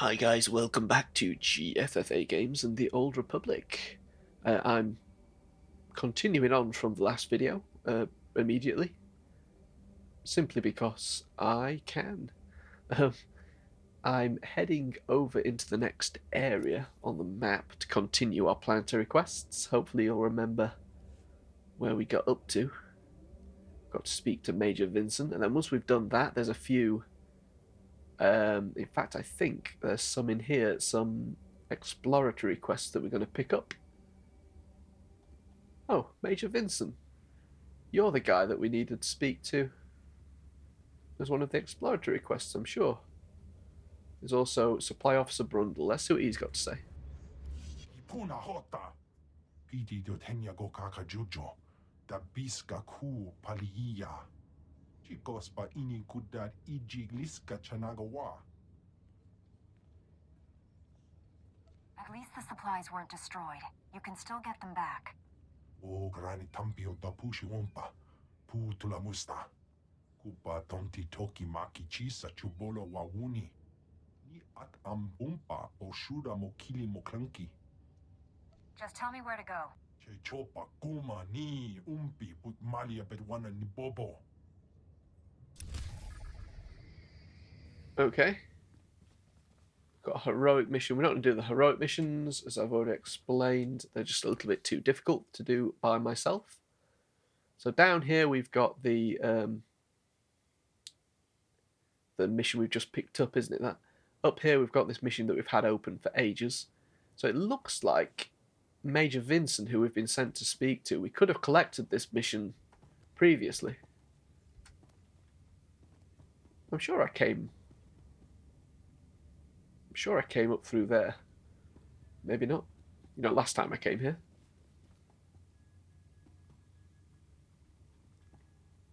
Hi guys, welcome back to GFFA Games and the Old Republic. I'm continuing on from the last video immediately, simply because I can. Um, I'm heading over into the next area on the map to continue our planetary quests. Hopefully you'll remember where we got up to. Got to speak to Major Vincent, and then once we've done that, there's a few... in fact, I think there's some in here, some exploratory quests that we're going to pick up. Oh, Major Vincent. You're the guy that we needed to speak to. There's one of the exploratory quests, I'm sure. There's also Supply Officer Brundle. Let's see what he's got to say. Puna hota. Piti do tenyago kakajujo. Da biska ku paliya. Chikos pa ini kudar ijigliska chanagawa. At least the supplies weren't destroyed. You can still get them back. O grani tampio da pushi wompa. Pu tula musta. Kupa tonti toki maki chisa chubolo wawuni. Ni at ambumpa o shura mokili moklanki. Just tell me where to go. Che chopa kuma ni umpi put malia bedwana ni bobo. Okay. Got a heroic mission. We're not going to do the heroic missions, as I've already explained. They're just a little bit too difficult to do by myself. So down here we've got the mission we've just picked up, isn't it? That up here we've got this mission that we've had open for ages. So it looks like Major Vincent, who we've been sent to speak to, we could have collected this mission previously. I'm sure I came up through there. Maybe not. You know, last time I came here.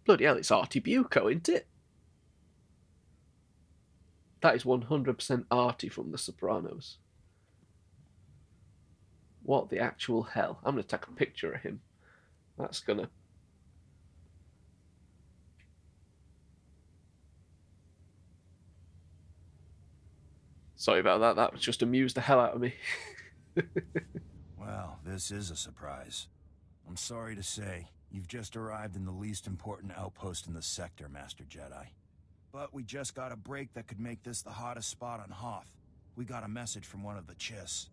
Bloody hell, it's Artie Bucco, isn't it? That is 100% Artie from The Sopranos. What the actual hell? I'm going to take a picture of him. That's going to... Sorry about that. That just amused the hell out of me. Well, this is a surprise. I'm sorry to say, you've just arrived in the least important outpost in the sector, Master Jedi. But we just got a break that could make this the hottest spot on Hoth. We got a message from one of the Chiss.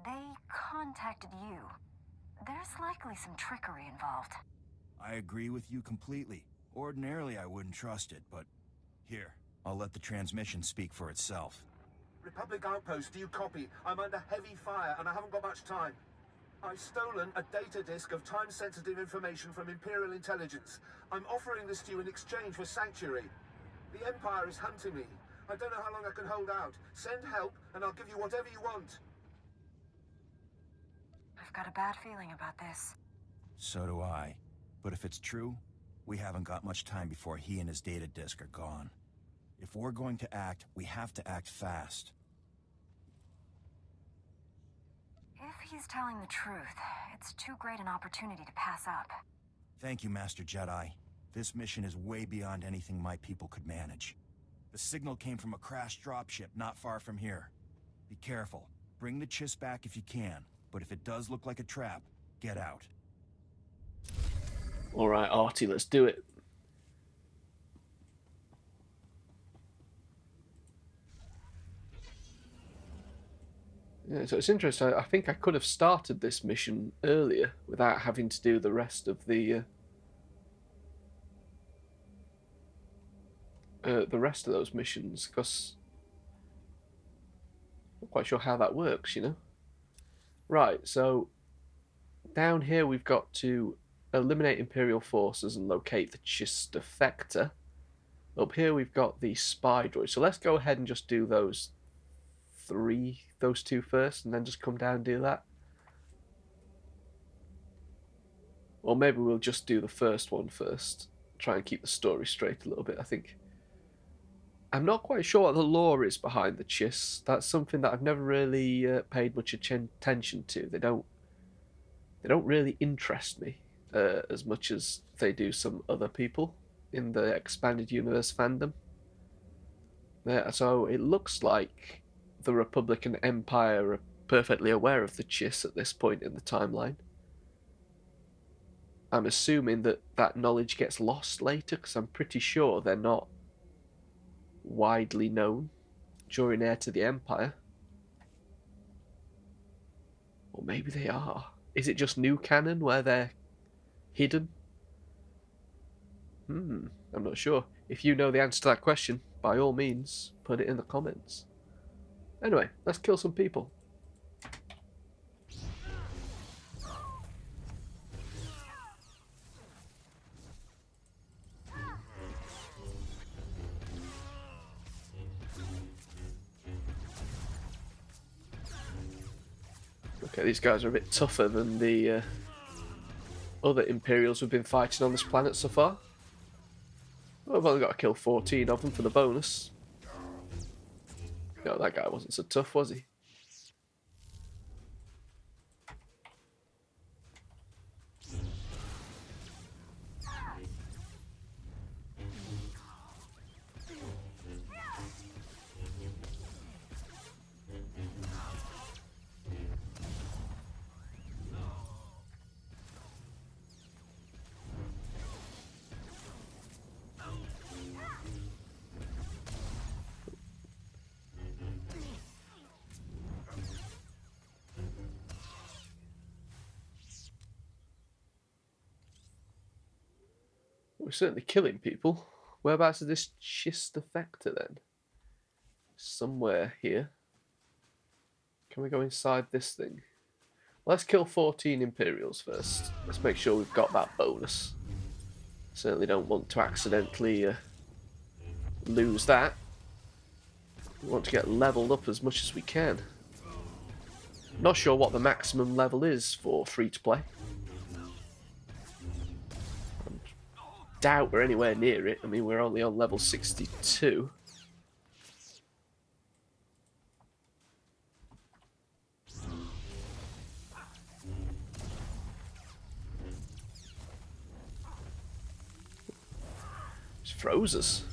They contacted you. There's likely some trickery involved. I agree with you completely. Ordinarily, I wouldn't trust it, but here, I'll let the transmission speak for itself. Republic Outpost, do you copy? I'm under heavy fire and I haven't got much time. I've stolen a data disk of time-sensitive information from Imperial Intelligence. I'm offering this to you in exchange for sanctuary. The Empire is hunting me. I don't know how long I can hold out. Send help and I'll give you whatever you want. I've got a bad feeling about this. So do I. But if it's true, we haven't got much time before he and his data disk are gone. If we're going to act, we have to act fast. If he's telling the truth, it's too great an opportunity to pass up. Thank you, Master Jedi. This mission is way beyond anything my people could manage. The signal came from a crashed dropship not far from here. Be careful. Bring the Chiss back if you can, but if it does look like a trap, get out. Alright, Artie, let's do it. Yeah, so it's interesting. I think I could have started this mission earlier without having to do the rest of the rest of those missions, because I'm not quite sure how that works, you know. Right, so down here we've got to eliminate Imperial forces and locate the Chiss defector. Up here we've got the spy droid. So let's go ahead and just do those two first, and then just come down and do that. Or maybe we'll just do the first one first. Try and keep the story straight a little bit, I think. I'm not quite sure what the lore is behind the Chiss. That's something that I've never really paid much attention to. They don't really interest me as much as they do some other people in the expanded universe fandom. Yeah, so it looks like the Republic and Empire are perfectly aware of the Chiss at this point in the timeline. I'm assuming that that knowledge gets lost later, because I'm pretty sure they're not widely known during Heir to the Empire. Or maybe they are. Is it just new canon where they're hidden? I'm not sure. If you know the answer to that question, by all means, put it in the comments. Anyway, let's kill some people. Okay, these guys are a bit tougher than the other Imperials we've been fighting on this planet so far. Well, I've only got to kill 14 of them for the bonus. No, that guy wasn't so tough, was he? We're certainly killing people. Whereabouts is this Chiss defector then? Somewhere here. Can we go inside this thing? Let's kill 14 Imperials first. Let's make sure we've got that bonus. Certainly don't want to accidentally lose that. We want to get leveled up as much as we can. Not sure what the maximum level is for free-to-play. Doubt we're anywhere near it. I mean, we're only on level 62. Just froze us.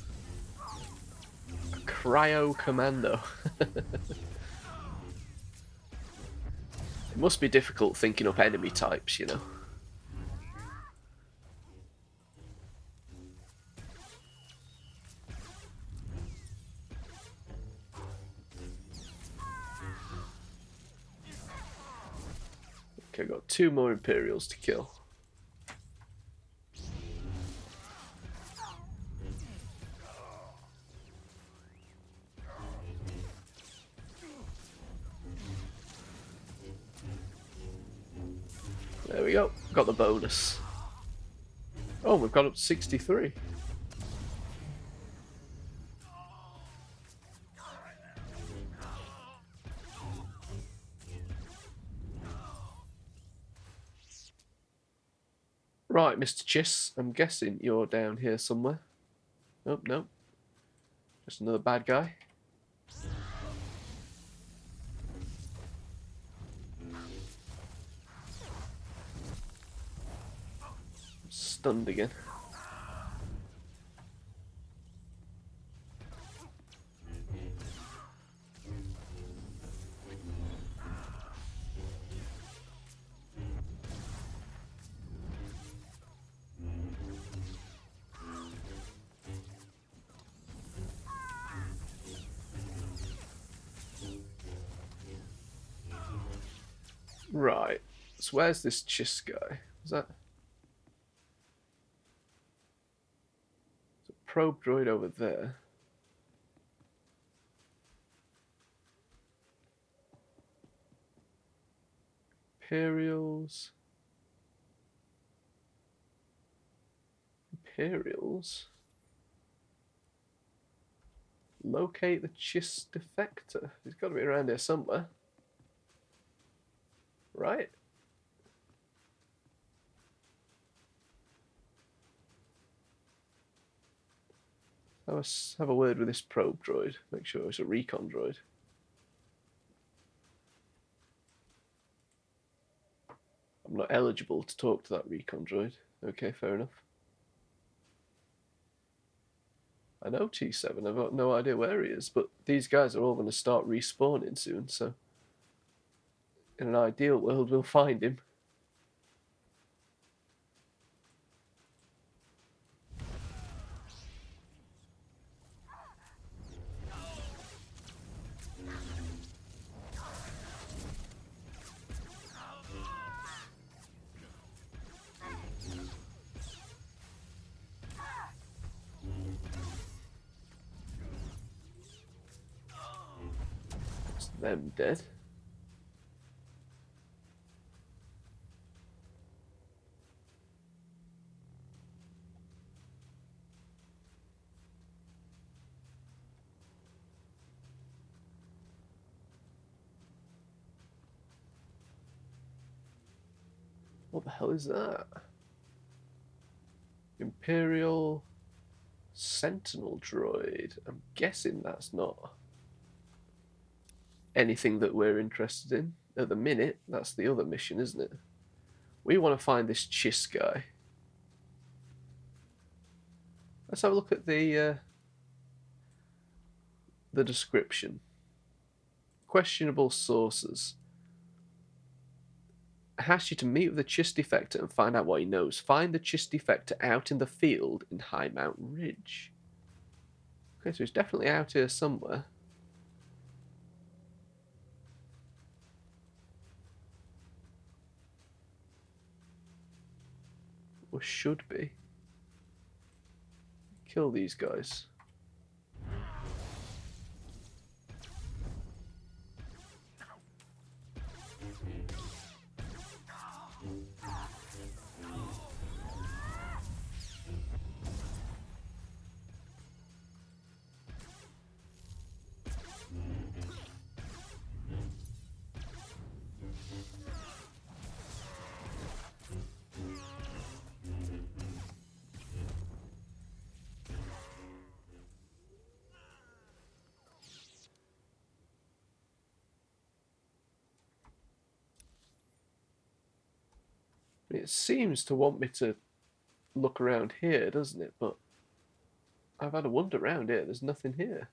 A cryo commando. It must be difficult thinking up enemy types, you know. Okay, got 2 more Imperials to kill. There we go, got the bonus. Oh, we've got up to 63. Right, Mr. Chiss, I'm guessing you're down here somewhere. Oh, no. Just another bad guy. Stunned again. Right, so where's this Chiss guy? Is that... There's a probe droid over there. Imperials. Imperials? Locate the Chiss defector. He's got to be around here somewhere. Right? Have a word with this probe droid. Make sure it's a recon droid. I'm not eligible to talk to that recon droid. Okay, fair enough. I know T7, I've got no idea where he is, but these guys are all going to start respawning soon, so in an ideal world we'll find him. It's them dead. What the hell is that? Imperial Sentinel droid. I'm guessing that's not anything that we're interested in at the minute. That's the other mission, isn't it? We want to find this Chiss guy. Let's have a look at the description. Questionable sources. Ask you to meet with the Chiss defector and find out what he knows. Find the Chiss defector out in the field in High Mountain Ridge. Okay, so he's definitely out here somewhere. Or should be. Kill these guys. It seems to want me to look around here, doesn't it? But I've had a wander around here. There's nothing here.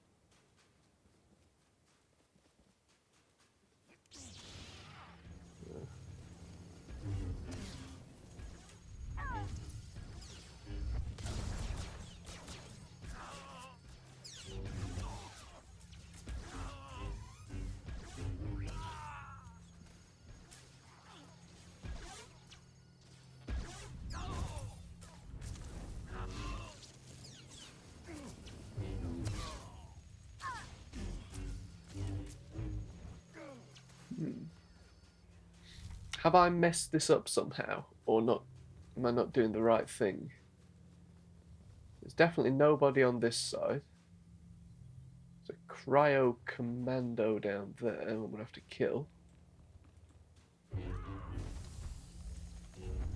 Have I messed this up somehow, or not? Am I not doing the right thing? There's definitely nobody on this side. There's a cryo commando down there I'm gonna have to kill.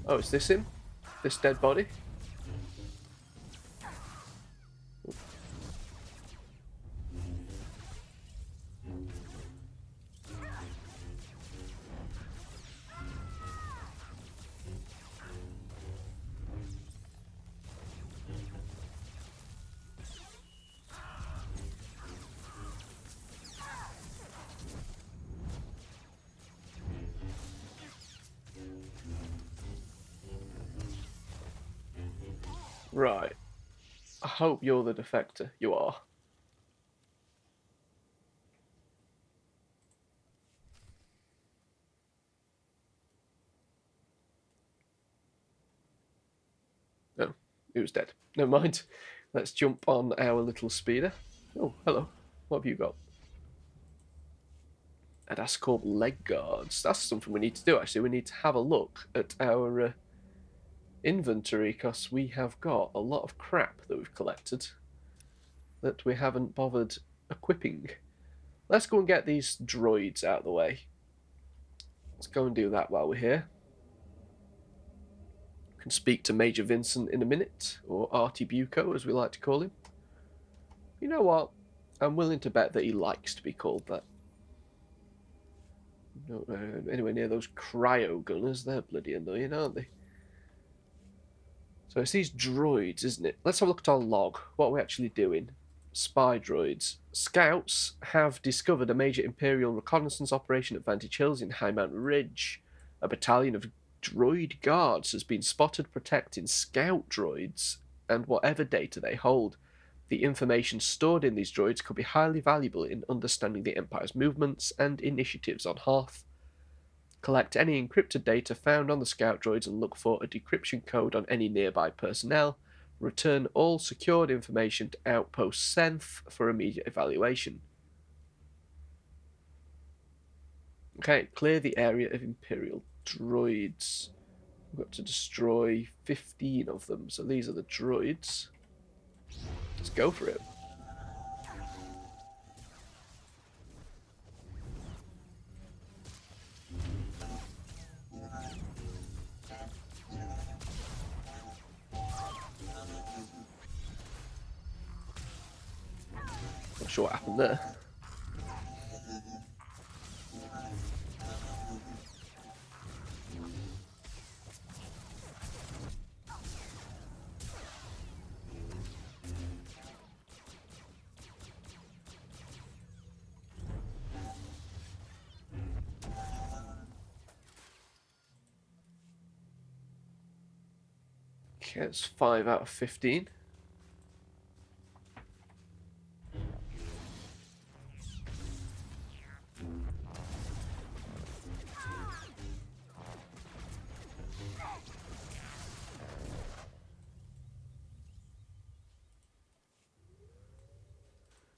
Oh, is this him? This dead body? Right. I hope you're the defector. You are. No, he was dead. Never mind. Let's jump on our little speeder. Oh, hello. What have you got? And that's called leg guards. That's something we need to do, actually. We need to have a look at our inventory, because we have got a lot of crap that we've collected that we haven't bothered equipping. Let's go and get these droids out of the way. Let's go and do that while we're here. We can speak to Major Vincent in a minute, or Artie Bucco as we like to call him. You know what? I'm willing to bet that he likes to be called that. No, uh, anywhere near those cryo gunners, they're bloody annoying, aren't they? Right, So it's these droids, isn't it? Let's have a look at our log. What are we actually doing? Spy droids. Scouts have discovered a major Imperial reconnaissance operation at Vantage Hills in High Mountain Ridge. A battalion of droid guards has been spotted protecting scout droids and whatever data they hold. The information stored in these droids could be highly valuable in understanding the Empire's movements and initiatives on Hoth. Collect any encrypted data found on the scout droids and look for a decryption code on any nearby personnel. Return all secured information to Outpost Senth for immediate evaluation. Okay, clear the area of Imperial droids. We've got to destroy 15 of them, so these are the droids. Let's go for it. Not sure what happened there. Okay, it's 5 out of 15.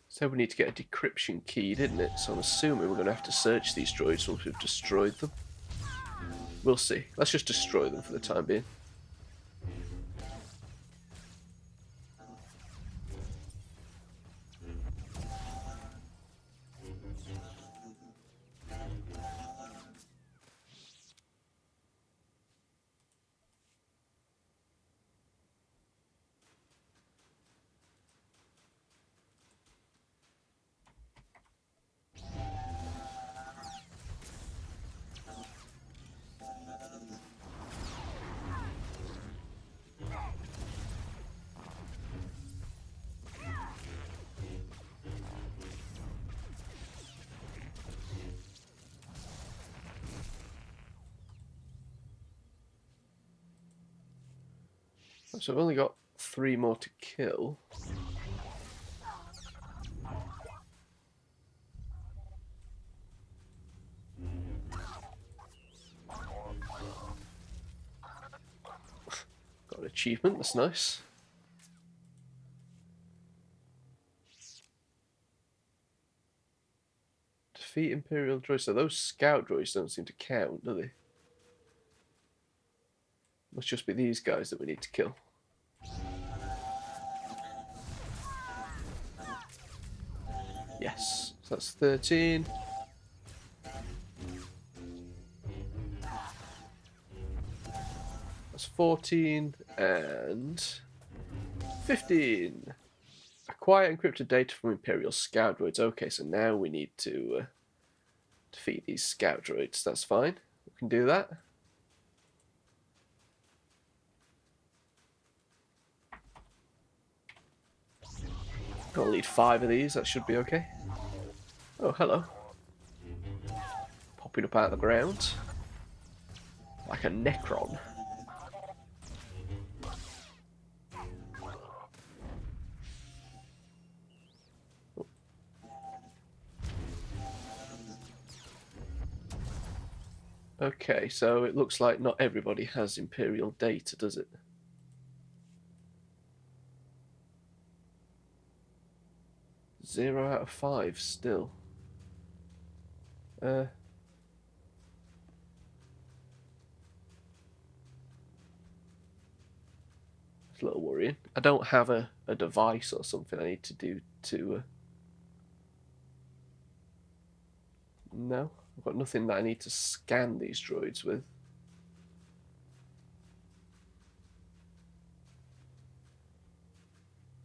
So we need to get a decryption key, didn't it? So I'm assuming we're going to have to search these droids once we've destroyed them. We'll see. Let's just destroy them for the time being. So I've only got 3 more to kill. Got an achievement, that's nice. Defeat Imperial droids. So those scout droids don't seem to count, do they? Must just be these guys that we need to kill. Yes, so that's 13. That's 14 and 15. Acquire encrypted data from Imperial scout droids. Okay, so now we need to defeat these scout droids. That's fine. We can do that. I'll need 5 of these. That should be okay. Oh, hello. Popping up out of the ground. Like a Necron. Okay, so it looks like not everybody has Imperial data, does it? Zero out of 5 still. It's a little worrying. I don't have a device or something I need to do to... No, I've got nothing that I need to scan these droids with.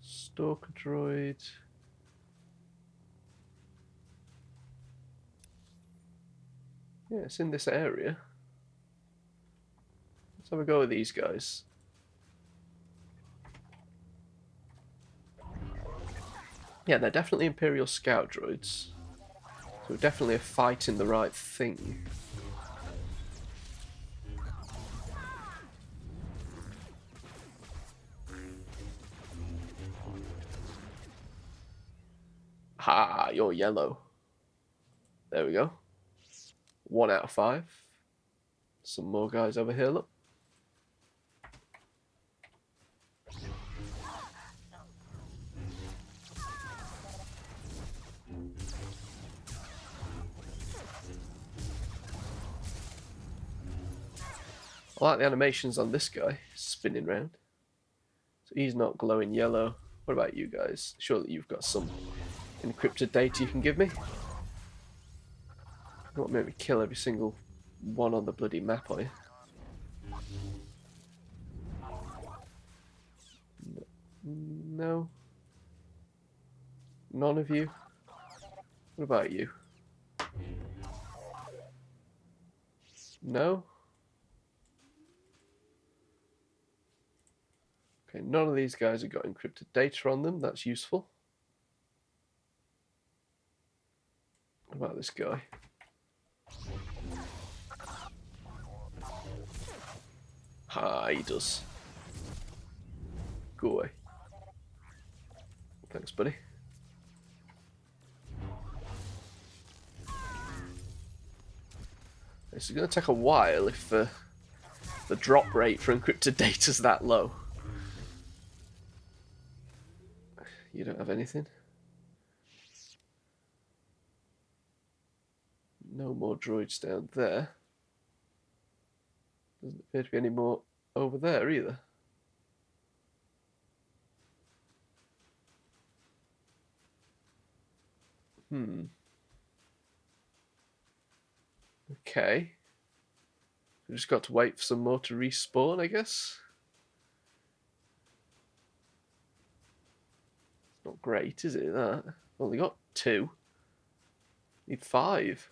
Stalker droid. Yeah, it's in this area. Let's have a go with these guys. Yeah, they're definitely Imperial scout droids. So we're definitely fighting the right thing. Ha, you're yellow. There we go. 1 out of 5. Some more guys over here, look. I like the animations on this guy, spinning round. So he's not glowing yellow. What about you guys? Surely you've got some encrypted data you can give me? You won't make me kill every single one on the bloody map, are you? No. None of you? What about you? No? Okay, none of these guys have got encrypted data on them. That's useful. What about this guy? Ah, he does. Go away. Thanks, buddy. This is going to take a while if the drop rate for encrypted data is that low. You don't have anything? No more droids down there. Doesn't appear to be any more over there either. Okay. We just got to wait for some more to respawn, I guess. It's not great, is it, that? Only got 2. Need 5.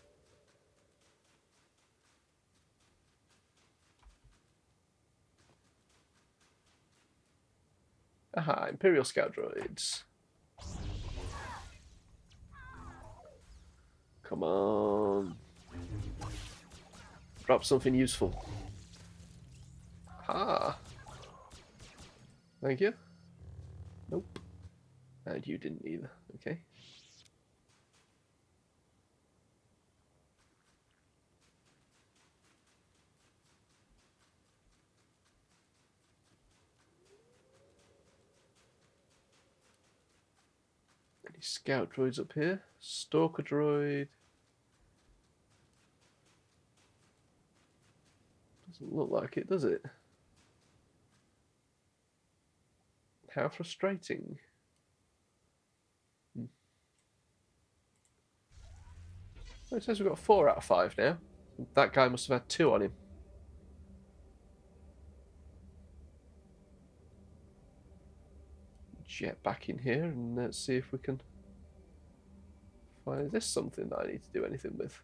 Aha, Imperial Scout droids. Come on. Drop something useful. Ah. Thank you. Nope. And you didn't either. Okay. Any scout droids up here? Stalker droid. Doesn't look like it, does it? How frustrating. Well, it says we've got 4 out of 5 now. That guy must have had 2 on him. Jet back in here and let's see if we can find. Is this something that I need to do anything with?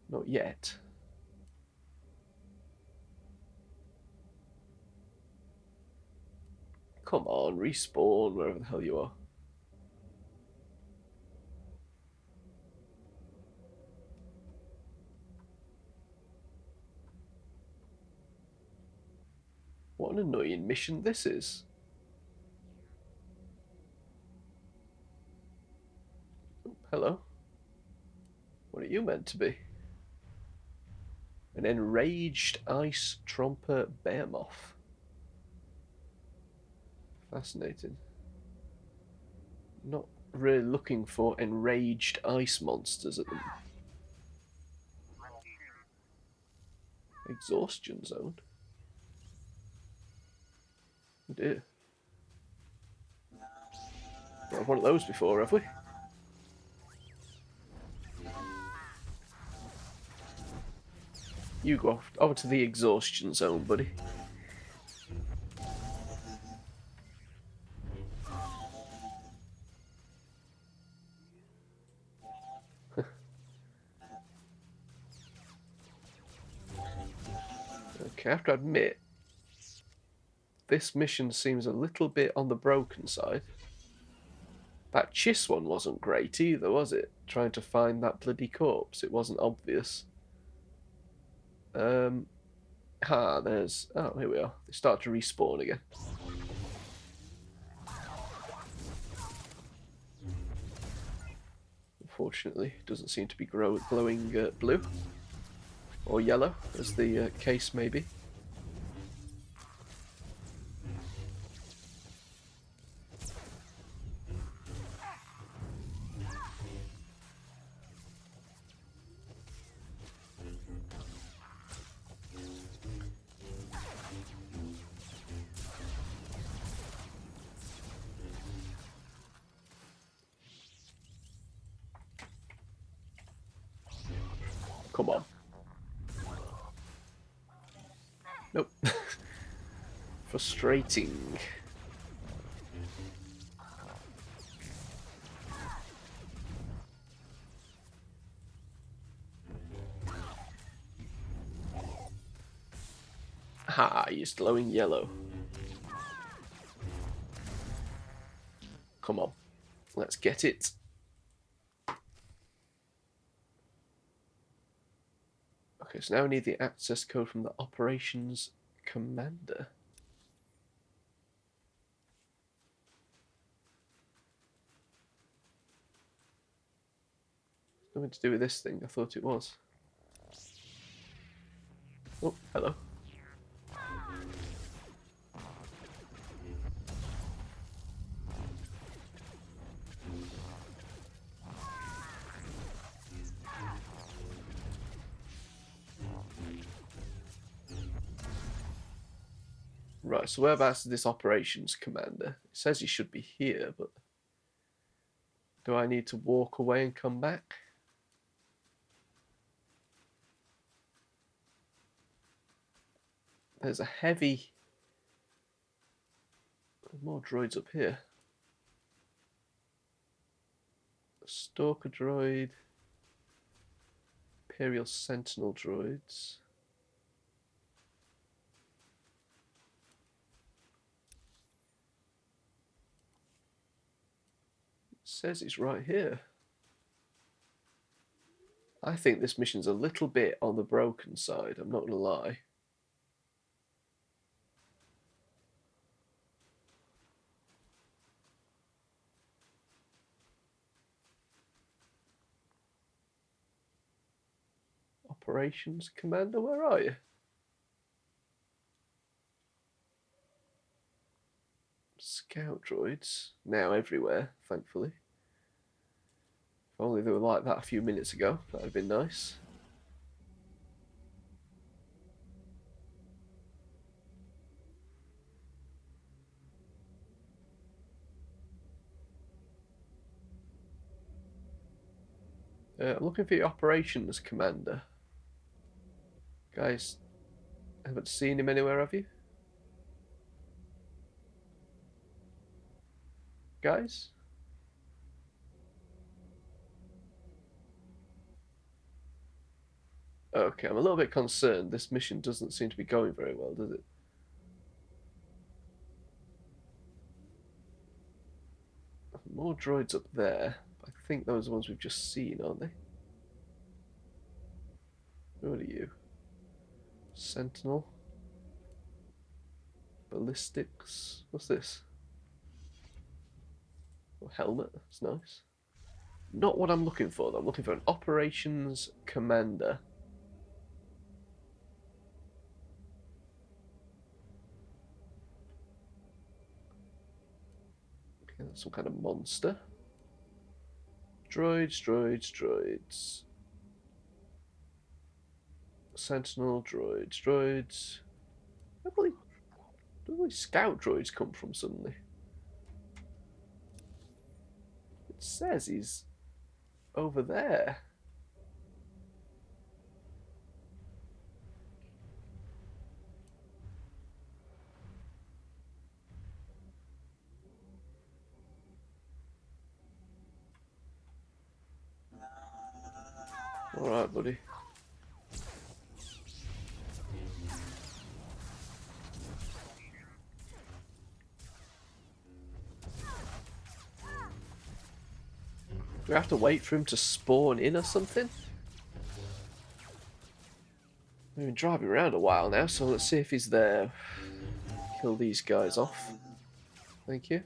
Not yet. Come on, respawn wherever the hell you are. What an annoying mission this is. Oh, hello. What are you meant to be? An enraged ice tromper bear moth. Fascinating. Not really looking for enraged ice monsters at the moment. Exhaustion zone. Oh dear. Not had one of those before, have we? You go over to the exhaustion zone, buddy. Okay, I have to admit, this mission seems a little bit on the broken side. That Chiss one wasn't great either, was it? Trying to find that bloody corpse. It wasn't obvious. There's... Oh, here we are. They start to respawn again. Unfortunately, it doesn't seem to be glowing blue. Or yellow, as the case may be. Come on. Nope. Frustrating. Ha, he's glowing yellow. Come on. Let's get it. Okay, so now we need the access code from the operations commander. Nothing to do with this thing, I thought it was. Oh, hello. Right, so whereabouts is this operations commander? It says he should be here, but do I need to walk away and come back? There's a heavy... More droids up here. A Stalker droid. Imperial Sentinel droids. Says it's right here. I think this mission's a little bit on the broken side, I'm not gonna lie. Operations Commander, where are you? Scout droids, now everywhere, thankfully. If only they were like that a few minutes ago, that would have been nice. I'm looking for your operations commander. Guys, haven't seen him anywhere, have you? Guys? Okay, I'm a little bit concerned. This mission doesn't seem to be going very well, does it? More droids up there. I think those are the ones we've just seen, aren't they? What are you? Sentinel. Ballistics. What's this? Oh, helmet. That's nice. Not what I'm looking for, though. I'm looking for an operations commander. Okay, that's some kind of monster. Droids, droids, droids. Sentinel, droids, droids. Where do these scout droids come from suddenly? It says he's over there. Alright, buddy. we have to wait for him to spawn in or something? We've been driving around a while now, so let's see if he's there. Kill these guys off. Thank you.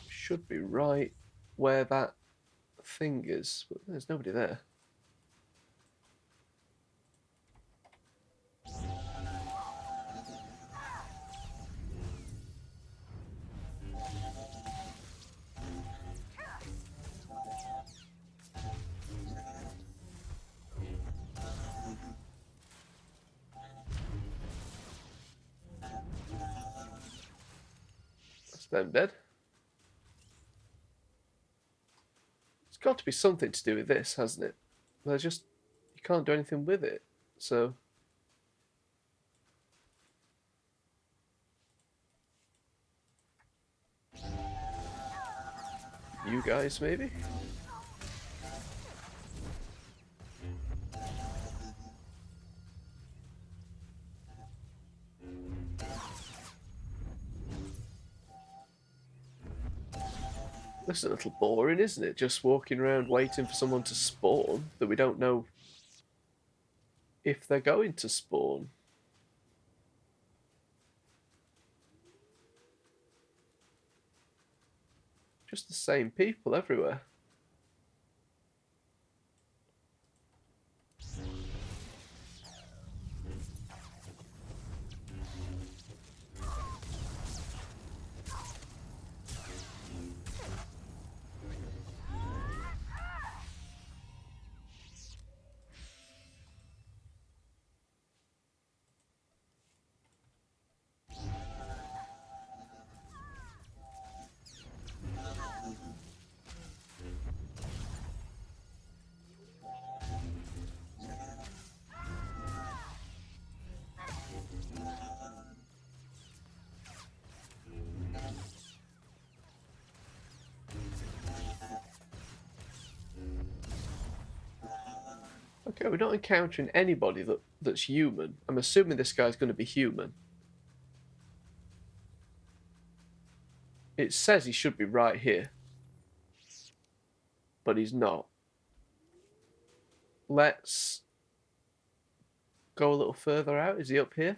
Should be right where that thing is, but there's nobody there. That's them dead. It's got to be something to do with this, hasn't it? There's just, you can't do anything with it, so... You guys, maybe? This is a little boring, isn't it? Just walking around waiting for someone to spawn that we don't know if they're going to spawn. Just the same people everywhere. Okay, we're not encountering anybody that's human. I'm assuming this guy's going to be human. It says he should be right here. But he's not. Let's go a little further out. Is he up here?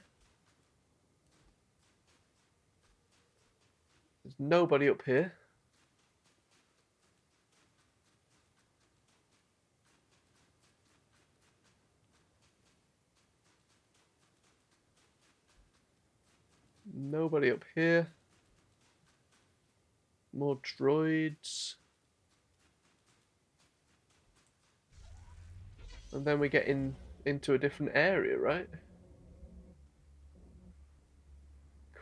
There's nobody up here. Nobody up here. More droids. And then we get into a different area, right?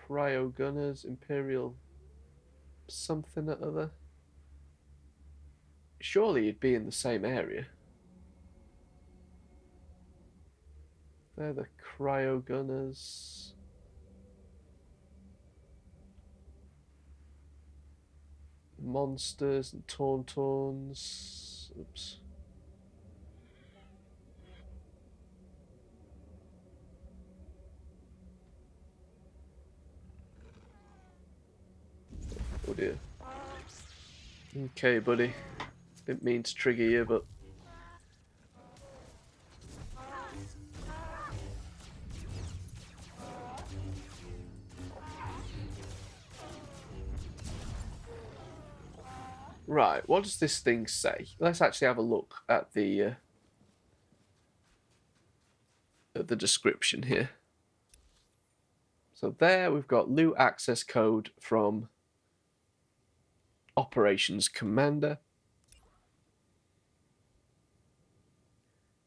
Cryo gunners, Imperial something or other. Surely you'd be in the same area. They're the cryo gunners. Monsters and tauntauns. Oops. Oh dear. Okay, buddy. Didn't mean to trigger you, but... Right, what does this thing say? Let's actually have a look at the description here. So there we've got loot access code from Operations Commander.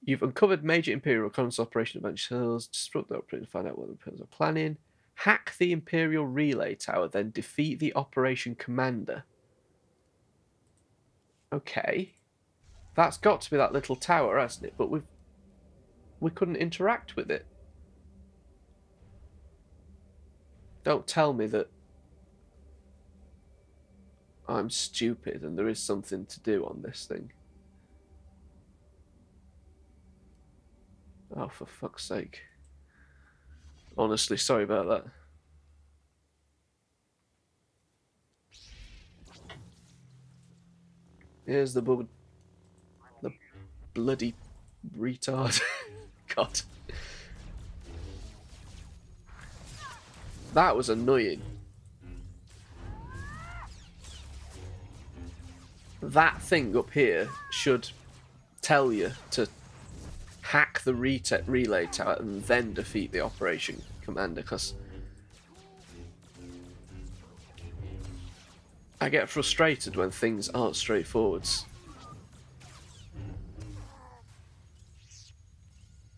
You've uncovered major Imperial reconnaissance operation at Adventure Hills. Disrupt the operation to find out what the Imperials are planning. Hack the Imperial relay tower, then defeat the Operation Commander. Okay. That's got to be that little tower, hasn't it? But we couldn't interact with it. Don't tell me that I'm stupid and there is something to do on this thing. Oh, for fuck's sake. Honestly, sorry about that. Here's the bloody retard. God. That was annoying. That thing up here should tell you to hack the relay tower and then defeat the operation commander, because I get frustrated when things aren't straightforwards.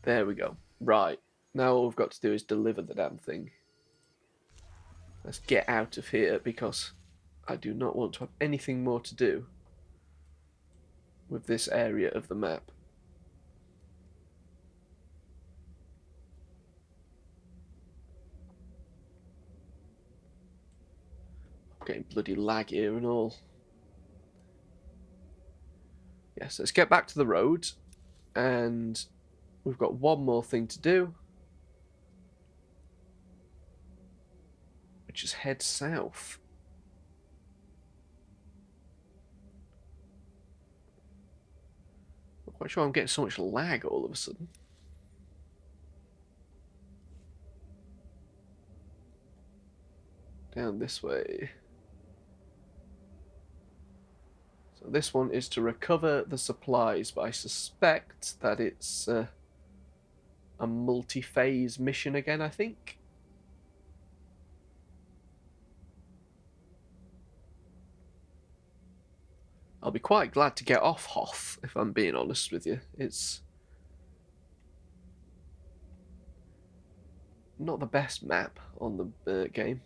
There we go. Right. Now all we've got to do is deliver the damn thing. Let's get out of here, because I do not want to have anything more to do with this area of the map. I'm getting bloody lag here and all. Yes, let's get back to the road, and we've got one more thing to do, which is head south. Not quite sure I'm getting so much lag all of a sudden. Down this way. So this one is to recover the supplies, but I suspect that it's a multi-phase mission again, I think. I'll be quite glad to get off Hoth, if I'm being honest with you. It's not the best map on the game.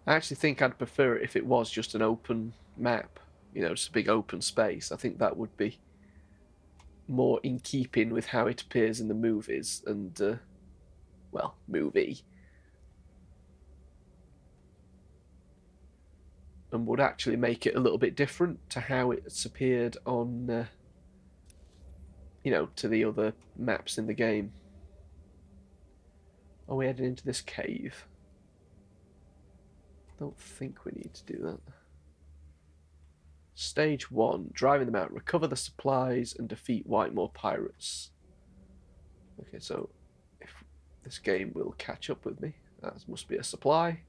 I actually think I'd prefer it if it was just an open map, you know, just a big open space. I think that would be more in keeping with how it appears in the movies and, well, movie. And would actually make it a little bit different to how it's appeared on, you know, to the other maps in the game. Are we heading into this cave? Don't think we need to do that. Stage 1, driving them out, recover the supplies and defeat Whitemore pirates. Okay, so if this game will catch up with me, that must be a supply.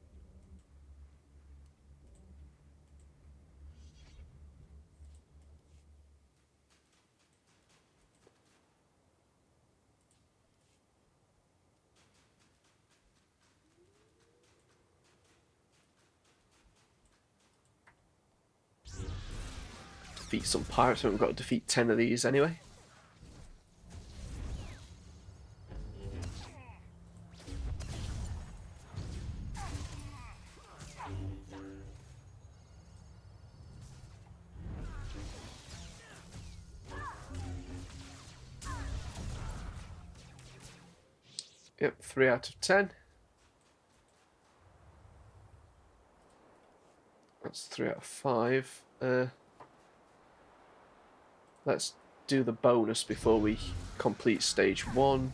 Defeat some pirates. We've got to defeat 10 of these anyway. Yep, 3 out of 10. That's 3 out of 5. Let's do the bonus before we complete stage 1.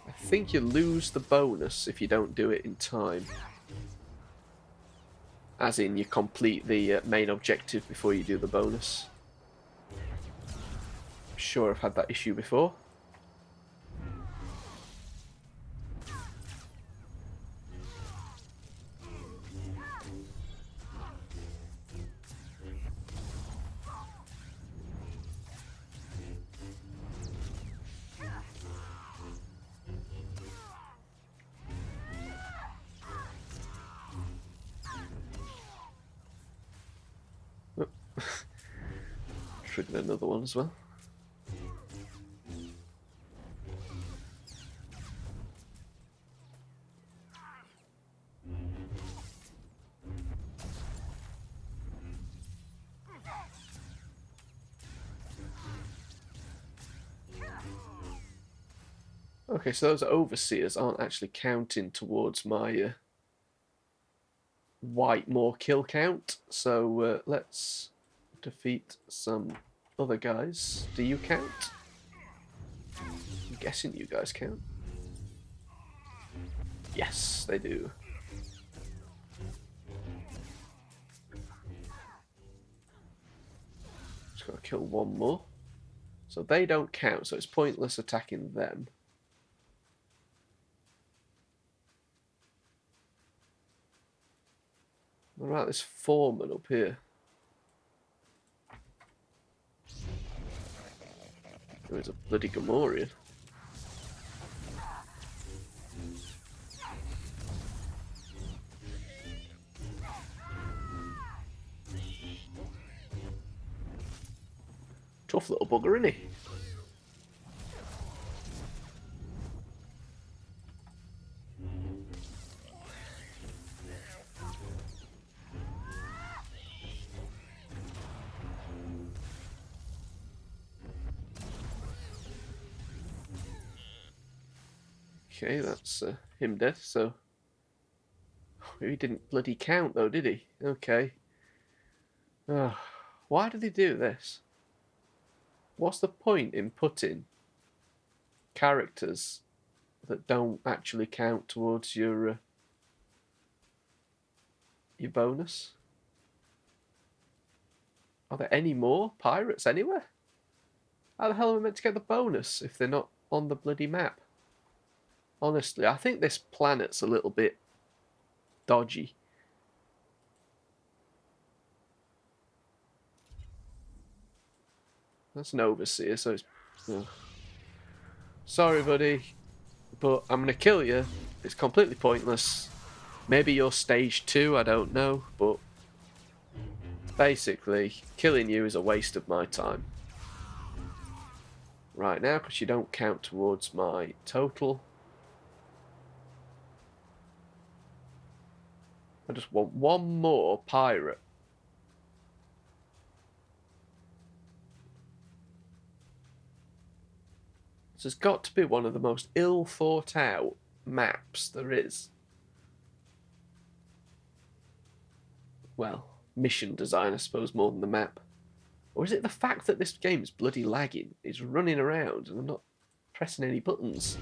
I think you lose the bonus if you don't do it in time. As in, you complete the main objective before you do the bonus. I'm sure I've had that issue before. Triggered another one as well. Okay, so those overseers aren't actually counting towards my Whitemore kill count. So let's defeat some other guys. Do you count? I'm guessing you guys count. Yes, they do. Just gotta kill one more. So they don't count, so it's pointless attacking them. What about this foreman up here? There's a bloody Gamorrean. Tough little bugger, isn't he? Okay, that's him dead, so... He didn't bloody count though, did he? Okay. Why do they do this? What's the point in putting characters that don't actually count towards your bonus? Are there any more pirates anywhere? How the hell am I meant to get the bonus if they're not on the bloody map? Honestly, I think this planet's a little bit dodgy. That's an overseer, so it's... Sorry, buddy, but I'm going to kill you. It's completely pointless. Maybe you're stage 2, I don't know, but... Basically, killing you is a waste of my time. Right now, because you don't count towards my total. I just want one more pirate. This has got to be one of the most ill thought out maps there is. Well, mission design, I suppose, more than the map. Or is it the fact that this game is bloody lagging? It's running around and I'm not pressing any buttons.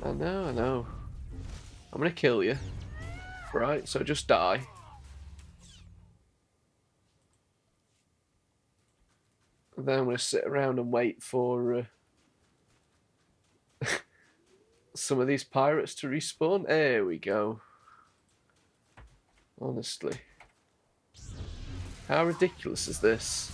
I know. I'm gonna kill you. Right, so just die. And then I'm gonna sit around and wait for some of these pirates to respawn. There we go. Honestly. How ridiculous is this?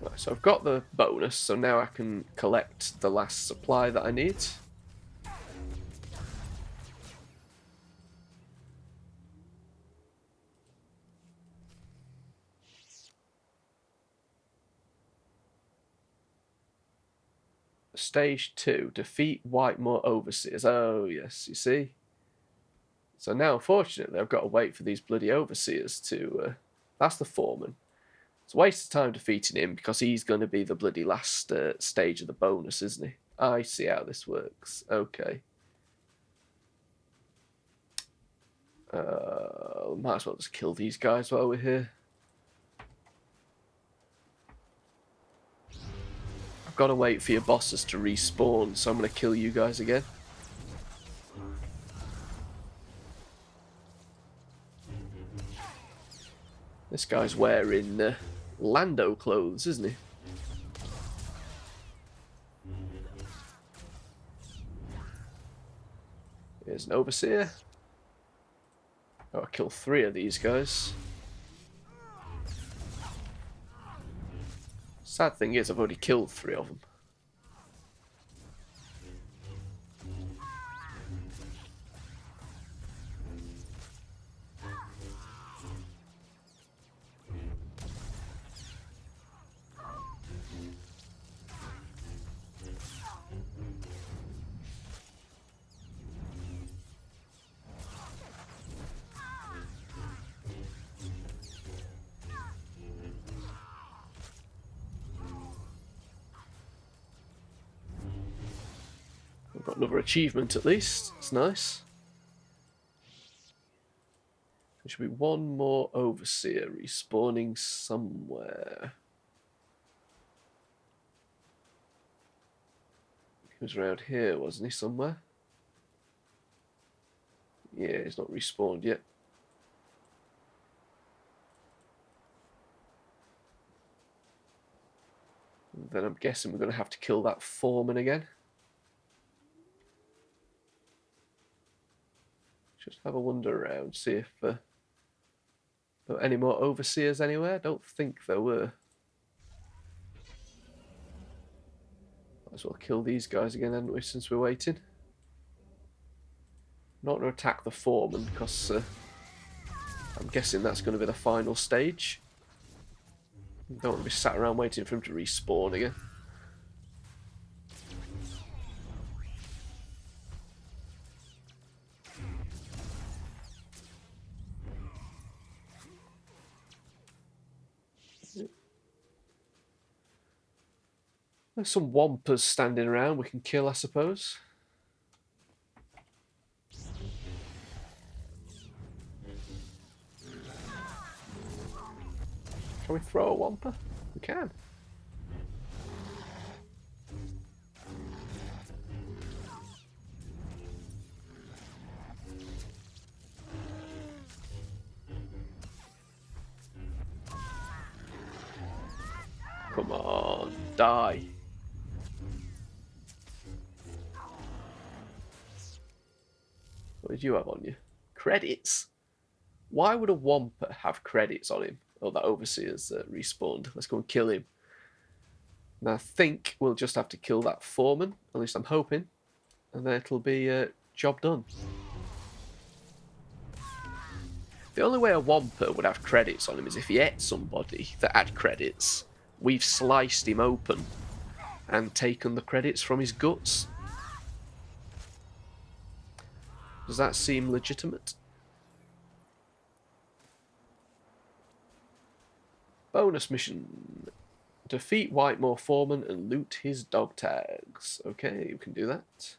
Right, so I've got the bonus, so now I can collect the last supply that I need. Stage 2, defeat Whitemore Overseers. Oh, yes, you see? So now, unfortunately, I've got to wait for these bloody Overseers to... that's the foreman. It's a waste of time defeating him because he's going to be the bloody last stage of the bonus, isn't he? I see how this works. Okay. Might as well just kill these guys while we're here. I've got to wait for your bosses to respawn, so I'm going to kill you guys again. This guy's wearing Lando clothes, isn't he? Here's an overseer. Oh, I killed 3 of these guys. Sad thing is, I've already killed 3 of them. We've got another achievement at least. It's nice. There should be one more overseer respawning somewhere. He was around here, wasn't he, somewhere? Yeah, he's not respawned yet. And then I'm guessing we're going to have to kill that foreman again. Just have a wander around, see if there were any more overseers anywhere. I don't think there were. Might as well kill these guys again, hadn't we, since we're waiting. Not going to attack the foreman, because I'm guessing that's going to be the final stage. Don't want to be sat around waiting for him to respawn again. There's some wampers standing around we can kill, I suppose. Can we throw a wamper? We can. Come on, die. What did you have on you? Credits? Why would a wamper have credits on him? Oh, that overseer's respawned. Let's go and kill him. Now I think we'll just have to kill that foreman. At least I'm hoping. And then it'll be job done. The only way a wamper would have credits on him is if he ate somebody that had credits. We've sliced him open and taken the credits from his guts. Does that seem legitimate? Bonus mission. Defeat Whitemore Foreman and loot his dog tags. Okay, you can do that.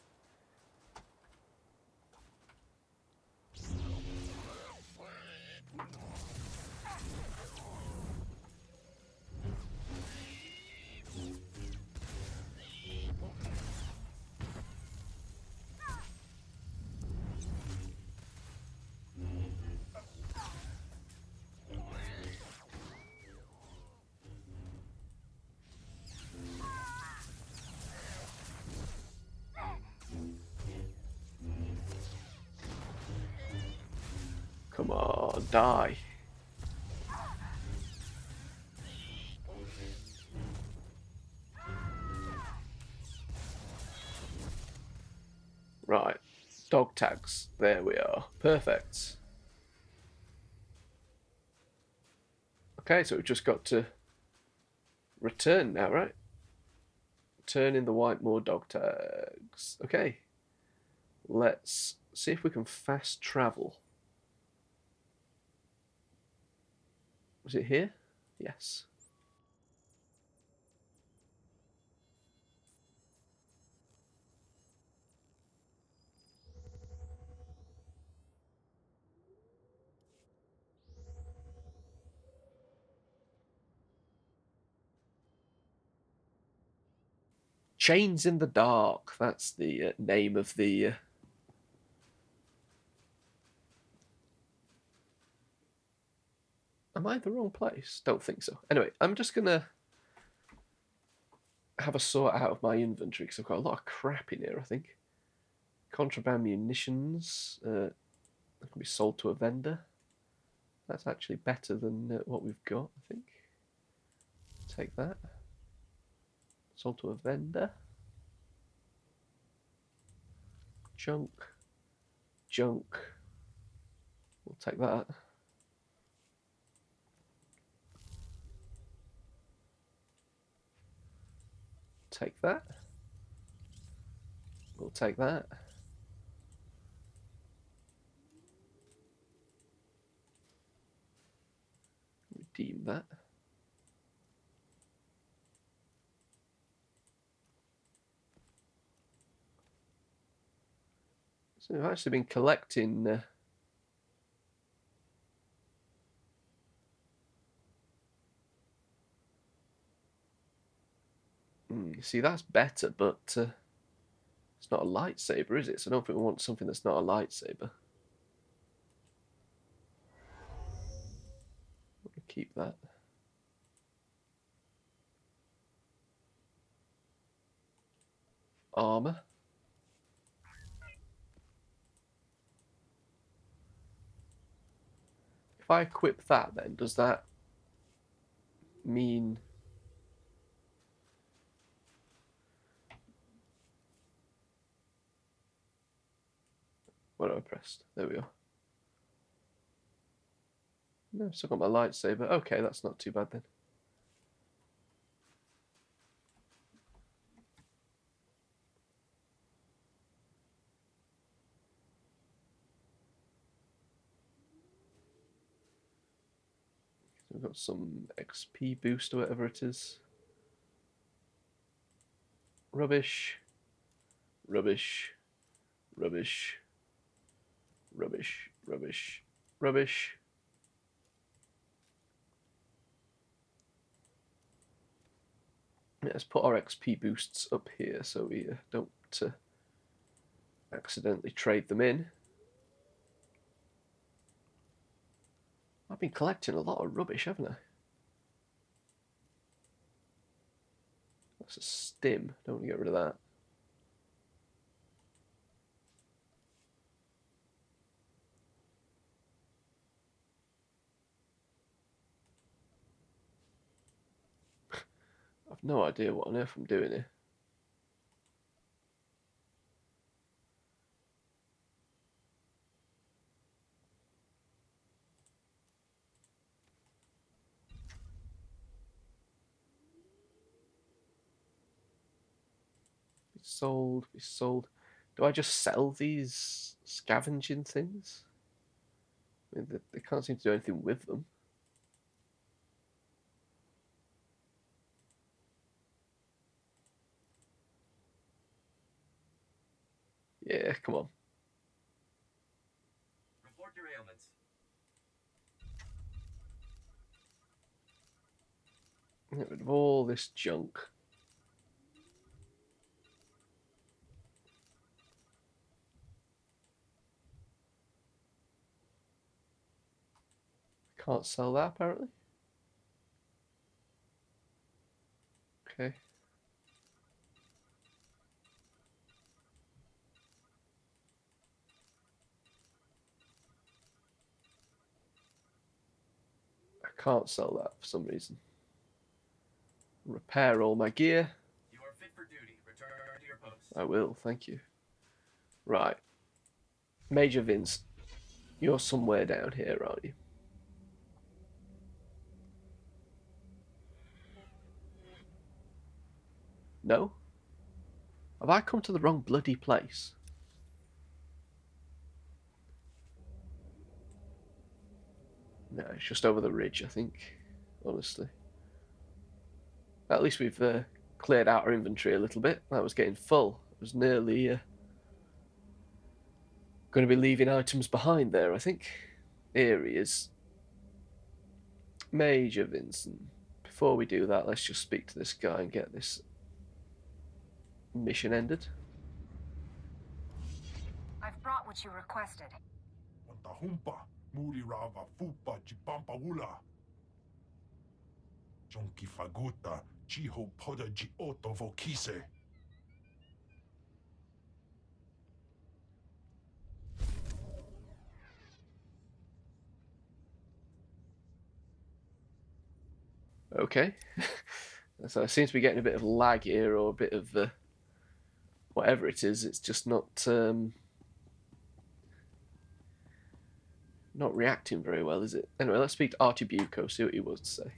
Come on, die. Right, dog tags. There we are. Perfect. Okay, so we've just got to return now, right? Turn in the Whitemore dog tags. Okay. Let's see if we can fast travel. Was it here? Yes. Chains in the Dark. That's the name of the... Am I in the wrong place? Don't think so. Anyway, I'm just going to have a sort out of my inventory because I've got a lot of crap in here, I think. Contraband munitions. That can be sold to a vendor. That's actually better than what we've got, I think. Take that. Sold to a vendor. Junk. Junk. We'll take that. Take that. We'll take that. Redeem that. So we've actually been collecting see, that's better, but it's not a lightsaber, is it? So I don't think we want something that's not a lightsaber. We'll keep that. Armor. If I equip that, then does that mean what have I pressed? There we go. No, I've still got my lightsaber. Okay, that's not too bad then. We've got some XP boost or whatever it is. Rubbish. Rubbish. Rubbish. Rubbish. Rubbish. Rubbish. Let's put our XP boosts up here so we don't accidentally trade them in. I've been collecting a lot of rubbish, haven't I? That's a stim. Don't want to get rid of that. I've no idea what on earth I'm doing here. Sold, be sold. Do I just sell these scavenging things? I mean, they can't seem to do anything with them. Yeah, come on. Report your ailments. Get rid of all this junk. Can't sell that apparently. Okay. I can't sell that for some reason. Repair all my gear. You are fit for duty. Return to your post. I will, thank you. Right. Major Vince, you're somewhere down here, aren't you? No? Have I come to the wrong bloody place? No, it's just over the ridge, I think. Honestly. At least we've cleared out our inventory a little bit. That was getting full. I was nearly going to be leaving items behind there, I think. Here he is. Major Vincent. Before we do that, let's just speak to this guy and get this mission ended. I've brought what you requested. Wanta humpa, muri rava fupa jipampa wula. Jonki faguta, jiho poda ji oto vokise. Okay. So I seem to be getting a bit of lag here, or a bit of whatever it is. It's just not reacting very well, is it? Anyway, let's speak to Artibuco, see what he was to say.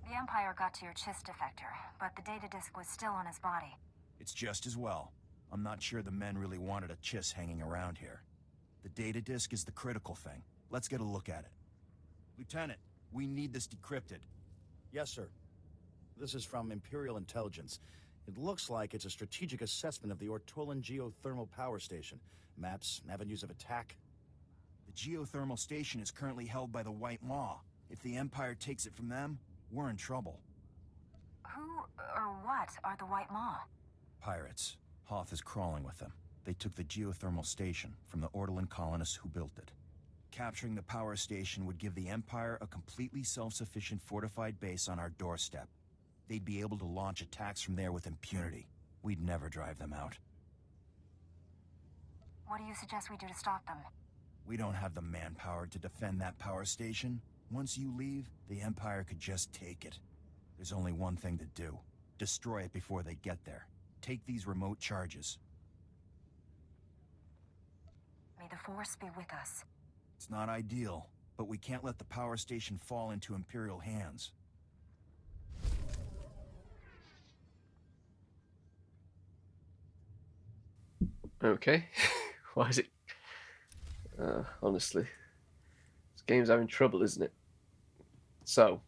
The Empire got to your Chiss defector, but the data disk was still on his body. It's just as well. I'm not sure the men really wanted a Chiss hanging around here. The data disk is the critical thing. Let's get a look at it. Lieutenant, we need this decrypted. Yes, sir. This is from Imperial Intelligence. It looks like it's a strategic assessment of the Ortolan geothermal power station. Maps, avenues of attack. The geothermal station is currently held by the White Maw. If the Empire takes it from them, we're in trouble. Who or what are the White Maw? Pirates. Hoth is crawling with them. They took the geothermal station from the Ortolan colonists who built it. Capturing the power station would give the Empire a completely self-sufficient fortified base on our doorstep. They'd be able to launch attacks from there with impunity. We'd never drive them out. What do you suggest we do to stop them? We don't have the manpower to defend that power station. Once you leave, the Empire could just take it. There's only one thing to do. Destroy it before they get there. Take these remote charges. May the Force be with us. It's not ideal, but we can't let the power station fall into Imperial hands. Okay. Why is it... honestly. This game's having trouble, isn't it? So.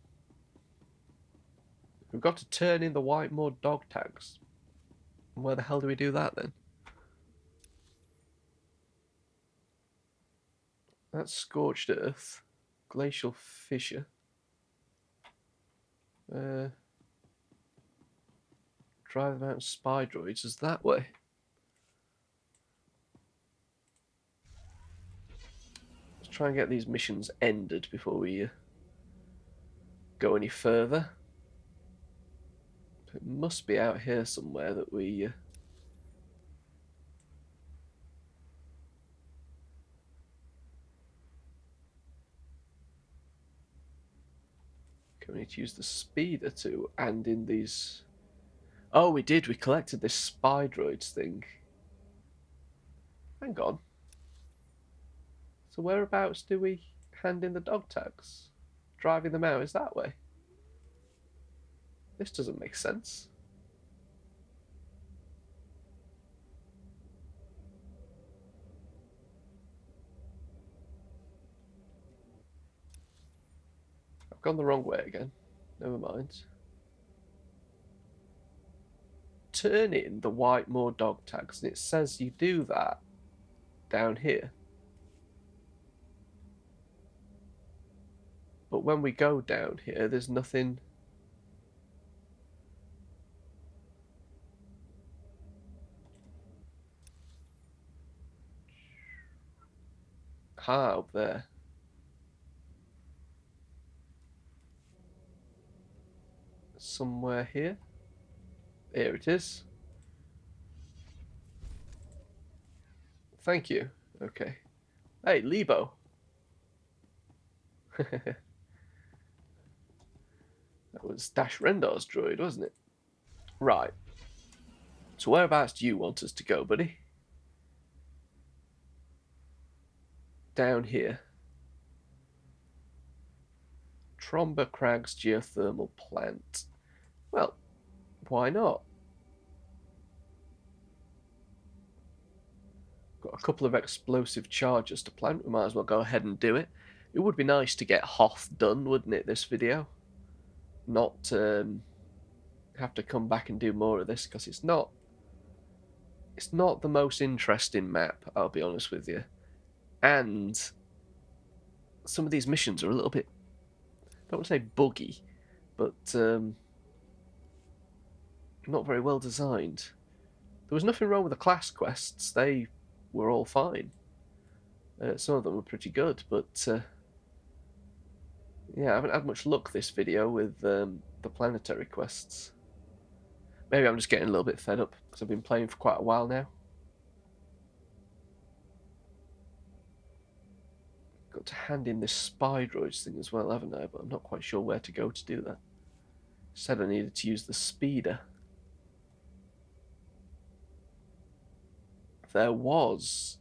We've got to turn in the White Maw dog tags. Where the hell do we do that then? That's Scorched Earth. Glacial Fissure. Drive them out spy droids is that way. Let's try and get these missions ended before we go any further. It must be out here somewhere that we... we need to use the speeder to, and in these... Oh, we did. We collected this spy droids thing. Hang on. So whereabouts do we hand in the dog tags? Driving them out is that way. This doesn't make sense. I've gone the wrong way again. Never mind. Turn in the White Maw dog tags, and it says you do that down here. But when we go down here, there's nothing. Up there. Somewhere here. Here it is. Thank you. Okay. Hey, Lebo. That was Dash Rendar's droid, wasn't it? Right. So whereabouts do you want us to go, buddy? Down here. Tromba Crags geothermal plant. Well, why not? Got a couple of explosive charges to plant. We might as well go ahead and do it. It would be nice to get Hoth done, wouldn't it, this video? Not have to come back and do more of this, because it's not the most interesting map, I'll be honest with you. And some of these missions are a little bit, I don't want to say buggy, but not very well designed. There was nothing wrong with the class quests. They were all fine. Some of them were pretty good, but yeah, I haven't had much luck this video with the planetary quests. Maybe I'm just getting a little bit fed up, because I've been playing for quite a while now. Got to hand in this spy droids thing as well, haven't I? But I'm not quite sure where to go to do that. Said I needed to use the speeder. There was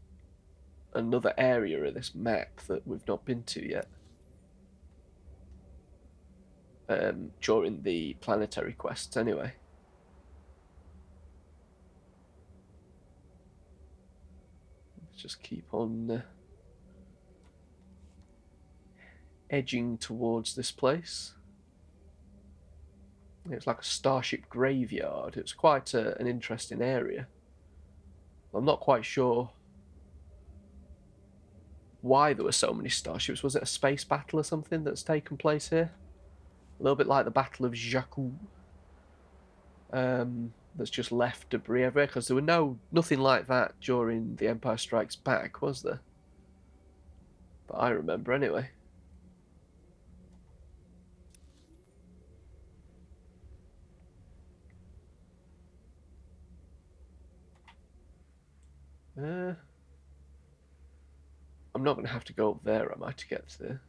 another area of this map that we've not been to yet. During the planetary quests, anyway. Let's just keep on edging towards this place. It was like a starship graveyard. It was quite an interesting area. I'm not quite sure why there were so many starships. Was it a space battle or something that's taken place here? A little bit like the Battle of Jakku. That's just left debris everywhere, because there were nothing like that during The Empire Strikes Back, was there? But I remember anyway. I'm not going to have to go up there, am I, to get there?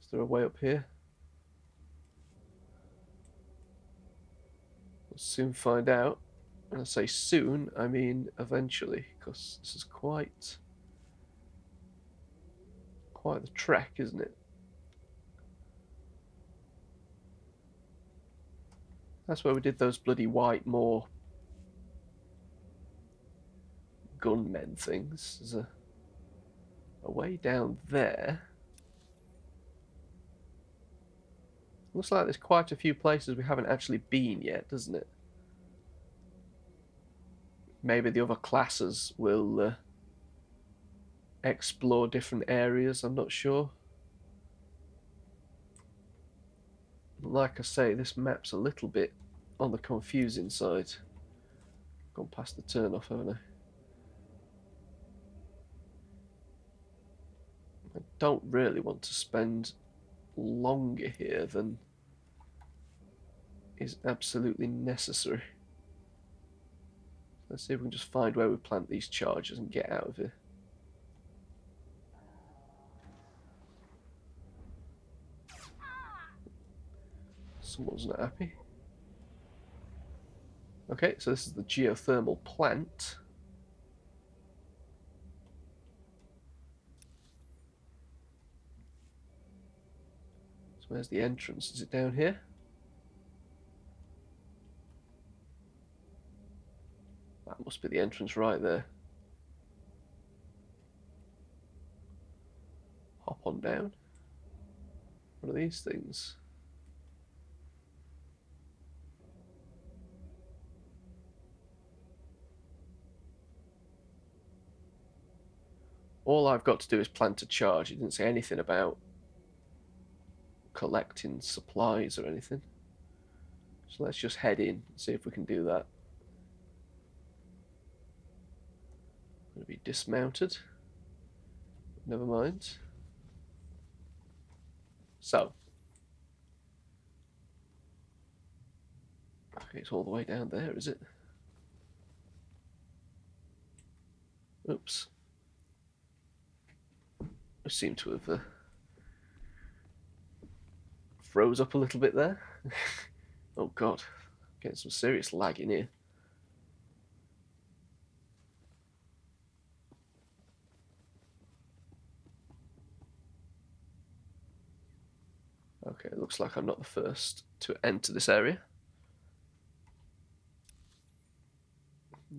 Is there a way up here? We'll soon find out. And I say soon, I mean eventually, because this is quite the trek, isn't it? That's where we did those bloody white Moor gunmen things. There's a way down there. Looks like there's quite a few places we haven't actually been yet, doesn't it? Maybe the other classes will explore different areas, I'm not sure. Like I say, this map's a little bit on the confusing side. Gone past the turn off, haven't I? I don't really want to spend longer here than is absolutely necessary. Let's see if we can just find where we plant these charges and get out of here. Someone's not happy. Okay, so this is the geothermal plant. So where's the entrance? Is it down here? That must be the entrance right there. Hop on down. What are these things? All I've got to do is plant a charge. It didn't say anything about collecting supplies or anything. So let's just head in and see if we can do that. I'm going to be dismounted. Never mind. So. Okay, it's all the way down there, is it? Oops. I seem to have froze up a little bit there. Oh god, getting some serious lag in here. Okay, it looks like I'm not the first to enter this area.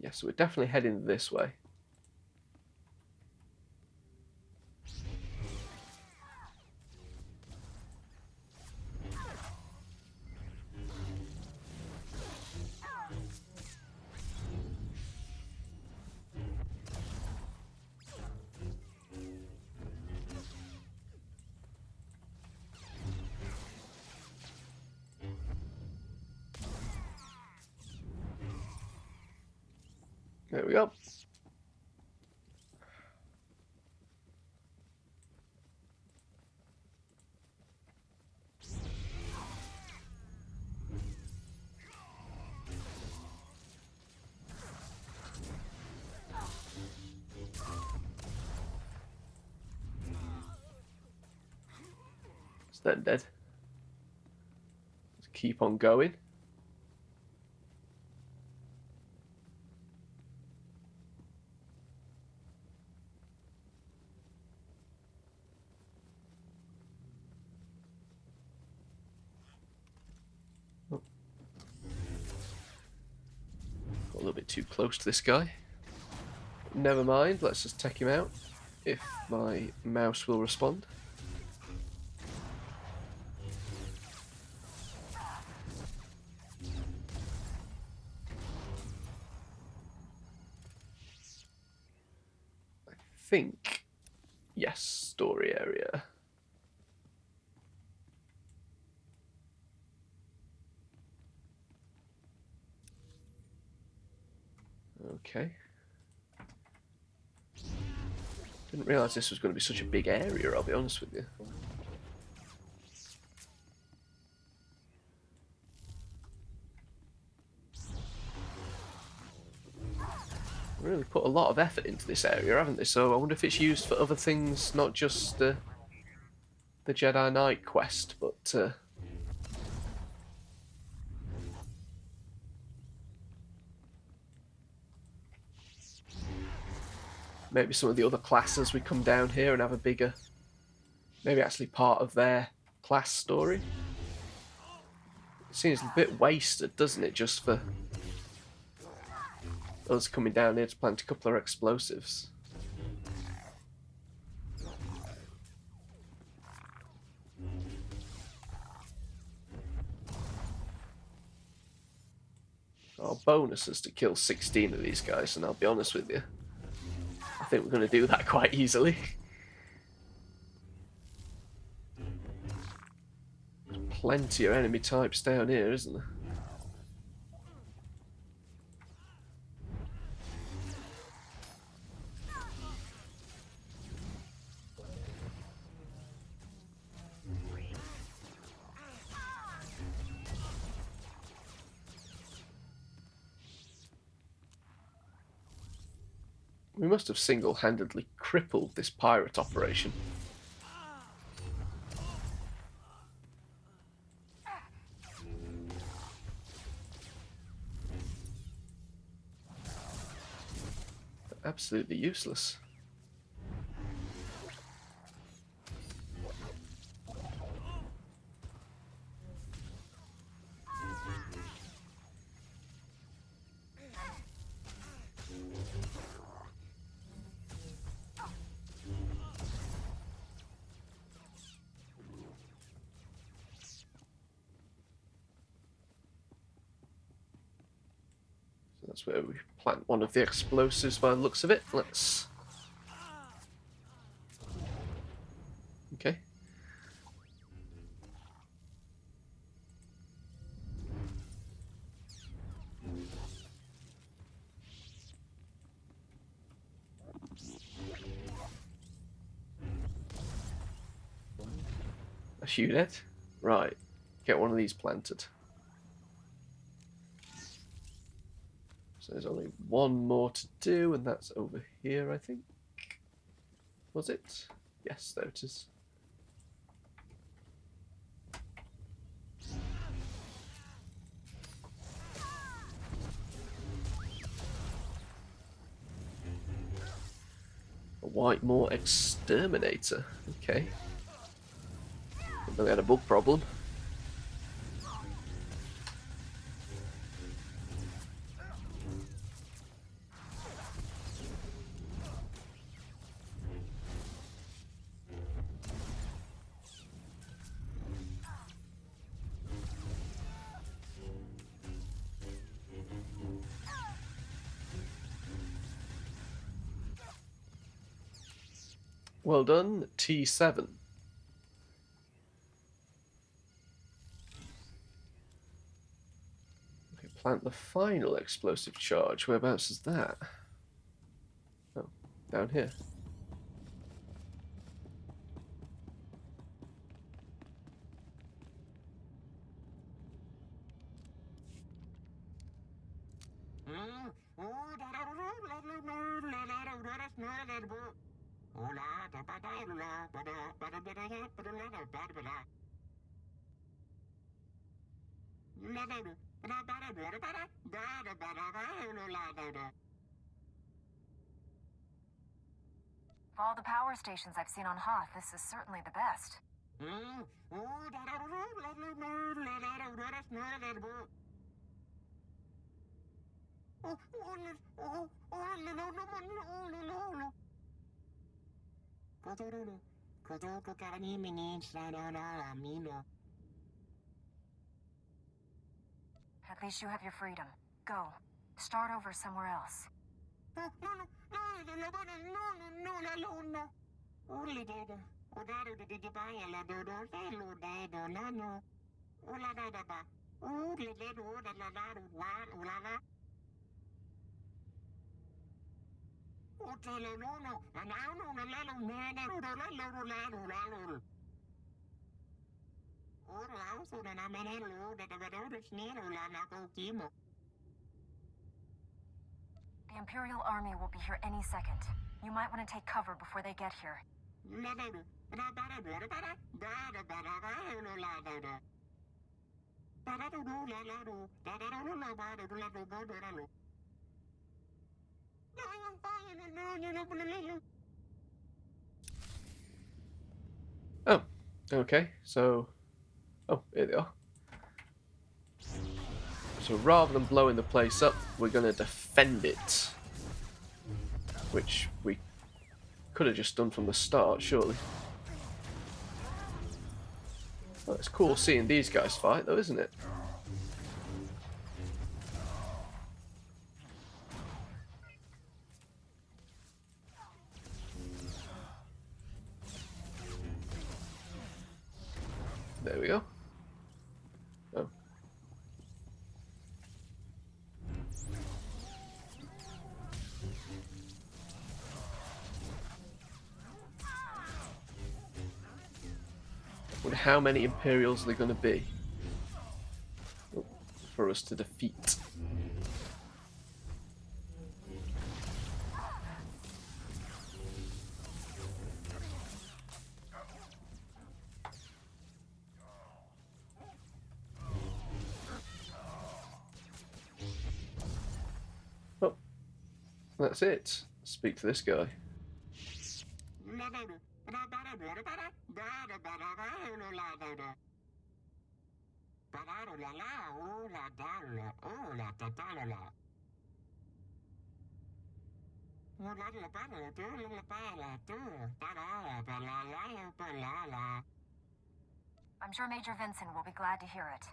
Yes, so we're definitely heading this way. There we go. It's then dead. Let's keep on going. A little bit too close to this guy. Never mind, let's just take him out if my mouse will respond. think, yes, story area. Okay. Didn't realise this was going to be such a big area, I'll be honest with you. Really put a lot of effort into this area, haven't they? So I wonder if it's used for other things, not just the Jedi Knight quest, but maybe some of the other classes we come down here and have a bigger, maybe actually part of their class story. It seems a bit wasted, doesn't it, just for us coming down here to plant a couple of explosives. Our bonus is to kill 16 of these guys, and I'll be honest with you, I think we're going to do that quite easily. There's plenty of enemy types down here, isn't there? We must have single-handedly crippled this pirate operation. They're absolutely useless. That's where we plant one of the explosives by the looks of it. Let's... Okay. A shoot it? Right. Get one of these planted. So there's only one more to do, and that's over here, I think. Was it? Yes, there it is. A Whitemore Exterminator. Okay. Didn't know we had a bug problem. Well done, T7. Okay, plant the final explosive charge. Whereabouts is that? Oh, down here. Of all the power stations I've seen on Hoth, this is certainly the best. At least you have your freedom. Go. Start over somewhere else. The Imperial Army will be here any second. You might want to take cover before they get here. Oh, okay, so... Oh, here they are. So rather than blowing the place up, we're going to defend it. Which we could have just done from the start, surely. Well, it's cool seeing these guys fight, though, isn't it? There we go. Oh. Wonder how many Imperials are there going to be for us to defeat. Oh, that's it. Speak to this guy. I'm sure Major Vincent will be glad to hear it.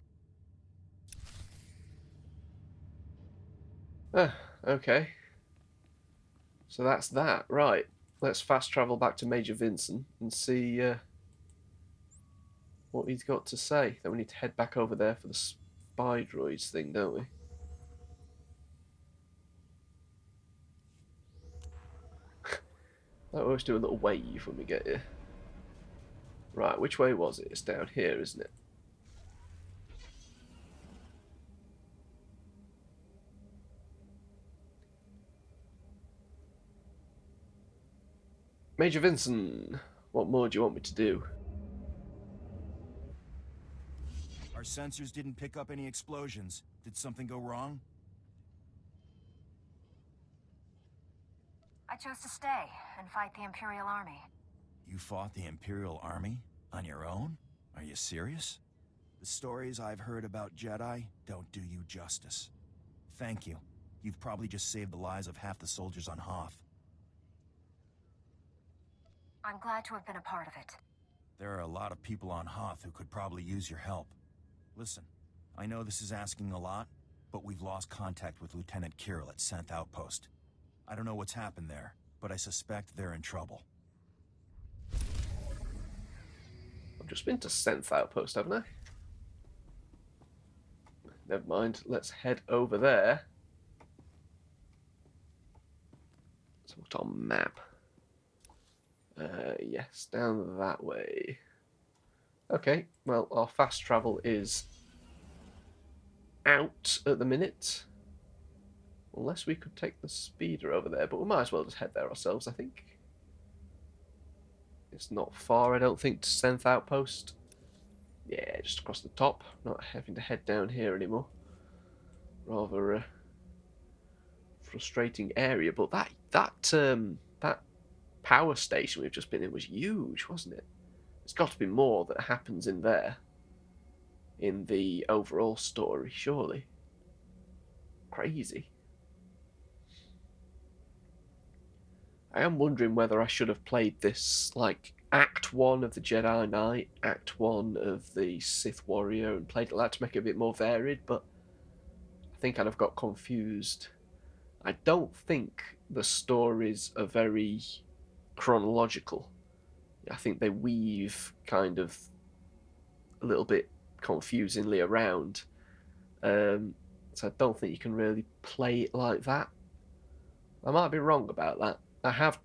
Ah, okay. So that's that. Right. Let's fast travel back to Major Vincent and see what he's got to say. Then we need to head back over there for the spy droids thing, don't we? I always do a little wave when we get here. Right, which way was it? It's down here, isn't it? Major Vincent, what more do you want me to do? Our sensors didn't pick up any explosions. Did something go wrong? I chose to stay and fight the Imperial Army. You fought the Imperial Army? On your own? Are you serious? The stories I've heard about Jedi don't do you justice. Thank you. You've probably just saved the lives of half the soldiers on Hoth. I'm glad to have been a part of it. There are a lot of people on Hoth who could probably use your help. Listen, I know this is asking a lot, but we've lost contact with Lieutenant Kirill at 10th Outpost. I don't know what's happened there, but I suspect they're in trouble. I've just been to 10th Outpost, haven't I? Never mind, let's head over there. So what's on map? Yes, down that way. Okay, well, our fast travel is out at the minute. Unless we could take the speeder over there, but we might as well just head there ourselves, I think. It's not far, I don't think, to 10th Outpost. Yeah, just across the top. Not having to head down here anymore. Rather a frustrating area, but that power station we've just been in was huge, wasn't it? There's got to be more that happens in there in the overall story, surely. Crazy. I am wondering whether I should have played this like Act 1 of the Jedi Knight, Act 1 of the Sith Warrior, and played it like that to make it a bit more varied, but I think I'd have got confused I don't think the stories are very chronological. I think they weave kind of a little bit confusingly around. So I don't think you can really play it like that. I might be wrong about that. I have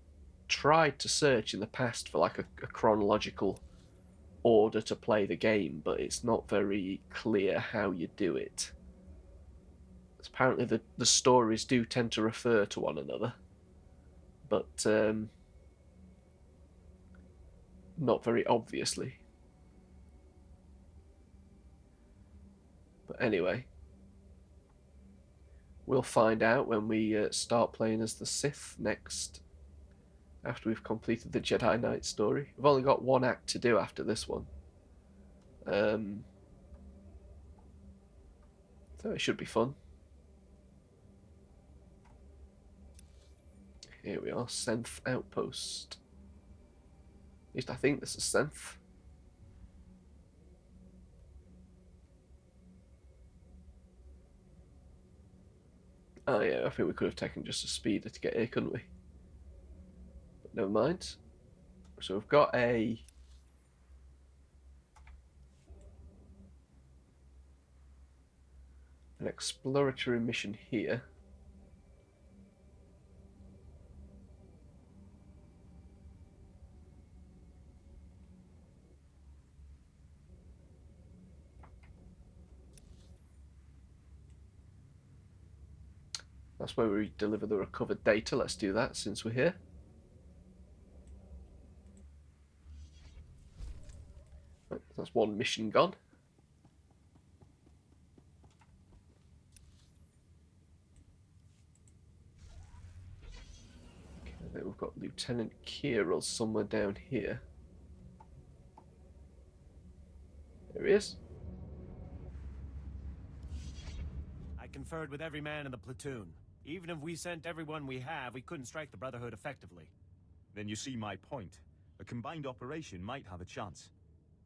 tried to search in the past for like a chronological order to play the game, but it's not very clear how you do it. Apparently the stories do tend to refer to one another, but not very obviously. But anyway, we'll find out when we start playing as the Sith next, after we've completed the Jedi Knight story. We've only got one act to do after this one. So it should be fun. Here we are, Senth Outpost. At least I think this is Senth. Oh yeah, I think we could have taken just a speeder to get here, couldn't we? But never mind. So we've got an exploratory mission here. That's where we deliver the recovered data. Let's do that since we're here. Right, that's one mission gone. Okay, then we've got Lieutenant Kirill somewhere down here. There he is. I conferred with every man in the platoon. Even if we sent everyone we have, we couldn't strike the Brotherhood effectively. Then you see my point. A combined operation might have a chance.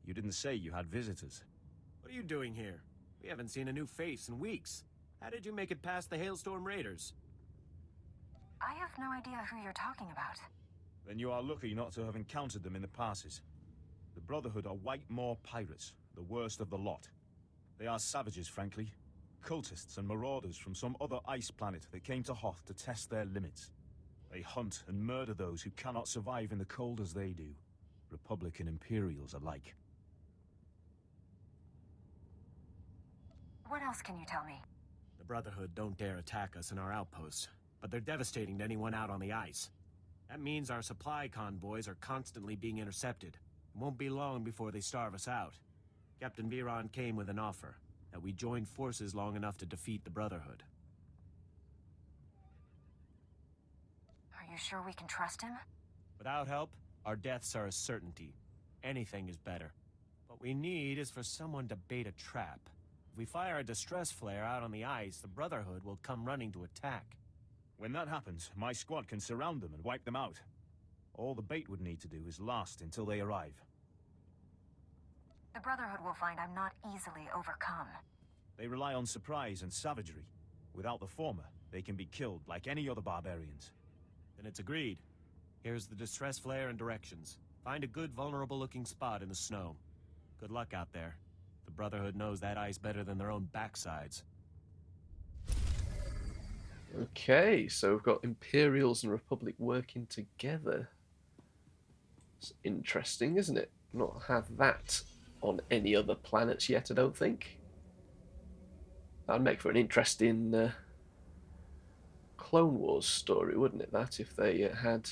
You didn't say you had visitors. What are you doing here? We haven't seen a new face in weeks. How did you make it past the Hailstorm Raiders? I have no idea who you're talking about. Then you are lucky not to have encountered them in the passes. The Brotherhood are White Moor pirates, the worst of the lot. They are savages, frankly. Cultists and marauders from some other ice planet that came to Hoth to test their limits. They hunt and murder those who cannot survive in the cold as they do. Republic and Imperials alike. What else can you tell me? The Brotherhood don't dare attack us in our outposts, but they're devastating to anyone out on the ice. That means our supply convoys are constantly being intercepted. It won't be long before they starve us out. Captain Viron came with an offer, that we join forces long enough to defeat the Brotherhood. Are you sure we can trust him? Without help, our deaths are a certainty. Anything is better. What we need is for someone to bait a trap. If we fire a distress flare out on the ice, the Brotherhood will come running to attack. When that happens, my squad can surround them and wipe them out. All the bait would need to do is last until they arrive. The Brotherhood will find I'm not easily overcome. They rely on surprise and savagery. Without the former, they can be killed like any other barbarians. Then it's agreed. Here's the distress flare and directions. Find a good vulnerable-looking spot in the snow. Good luck out there. The Brotherhood knows that ice better than their own backsides. Okay, so we've got Imperials and Republic working together. It's interesting, isn't it? Not have that on any other planets yet, I don't think. That'd make for an interesting Clone Wars story, wouldn't it, that, if they had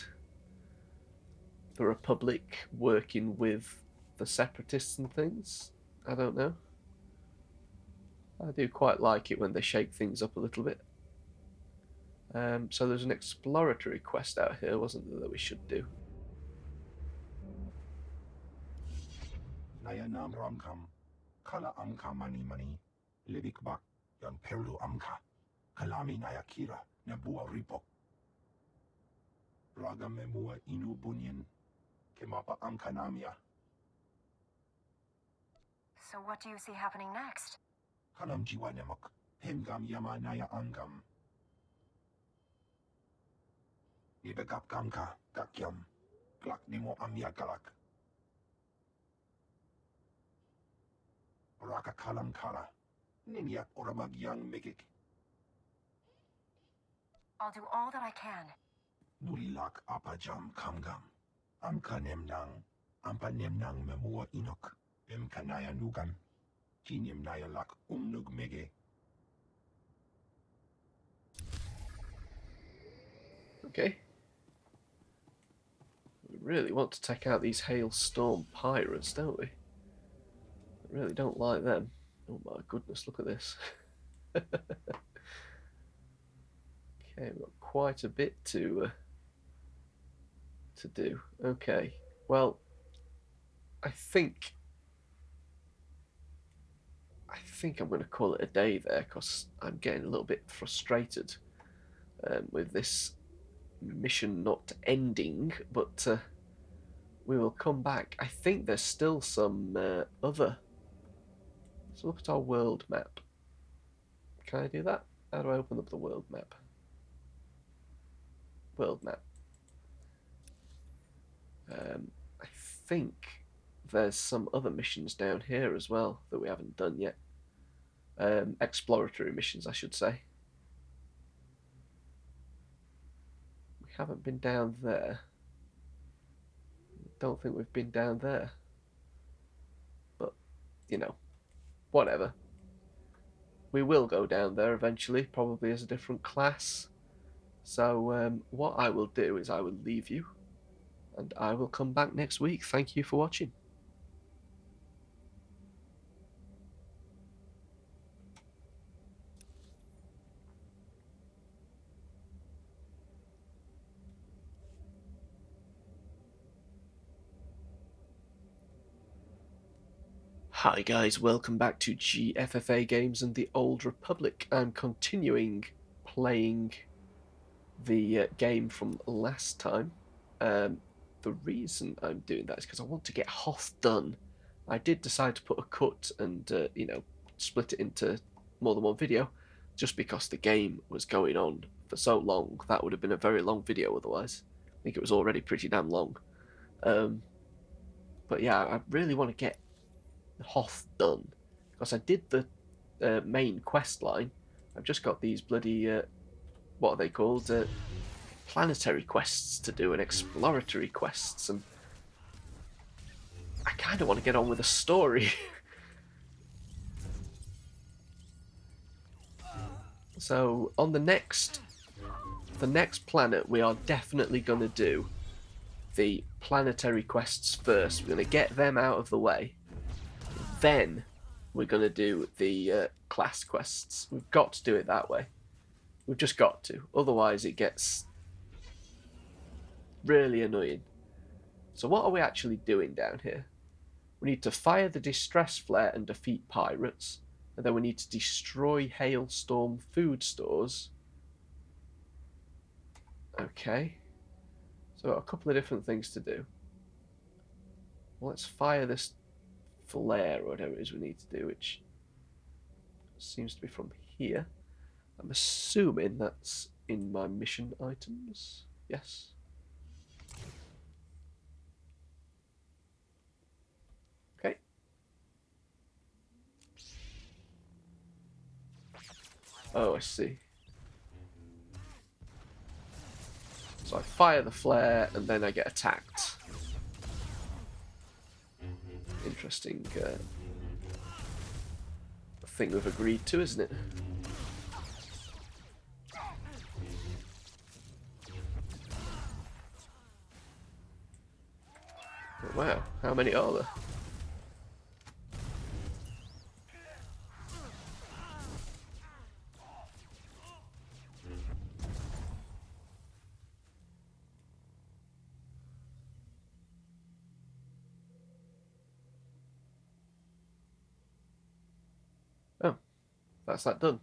the Republic working with the Separatists and things? I don't know. I do quite like it when they shake things up a little bit. So there's an exploratory quest out here, wasn't there, that we should do? Naya nam ramkam, kala amka mani mani, libik bak, yan perlu amka, kalami naya kira, nebua ripok. Raga memua inu bunyin, kemapa amka namia. So what do you see happening next? Kalam jiwa nemak, hemgam yama naya angam. Ibegap kamka, kakyam. Klak nimo amya galak. Raka kalam kala. Ninyak oramagyang megik. I'll do all that I can. Nulilak apajam kamgam. Amkanemnang. Ampanemnang memua inok. Emkanaya nugan. Kinim nayalak umnug mege. Okay. We really want to take out these hailstorm pirates, don't we? I really don't like them. Oh my goodness, look at this. Okay, we've got quite a bit to do. Okay, well, I think I'm going to call it a day there because I'm getting a little bit frustrated with this mission not ending, but we will come back. I think there's still some other. Let's look at our world map. Can I do that? How do I open up the world map? World map. I think there's some other missions down here as well that we haven't done yet. Exploratory missions, I should say. We haven't been down there. Don't think we've been down there. But, you know, whatever. We will go down there eventually, probably as a different class. So what I will do is I will leave you, and I will come back next week. Thank you for watching. Hi guys, welcome back to GFFA Games and the Old Republic. I'm continuing playing the game from last time. The reason I'm doing that is because I want to get Hoth done. I did decide to put a cut and you know, split it into more than one video, just because the game was going on for so long. That would have been a very long video otherwise. I think it was already pretty damn long. But yeah, I really want to get Hoth done because I did the main quest line. I've just got these bloody what are they called? Planetary quests to do and exploratory quests, and I kind of want to get on with the story. So on the next planet, we are definitely going to do the planetary quests first. We're going to get them out of the way. Then we're going to do the class quests. We've got to do it that way. We've just got to. Otherwise it gets really annoying. So what are we actually doing down here? We need to fire the distress flare and defeat pirates. And then we need to destroy hailstorm food stores. Okay. So a couple of different things to do. Well, let's fire this flare or whatever it is we need to do, which seems to be from here. I'm assuming that's in my mission items. Yes. Okay. Oh, I see. So I fire the flare and then I get attacked. Interesting thing we've agreed to, isn't it? But wow, how many are there? Oh, that's that done.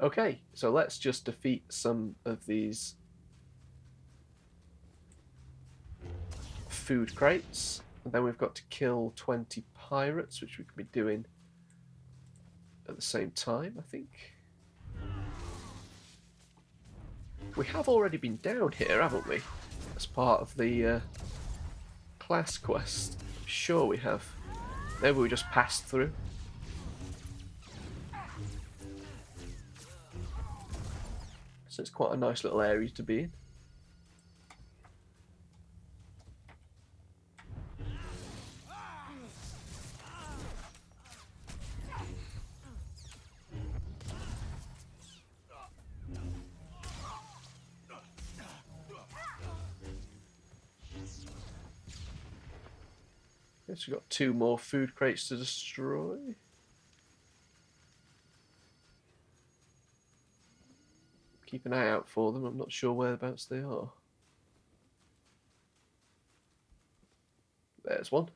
Okay, so let's just defeat some of these food crates. And then we've got to kill 20 pirates, which we could be doing at the same time, I think. We have already been down here, haven't we? As part of the class quest. I'm sure we have. Maybe we just passed through. So it's quite a nice little area to be in. Guess we've got 2 more food crates to destroy. Keep an eye out for them. I'm not sure whereabouts they are. There's one.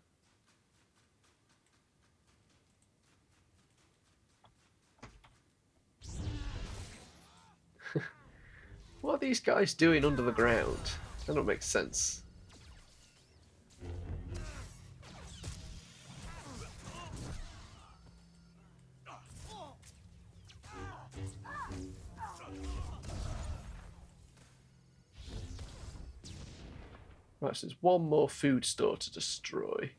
What are these guys doing under the ground? That don't make sense. Right, so there's 1 more food store to destroy.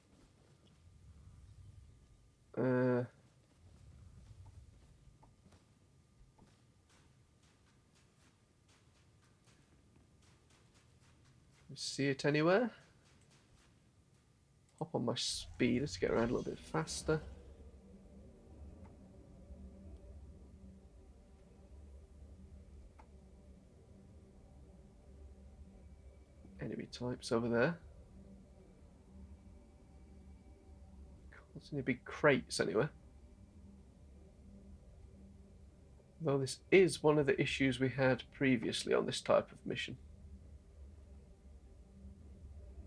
See it anywhere? Hop on my speeder to get around a little bit faster. Enemy types over there. Can't see any big crates anywhere. Though this is one of the issues we had previously on this type of mission.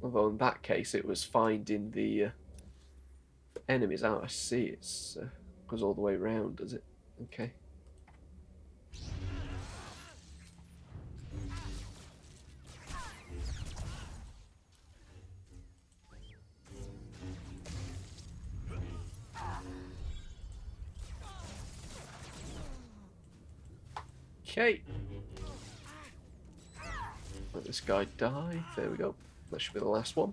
Although in that case it was finding the enemies out. I see it goes all the way around, does it? Okay. Okay. Let this guy die. There we go. That should be the last one.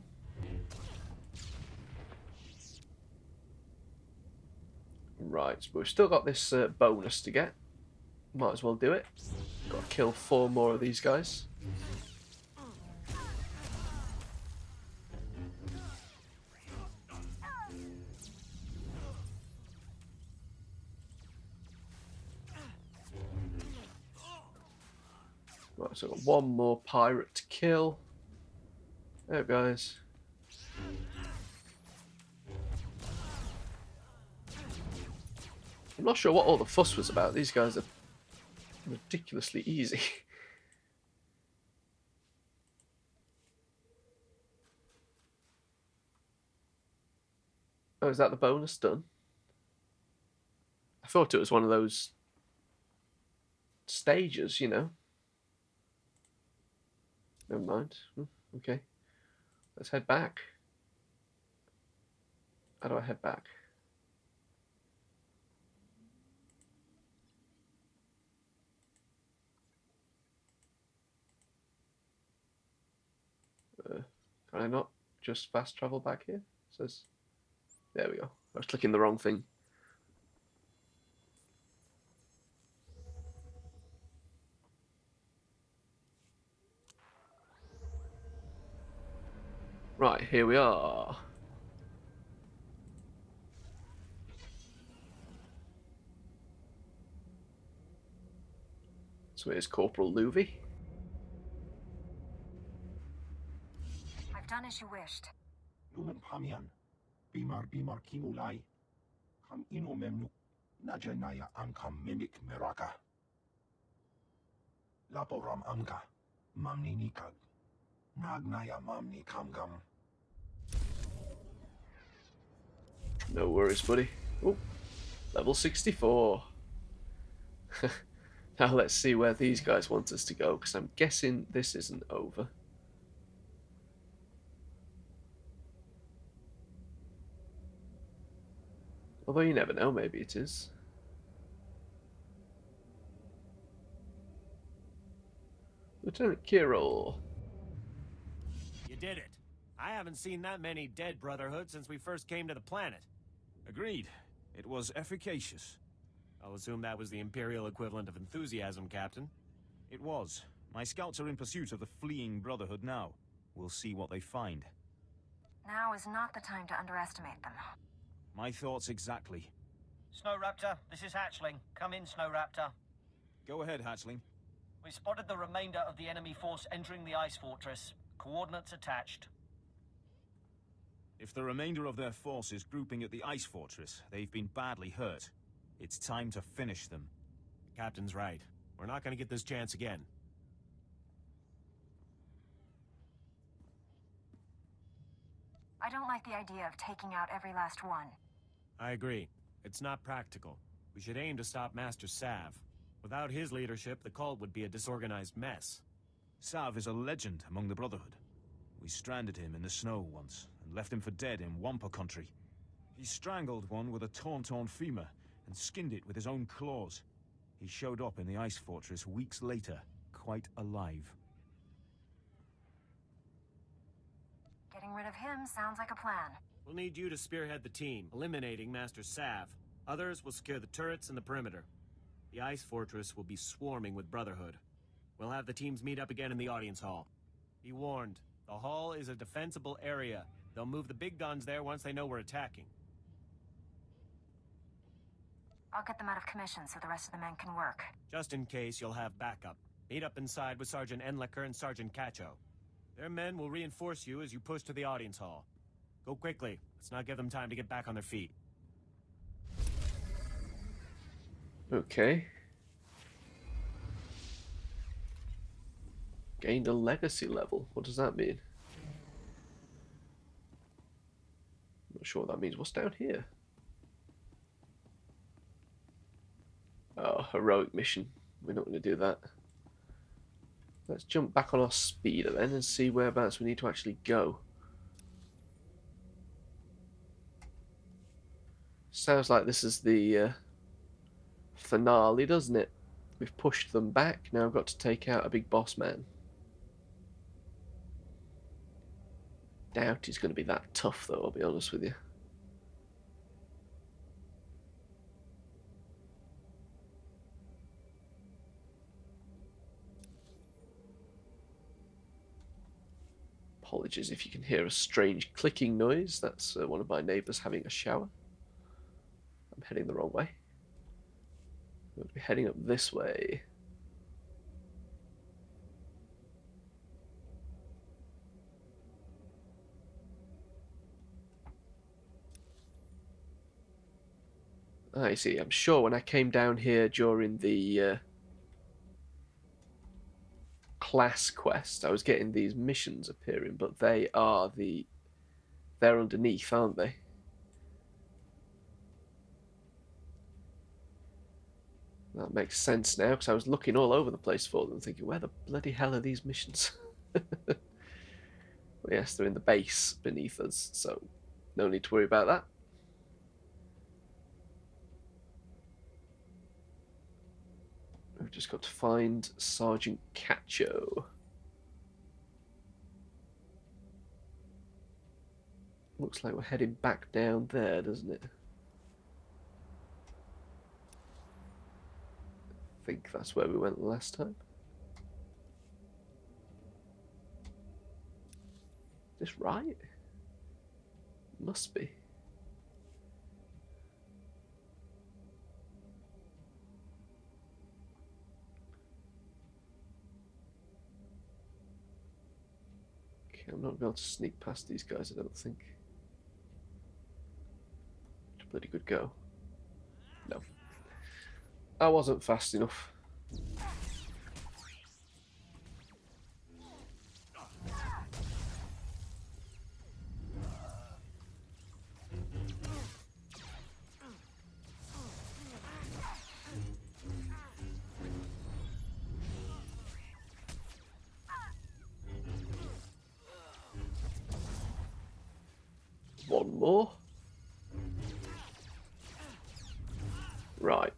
Right, but we've still got this bonus to get. Might as well do it. Got to kill 4 more of these guys. Right, so I've got 1 more pirate to kill. There, guys. I'm not sure what all the fuss was about. These guys are ridiculously easy. Oh, is that the bonus done? I thought it was one of those stages, you know. Never mind. Okay. Let's head back. How do I head back? Can I not just fast travel back here? It says, there we go. I was clicking the wrong thing. Right, here we are. So here's Corporal Louvy. I've done as you wished. Numen pamian. Bimar kimulai. Kam ino memnu. Najanaya ankam mimik meraka. Laporam amka. Mamni nikag. Nagnaya mamni kamgam. No worries, buddy. Oh, level 64. Now let's see where these guys want us to go, because I'm guessing this isn't over. Although you never know, maybe it is. Lieutenant Kirill. You did it. I haven't seen that many dead Brotherhood since we first came to the planet. Agreed. It was efficacious. I'll assume that was the Imperial equivalent of enthusiasm, Captain. It was. My scouts are in pursuit of the fleeing Brotherhood now. We'll see what they find. Now is not the time to underestimate them. My thoughts exactly. Snowraptor, this is Hatchling. Come in, Snowraptor. Go ahead, Hatchling. We spotted the remainder of the enemy force entering the ice fortress. Coordinates attached. If the remainder of their force is grouping at the ice fortress, they've been badly hurt. It's time to finish them. The Captain's right. We're not going to get this chance again. I don't like the idea of taking out every last one. I agree. It's not practical. We should aim to stop Master Sav. Without his leadership, the cult would be a disorganized mess. Sav is a legend among the Brotherhood. We stranded him in the snow once, and left him for dead in Wampa country. He strangled one with a torn femur, and skinned it with his own claws. He showed up in the ice fortress weeks later, quite alive. Getting rid of him sounds like a plan. We'll need you to spearhead the team, eliminating Master Sav. Others will secure the turrets and the perimeter. The ice fortress will be swarming with Brotherhood. We'll have the teams meet up again in the audience hall. Be warned, the hall is a defensible area. They'll move the big guns there once they know we're attacking. I'll get them out of commission so the rest of the men can work. Just in case, you'll have backup. Meet up inside with Sergeant Enlicker and Sergeant Cacho. Their men will reinforce you as you push to the audience hall. Go quickly. Let's not give them time to get back on their feet. Okay. Gained a legacy level. What does that mean? I'm not sure what that means. What's down here? Oh, heroic mission. We're not going to do that. Let's jump back on our speeder then and see whereabouts we need to actually go. Sounds like this is the finale, doesn't it? We've pushed them back. Now I've got to take out a big boss man. Doubt he's going to be that tough though, I'll be honest with you. Apologies if you can hear a strange clicking noise. That's one of my neighbours having a shower. I'm heading the wrong way. I'm going to be heading up this way. I see. I'm sure when I came down here during the class quest, I was getting these missions appearing, but they're underneath, aren't they? That makes sense now, because I was looking all over the place for them, thinking, where the bloody hell are these missions? Well, yes, they're in the base beneath us, so no need to worry about that. We've just got to find Sergeant Cacho. Looks like we're heading back down there, doesn't it? I think that's where we went last time. Is this right? Must be. Okay, I'm not going to sneak past these guys, I don't think. It's a bloody good go. No. I wasn't fast enough. One more. Right.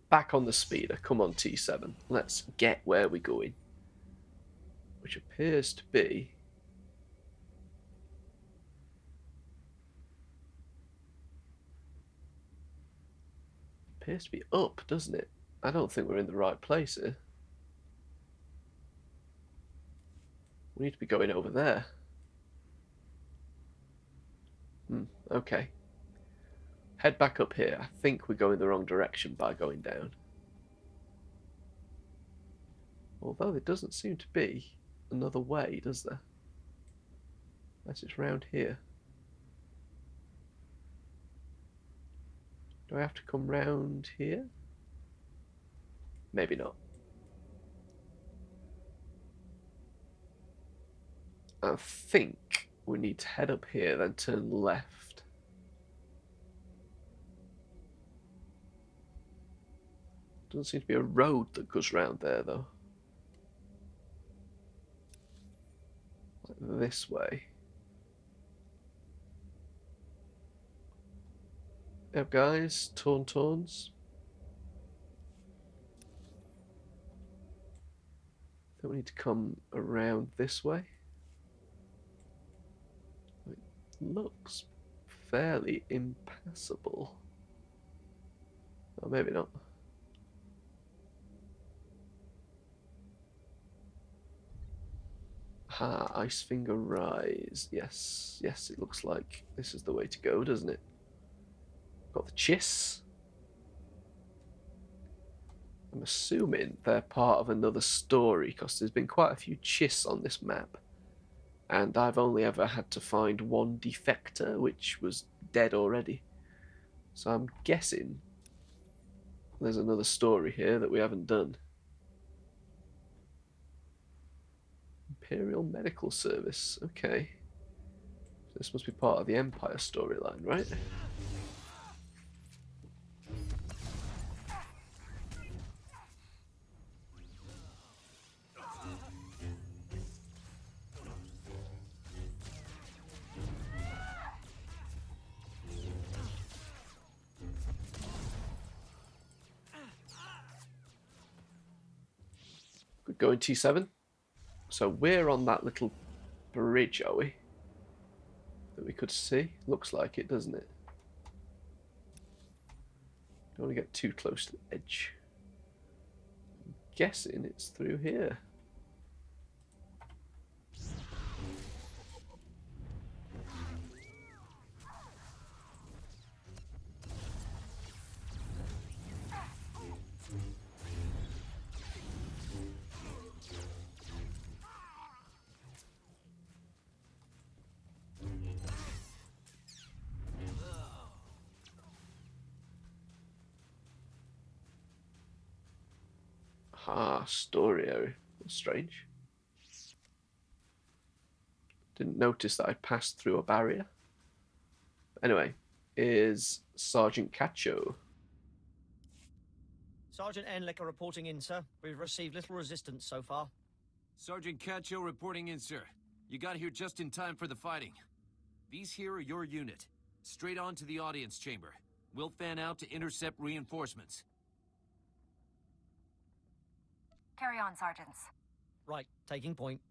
Back on the speeder. Come on, T7. Let's get where we're going. which appears to be up, doesn't it? I don't think we're in the right place here. We need to be going over there. Okay. Head back up here. I think we're going the wrong direction by going down. Although there doesn't seem to be another way, does there? Unless it's round here. Do I have to come round here? Maybe not. I think we need to head up here, then turn left. Doesn't seem to be a road that goes round there, though. Like this way. Yep, guys, Tauntauns. I think we need to come around this way. It looks fairly impassable. Oh, maybe not. Ah, Icefinger Rise. Yes, yes, it looks like this is the way to go, doesn't it? Got the chiss. I'm assuming they're part of another story, because there's been quite a few chiss on this map. And I've only ever had to find one defector, which was dead already. So I'm guessing there's another story here that we haven't done. Imperial Medical Service. Okay. This must be part of the Empire storyline, right? Good going, T7. So we're on that little bridge, are we? That we could see. Looks like it, doesn't it? Don't want to get too close to the edge. I'm guessing it's through here. Ah, story area. That's strange. Didn't notice that I passed through a barrier. Anyway, is Sergeant Cacho. Sergeant Enlicker reporting in, sir. We've received little resistance so far. Sergeant Cacho reporting in, sir. You got here just in time for the fighting. These here are your unit. Straight on to the audience chamber. We'll fan out to intercept reinforcements. Carry on, sergeants. Right, taking point.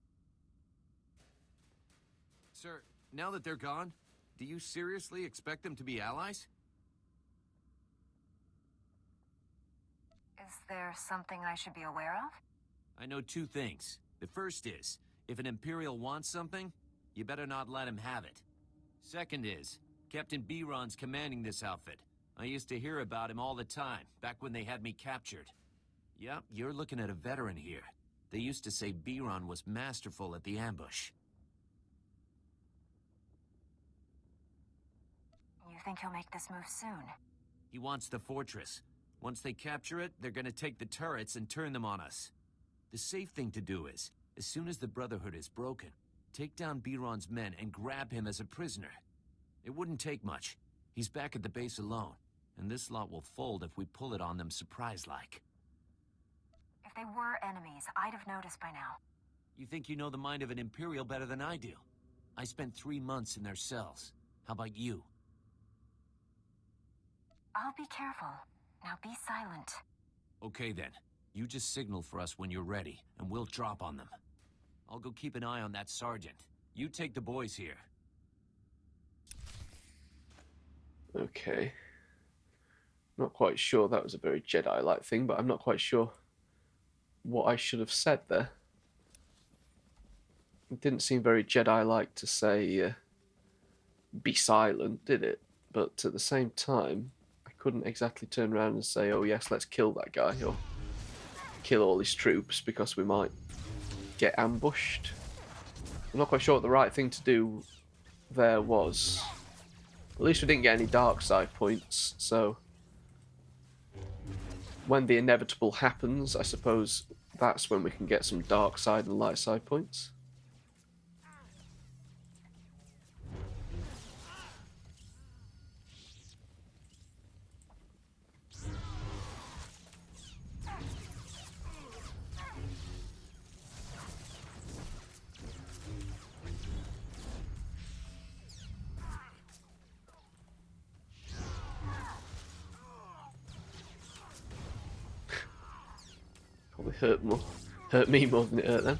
Sir, now that they're gone, do you seriously expect them to be allies? Is there something I should be aware of? I know two things. The first is, if an Imperial wants something, you better not let him have it. Second is, Captain Biron's commanding this outfit. I used to hear about him all the time, back when they had me captured. Yep, you're looking at a veteran here. They used to say Biron was masterful at the ambush. You think he'll make this move soon? He wants the fortress. Once they capture it, they're gonna take the turrets and turn them on us. The safe thing to do is, as soon as the Brotherhood is broken, take down Biron's men and grab him as a prisoner. It wouldn't take much. He's back at the base alone, and this lot will fold if we pull it on them surprise-like. If they were enemies, I'd have noticed by now. You think you know the mind of an Imperial better than I do? I spent 3 months in their cells. How about you? I'll be careful. Now be silent. Okay then. You just signal for us when you're ready, and we'll drop on them. I'll go keep an eye on that sergeant. You take the boys here. Okay. Not quite sure that was a very Jedi-like thing, but I'm not quite sure what I should have said there. It didn't seem very Jedi-like to say, be silent, did it? But at the same time, I couldn't exactly turn around and say, oh yes, let's kill that guy, or kill all his troops, because we might get ambushed. I'm not quite sure what the right thing to do there was. At least we didn't get any dark side points, so when the inevitable happens, I suppose that's when we can get some dark side and light side points. Probably hurt me more than it hurt them.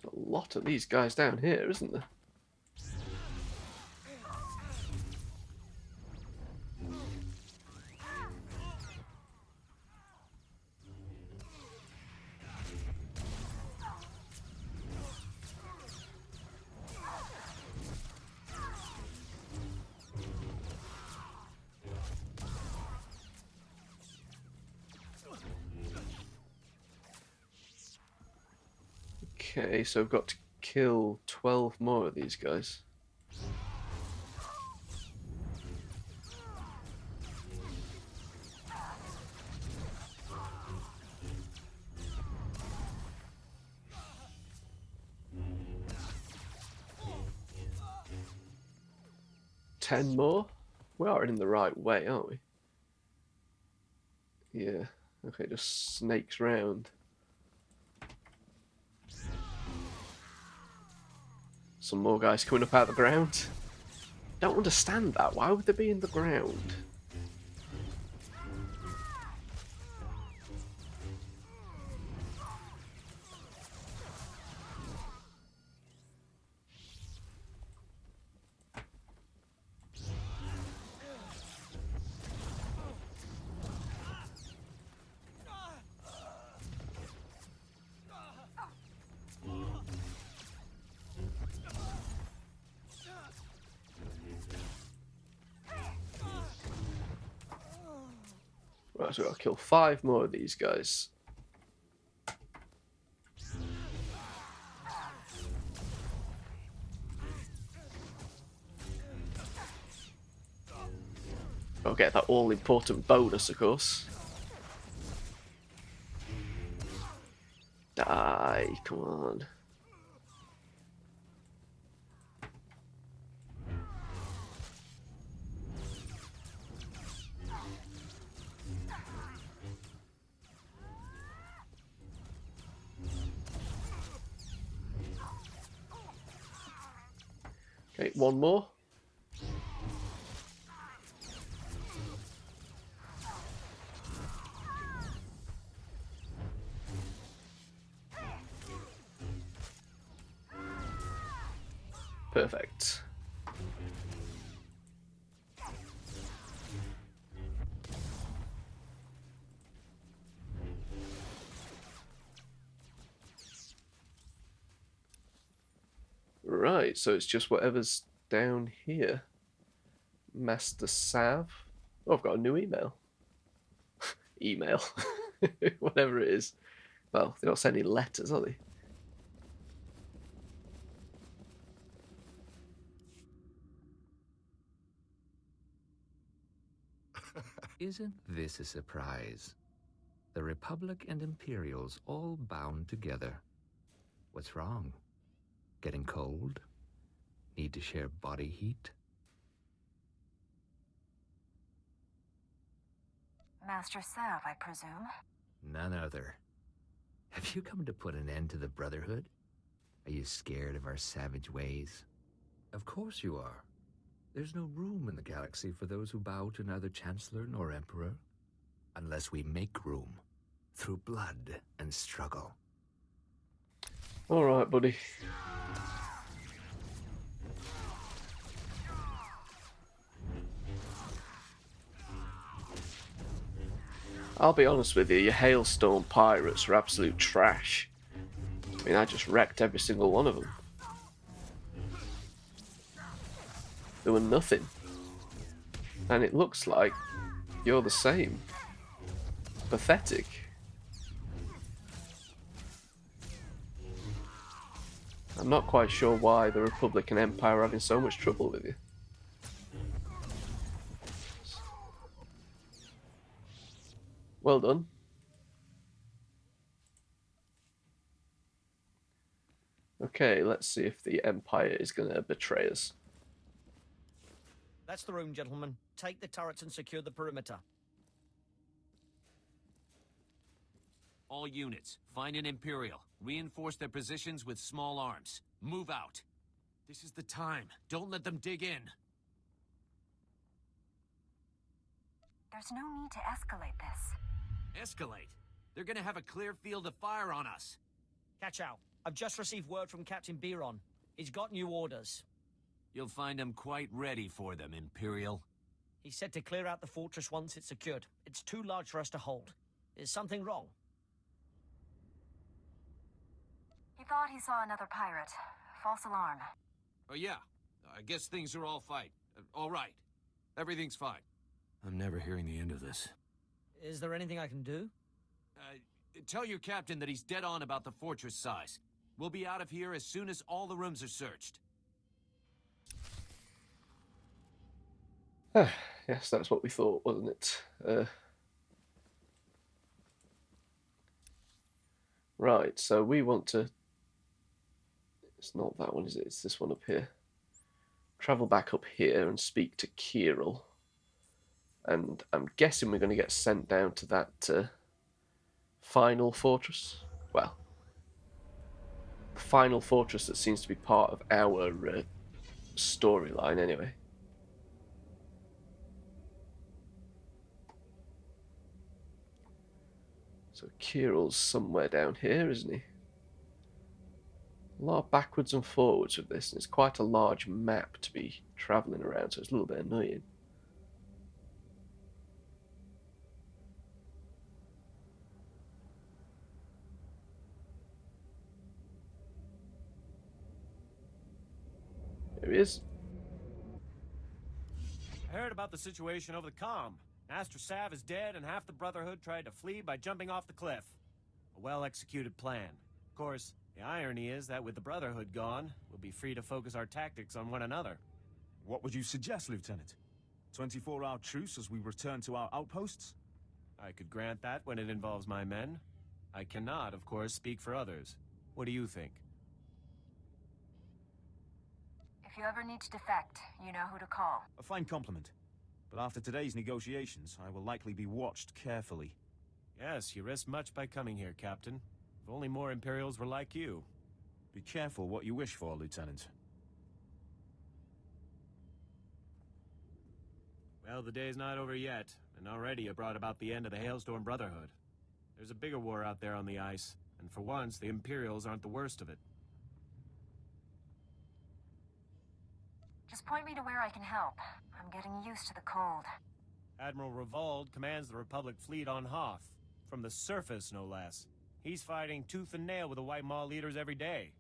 A lot of these guys down here, isn't there? Okay, so I've got to kill 12 more of these guys. Ten more? We are in the right way, aren't we? Yeah. Okay, just snakes round. Some more guys coming up out of the ground. Don't understand that. Why would they be in the ground? Right, so I'll kill 5 more of these guys. I'll get that all-important bonus, of course. Die, come on. Okay, one more. Perfect. Right, so it's just whatever's down here. Master Sav. Oh, I've got a new email. Email. Whatever it is. Well, they're not sending letters, are they? Isn't this a surprise? The Republic and Imperials all bound together. What's wrong? Getting cold? Need to share body heat? Master Sav, I presume? None other. Have you come to put an end to the Brotherhood? Are you scared of our savage ways? Of course you are. There's no room in the galaxy for those who bow to neither Chancellor nor Emperor. unless we make room through blood and struggle. All right, buddy. I'll be honest with you, your Hailstone pirates are absolute trash. I mean, I just wrecked every single one of them. They were nothing. And it looks like you're the same. Pathetic. I'm not quite sure why the Republic and Empire are having so much trouble with you. Well done. Okay, let's see if the Empire is going to betray us. That's the room, gentlemen. Take the turrets and secure the perimeter. All units, find an Imperial. Reinforce their positions with small arms. Move out. This is the time. Don't let them dig in. There's no need to escalate this. Escalate. They're gonna have a clear field of fire on us. Catch out. I've just received word from Captain Biron. He's got new orders. You'll find them quite ready for them, Imperial. He said to clear out the fortress once it's secured. It's too large for us to hold. Is something wrong? He thought he saw another pirate. False alarm. Oh yeah, I guess things are all fine. All right. Everything's fine. I'm never hearing the end of this. Is there anything I can do? Tell your captain that he's dead on about the fortress size. We'll be out of here as soon as all the rooms are searched. Yes, that's what we thought, wasn't it? Right, so we want to... It's not that one, is it? It's this one up here. Travel back up here and speak to Kirill. And I'm guessing we're going to get sent down to that final fortress. Well, the final fortress that seems to be part of our storyline anyway. So Kirill's somewhere down here, isn't he? A lot of backwards and forwards with this, and it's quite a large map to be travelling around, so it's a little bit annoying. There he is. I heard about the situation over the comm. Master Sav is dead and half the Brotherhood tried to flee by jumping off the cliff. A well-executed plan. Of course, the irony is that with the Brotherhood gone, we'll be free to focus our tactics on one another. What would you suggest, Lieutenant? 24-hour truce as we return to our outposts? I could grant that when it involves my men. I cannot, of course, speak for others. What do you think? If you ever need to defect, you know who to call. A fine compliment. But after today's negotiations, I will likely be watched carefully. Yes, you risked much by coming here, Captain. If only more Imperials were like you. Be careful what you wish for, Lieutenant. Well, the day's not over yet, and already it brought about the end of the Hailstorm Brotherhood. There's a bigger war out there on the ice, and for once, the Imperials aren't the worst of it. Just point me to where I can help. I'm getting used to the cold. Admiral Revold commands the Republic fleet on Hoth. From the surface, no less. He's fighting tooth and nail with the White Maw leaders every day.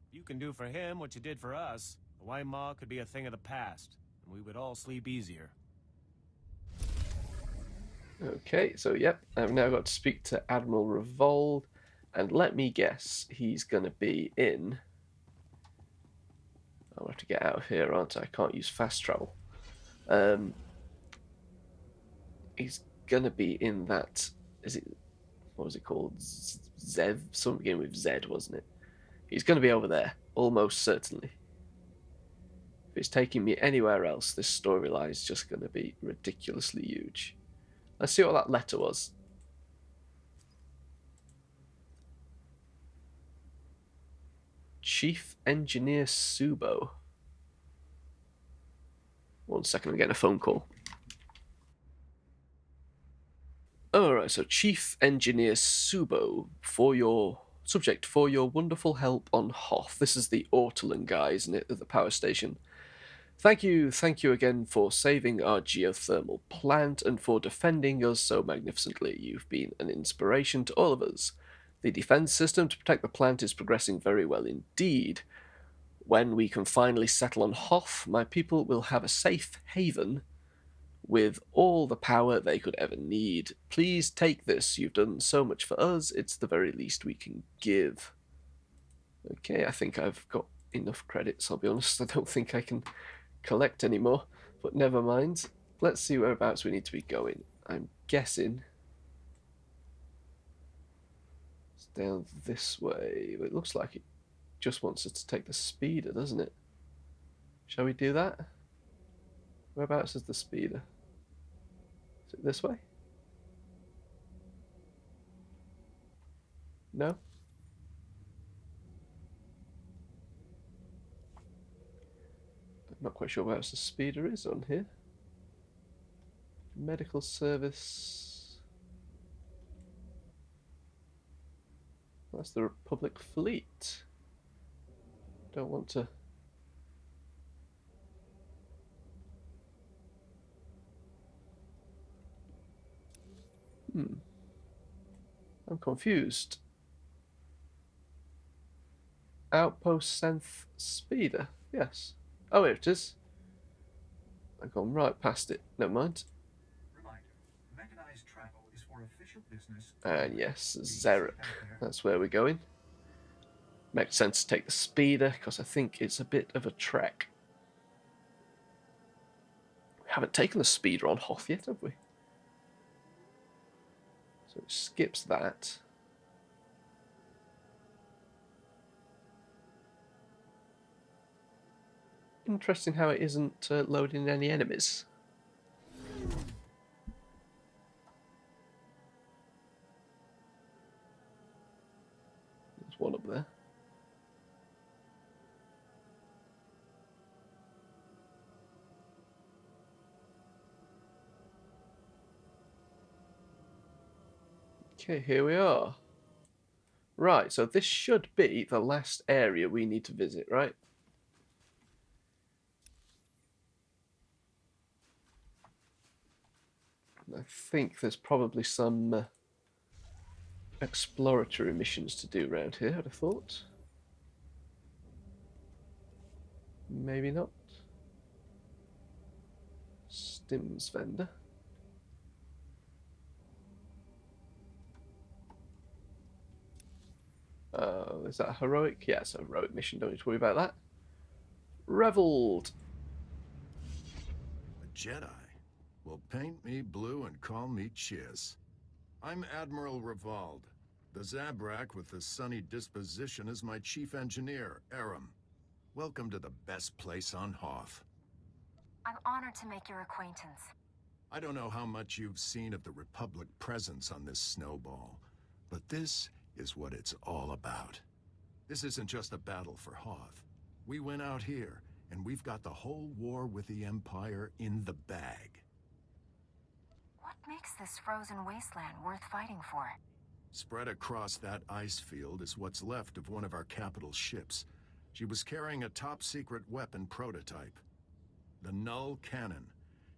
If you can do for him what you did for us, the White Maw could be a thing of the past, and we would all sleep easier. Okay, so yep, I've now got to speak to Admiral Revold, and let me guess, he's going to be in... I'll have to get out of here, aren't I? I can't use fast travel. He's going to be in that... Is it... What was it called? Zev? Something beginning with Z, wasn't it? He's going to be over there, almost certainly. If it's taking me anywhere else, this storyline is just going to be ridiculously huge. Let's see what that letter was. Chief Engineer Subo. 1 second, I'm getting a phone call. Alright, so Chief Engineer Subo, for your subject, for your wonderful help on Hoth. This is the Ortolan guy, isn't it, at the power station? Thank you again for saving our geothermal plant and for defending us so magnificently. You've been an inspiration to all of us. The defense system to protect the plant is progressing very well indeed. When we can finally settle on Hoth, my people will have a safe haven with all the power they could ever need. Please take this. You've done so much for us. It's the very least we can give. Okay, I think I've got enough credits, I'll be honest. I don't think I can collect anymore, but never mind. Let's see whereabouts we need to be going. I'm guessing it's down this way. It looks like it just wants us to take the speeder, doesn't it? Shall we do that? Whereabouts is the speeder? Is it this way? No? I'm not quite sure whereabouts the speeder is on here. Medical service. That's the Republic fleet. Don't want to... I'm confused. Outpost Synth Speeder. Yes. Oh, here it is. I've gone right past it. Never mind. Reminder, mechanized travel is for official business. And yes, Zeruk. That's where we're going. Makes sense to take the speeder, because I think it's a bit of a trek. We haven't taken the speeder on Hoth yet, have we? So it skips that. Interesting how it isn't loading any enemies. There's one up there. Okay, here we are. Right, so this should be the last area we need to visit, right? I think there's probably some exploratory missions to do around here, I'd have thought. Maybe not. Stims vendor. Is that a heroic? Yeah, it's a heroic mission, don't need to worry about that. Reveled. A Jedi? Well, paint me blue and call me Chiz. I'm Admiral Revald. The Zabrak with the sunny disposition is my chief engineer, Aram. Welcome to the best place on Hoth. I'm honored to make your acquaintance. I don't know how much you've seen of the Republic presence on this snowball, but this is what it's all about. This isn't just a battle for Hoth. We went out here, and we've got the whole war with the Empire in the bag. What makes this frozen wasteland worth fighting for? Spread across that ice field is what's left of one of our capital ships. She was carrying a top-secret weapon prototype. The Null Cannon.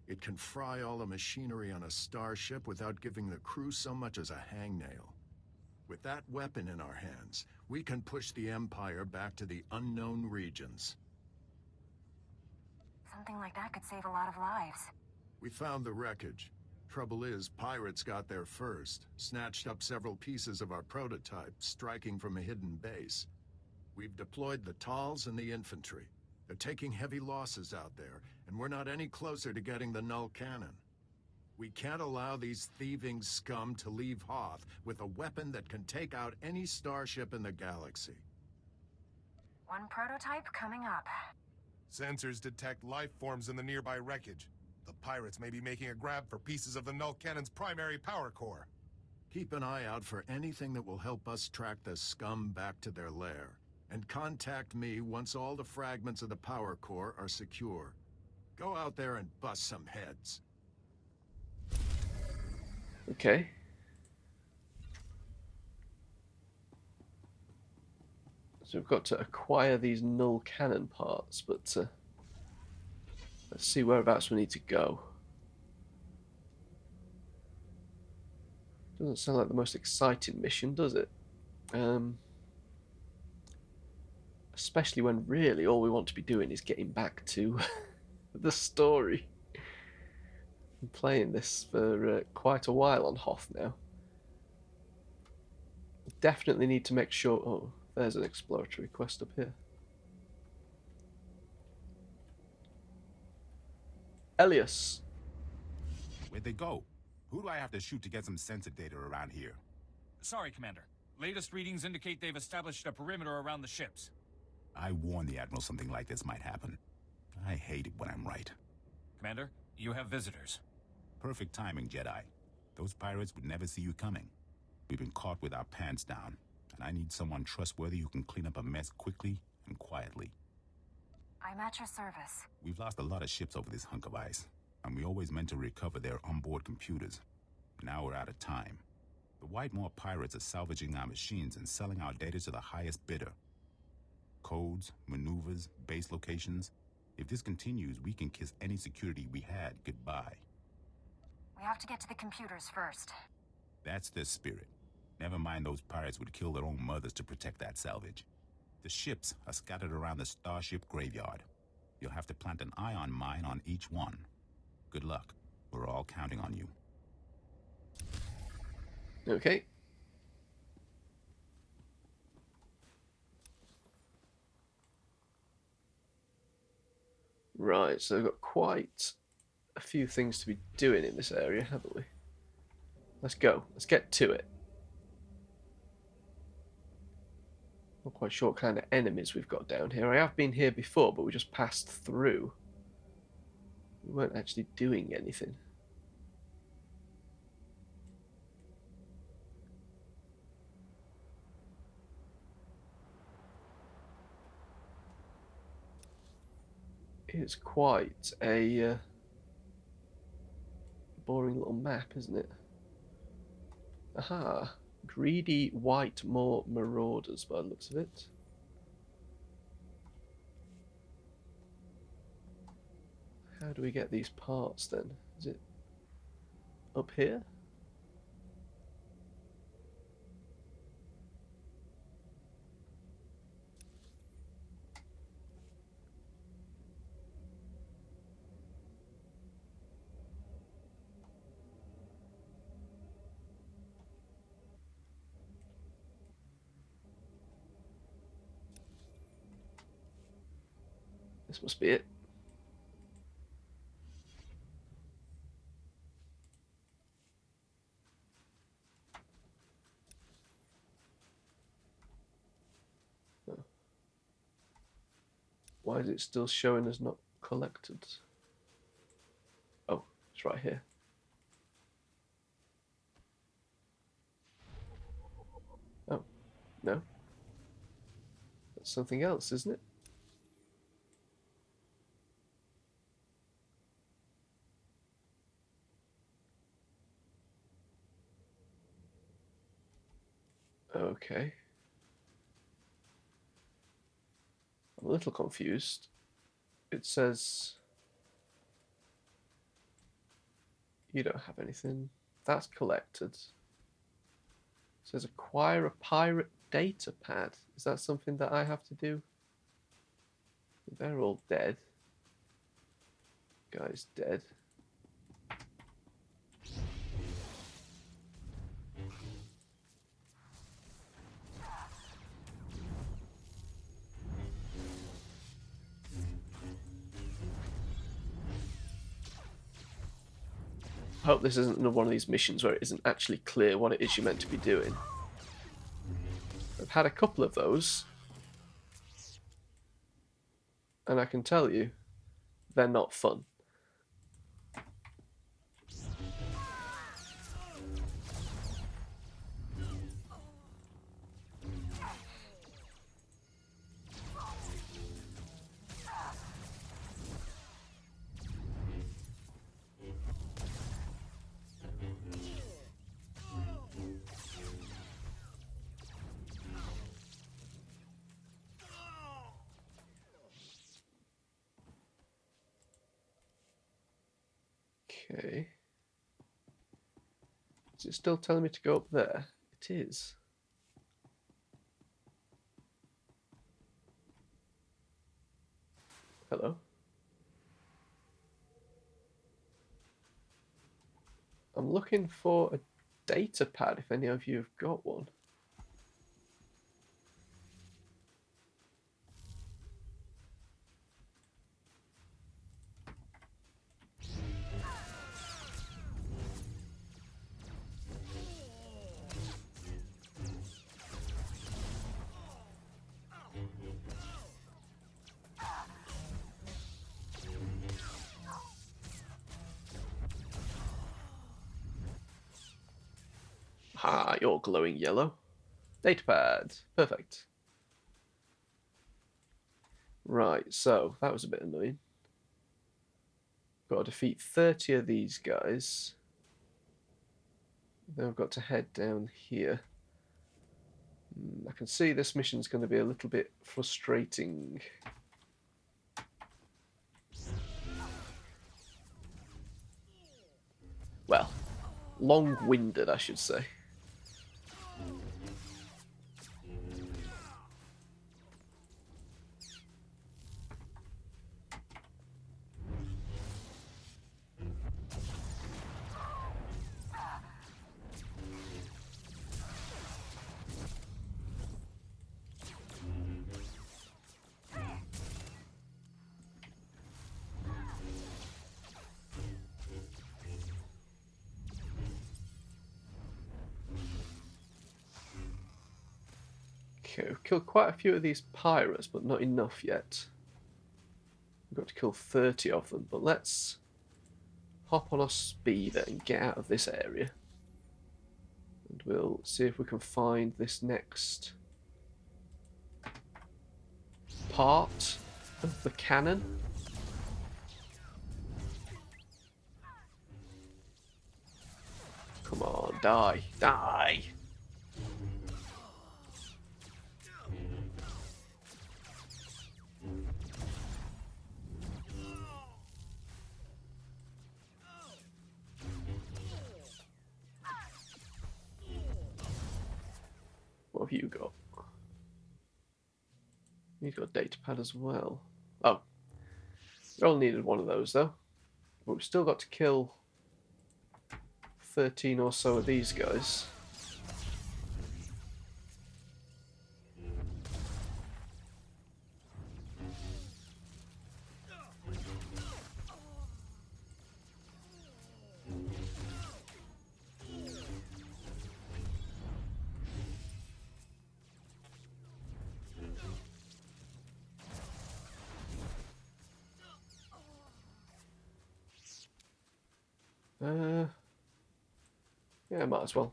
It can fry all the machinery on a starship without giving the crew so much as a hangnail. With that weapon in our hands, we can push the Empire back to the unknown regions. Something like that could save a lot of lives. We found the wreckage. Trouble is, pirates got there first, snatched up several pieces of our prototype, striking from a hidden base. We've deployed the Tals and the infantry. They're taking heavy losses out there, and we're not any closer to getting the Null Cannon. We can't allow these thieving scum to leave Hoth with a weapon that can take out any starship in the galaxy. One prototype coming up. Sensors detect life forms in the nearby wreckage. The pirates may be making a grab for pieces of the Null Cannon's primary power core. Keep an eye out for anything that will help us track the scum back to their lair. And contact me once all the fragments of the power core are secure. Go out there and bust some heads. Okay. So we've got to acquire these null cannon parts, but let's see whereabouts we need to go. Doesn't sound like the most exciting mission, does it? Especially when really all we want to be doing is getting back to the story. I'm playing this for quite a while on Hoth now. Definitely need to make sure... Oh, there's an exploratory quest up here. Elias. Where'd they go? Who do I have to shoot to get some sensor data around here? Sorry, Commander. Latest readings indicate they've established a perimeter around the ships. I warned the Admiral something like this might happen. I hate it when I'm right. Commander, you have visitors. Perfect timing, Jedi. Those pirates would never see you coming. We've been caught with our pants down, and I need someone trustworthy who can clean up a mess quickly and quietly. I'm at your service. We've lost a lot of ships over this hunk of ice, and we always meant to recover their onboard computers. Now we're out of time. The Whitemore pirates are salvaging our machines and selling our data to the highest bidder. Codes, maneuvers, base locations. If this continues, we can kiss any security we had goodbye. We have to get to the computers first. That's the spirit. Never mind those pirates would kill their own mothers to protect that salvage. The ships are scattered around the starship graveyard. You'll have to plant an ion mine on each one. Good luck. We're all counting on you. Okay. Right, so we've got quite a few things to be doing in this area, haven't we? Let's go. Let's get to it. Not quite sure what kind of enemies we've got down here. I have been here before, but we just passed through. We weren't actually doing anything. It's quite a boring little map, isn't it? Aha. Greedy Whitemore Marauders, by the looks of it. How do we get these parts then? Is it up here? This must be it. Oh. Why is it still showing as not collected? Oh, it's right here. Oh, no. That's something else, isn't it? Okay. I'm a little confused. It says you don't have anything. That's collected. It says acquire a pirate data pad. Is that something that I have to do? They're all dead. Guy's dead. I hope this isn't one of these missions where it isn't actually clear what it is you're meant to be doing. I've had a couple of those, and I can tell you, they're not fun. Okay. Is it still telling me to go up there? It is. Hello? I'm looking for a data pad if any of you have got one. Ah, you're glowing yellow. Datapad. Perfect. Right, so that was a bit annoying. Got to defeat 30 of these guys. Then I've got to head down here. I can see this mission's going to be a little bit frustrating. Well, long-winded, I should say. Okay, we've killed quite a few of these pirates, but not enough yet. We've got to kill 30 of them, but let's hop on our speeder and get out of this area. And we'll see if we can find this next part of the cannon. Come on, die, die! What have you got? You've got a data pad as well. Oh, we all needed one of those though. But we've still got to kill 13 or so of these guys. Yeah, might as well.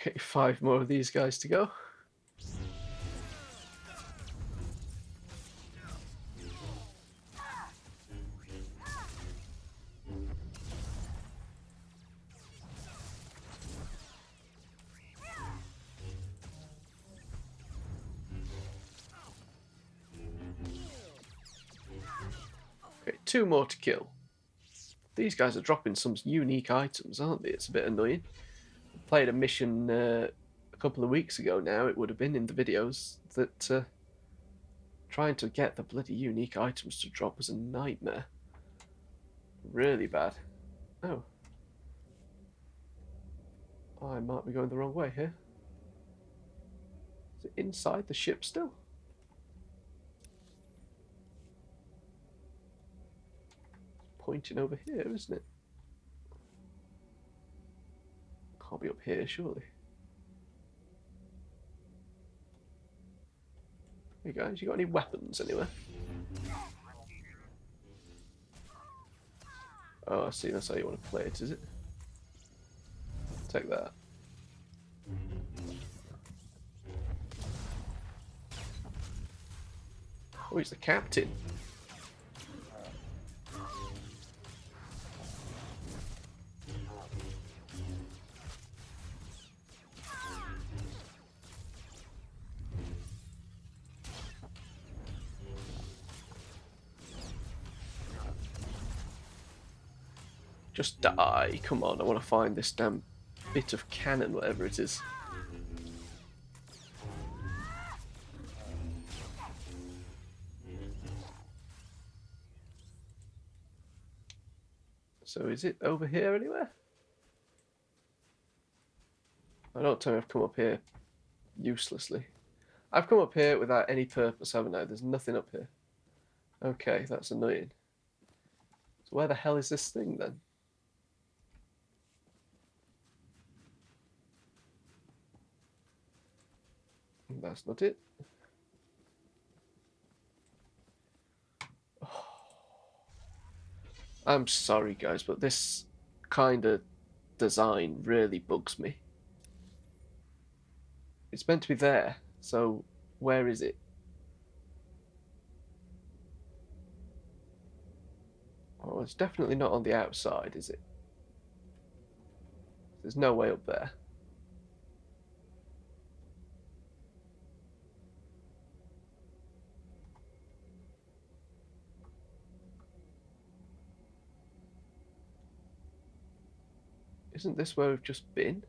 Okay, 5 more of these guys to go. Okay, 2 more to kill. These guys are dropping some unique items, aren't they? It's a bit annoying. I played a mission a couple of weeks ago now, it would have been in the videos, that trying to get the bloody unique items to drop was a nightmare. Really bad. Oh. I might be going the wrong way here. Is it inside the ship still? Pointing over here, isn't it? Can't be up here, surely. Hey guys, you got any weapons anywhere? Oh, I see, that's how you want to play it, is it? Take that. Oh, he's the captain. Just die. Come on, I want to find this damn bit of cannon, whatever it is. So is it over here anywhere? I don't tell me I've come up here uselessly. I've come up here without any purpose, haven't I? There's nothing up here. Okay, that's annoying. So where the hell is this thing then? That's not it. Oh. I'm sorry guys, but this kind of design really bugs me. It's meant to be there, so where is it? Oh, it's definitely not on the outside, is it? There's no way up there. Isn't this where we've just been?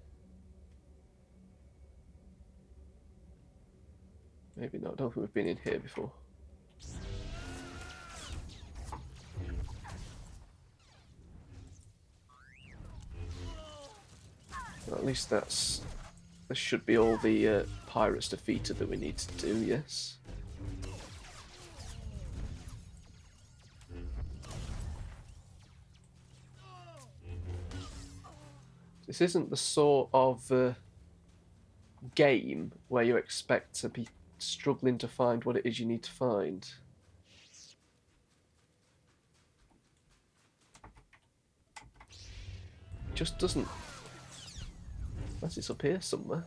Maybe not. I don't think we've been in here before. Well, at least this should be all the pirates defeated that we need to do, yes. This isn't the sort of game where you expect to be struggling to find what it is you need to find. It just doesn't. Unless it's up here somewhere.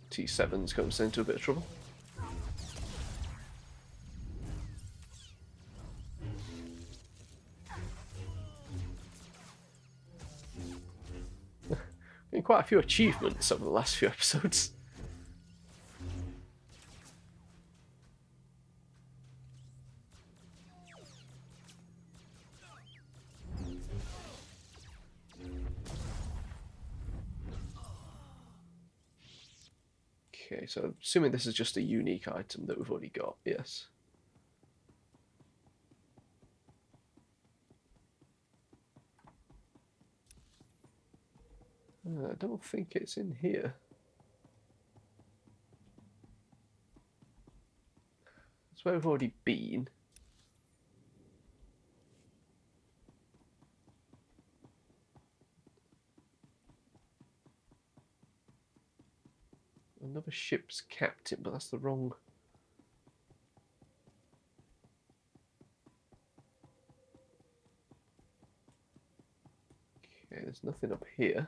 T7's comes into a bit of trouble. Getting quite a few achievements over the last few episodes. Okay, so I'm assuming this is just a unique item that we've already got, yes. I don't think it's in here. That's where we've already been. Another ship's captain, but that's the wrong... Okay, there's nothing up here.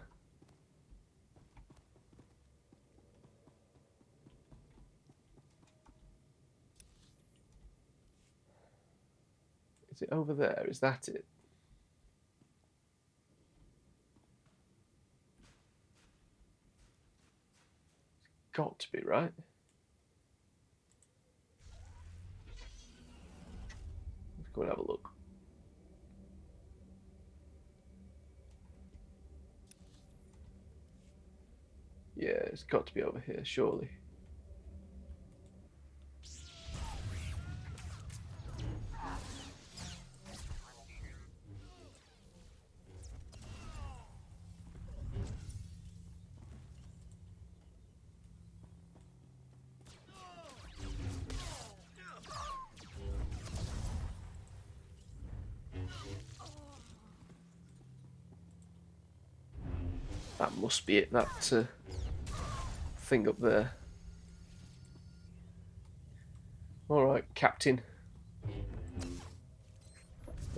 Is it over there? Is that it? It's got to be, right? Let's go and have a look. Yeah, it's got to be over here, surely. That must be it, that thing up there. Alright, Captain.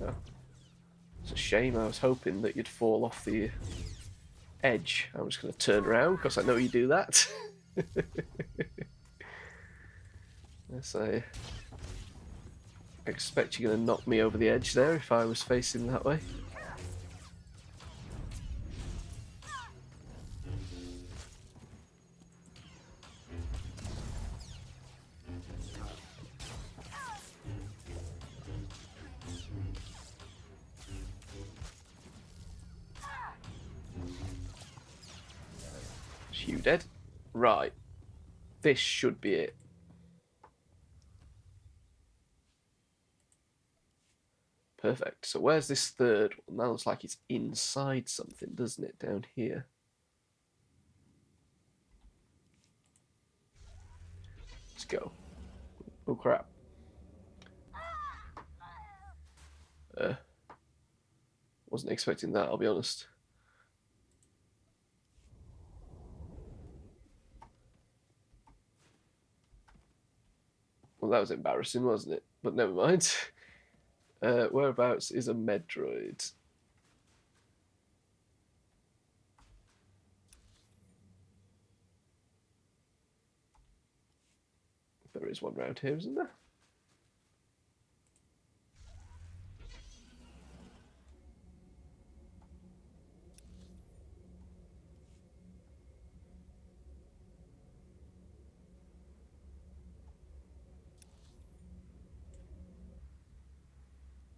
Oh. It's a shame. I was hoping that you'd fall off the edge. I'm just going to turn around because I know you do that. Yes, I expect you're going to knock me over the edge there if I was facing that way. Is you dead? Right. This should be it. Perfect. So where's this third one? That looks like it's inside something, doesn't it? Down here. Let's go. Oh crap. Wasn't expecting that, I'll be honest. Well, that was embarrassing, wasn't it? But never mind. Whereabouts is a med droid? There is one round here, isn't there?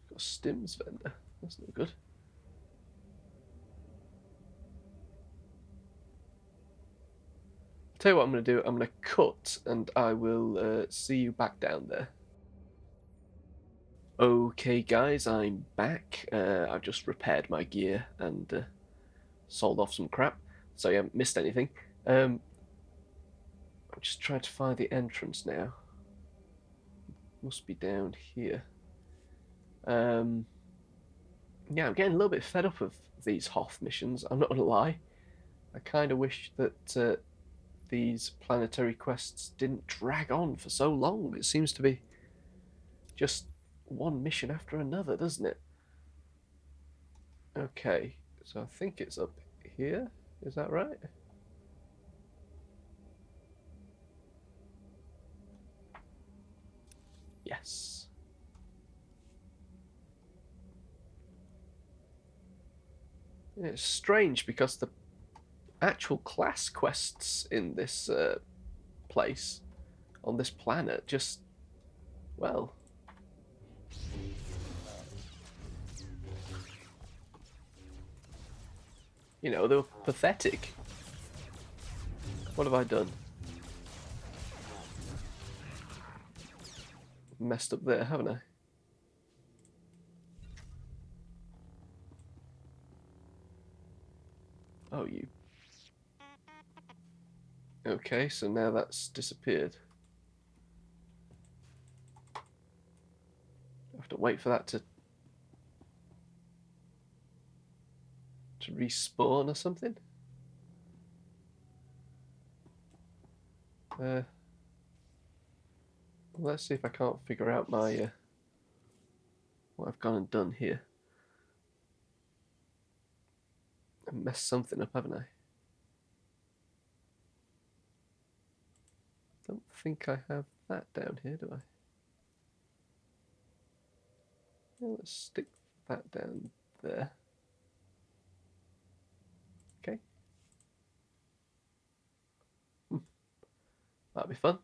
Got a stims vendor. That's no good. I'll tell you what I'm going to do. I'm going to cut and I will see you back down there. Okay guys, I'm back. I've just repaired my gear and sold off some crap, so you haven't missed anything. I'm just trying to find the entrance now. Must be down here. Yeah, I'm getting a little bit fed up of these Hoth missions, I'm not going to lie. I kind of wish that these planetary quests didn't drag on for so long. It seems to be just one mission after another, doesn't it? Okay, so I think it's up here. Is that right? Yes. It's strange because the actual class quests in this place, on this planet, just, well, you know, they were pathetic. What have I done? Messed up there, haven't I? Oh, you. Okay, so now that's disappeared. I have to wait for that to respawn or something. Let's see if I can't figure out my what I've gone and done here. I messed something up, haven't I? Don't think I have that down here, do I? Yeah, let's stick that down there. Okay. That'll be fun.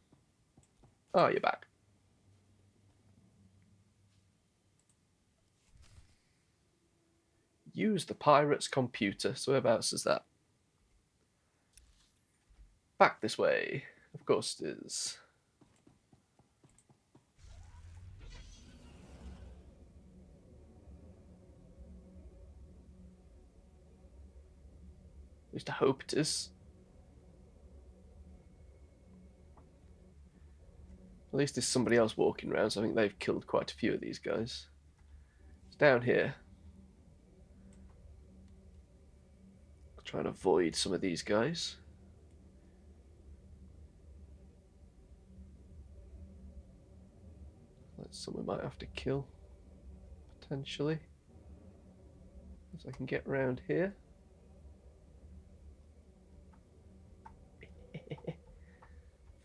Oh, you're back. Use the pirate's computer. So whereabouts is that? Back this way. Of course it is. At least I hope it is. At least there's somebody else walking around, so I think they've killed quite a few of these guys. It's down here. I'll try and avoid some of these guys. Some we might have to kill, potentially. So I can get around here. I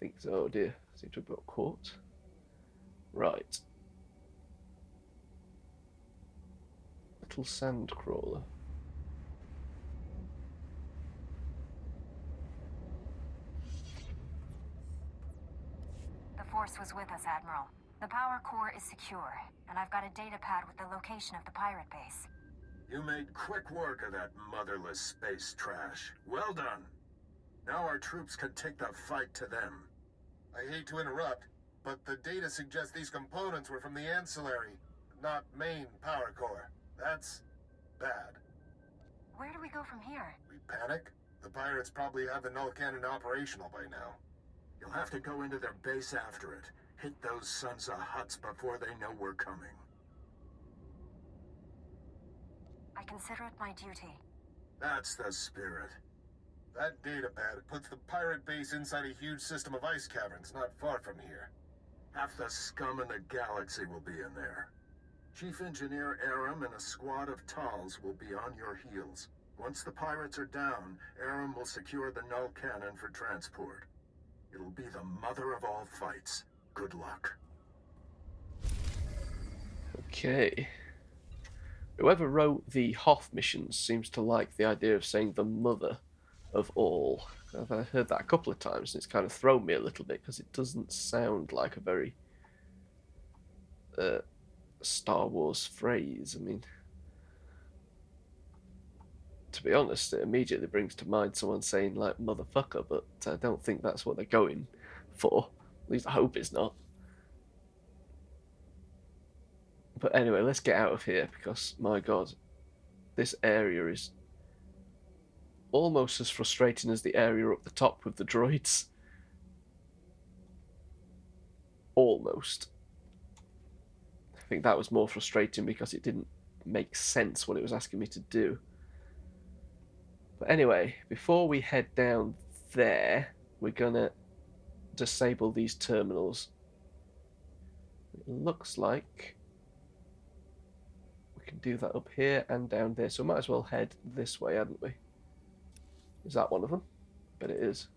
think so. Oh dear, seem to have got caught. Right. Little sand crawler. The Force was with us, Admiral. The power core is secure, and I've got a data pad with the location of the pirate base. You made quick work of that motherless space trash. Well done. Now our troops can take the fight to them. I hate to interrupt, but the data suggests these components were from the ancillary, not main power core. That's bad. Where do we go from here? We panic? The pirates probably have the null cannon operational by now. You'll have to go into their base after it. Hit those sons of Hutts before they know we're coming. I consider it my duty. That's the spirit. That data pad puts the pirate base inside a huge system of ice caverns not far from here. Half the scum in the galaxy will be in there. Chief Engineer Aram and a squad of Tals will be on your heels. Once the pirates are down, Aram will secure the null cannon for transport. It'll be the mother of all fights. Good luck. Okay. Whoever wrote the Hoth missions seems to like the idea of saying the mother of all. I've heard that a couple of times, and it's kind of thrown me a little bit because it doesn't sound like a very Star Wars phrase. I mean, to be honest, it immediately brings to mind someone saying like motherfucker, but I don't think that's what they're going for. At least I hope it's not. But anyway, let's get out of here because, my god, this area is almost as frustrating as the area up the top with the droids. Almost. I think that was more frustrating because it didn't make sense what it was asking me to do. But anyway, before we head down there, we're gonna disable these terminals. It looks like we can do that up here and down there, so we might as well head this way, hadn't we? Is that one of them? I bet it is.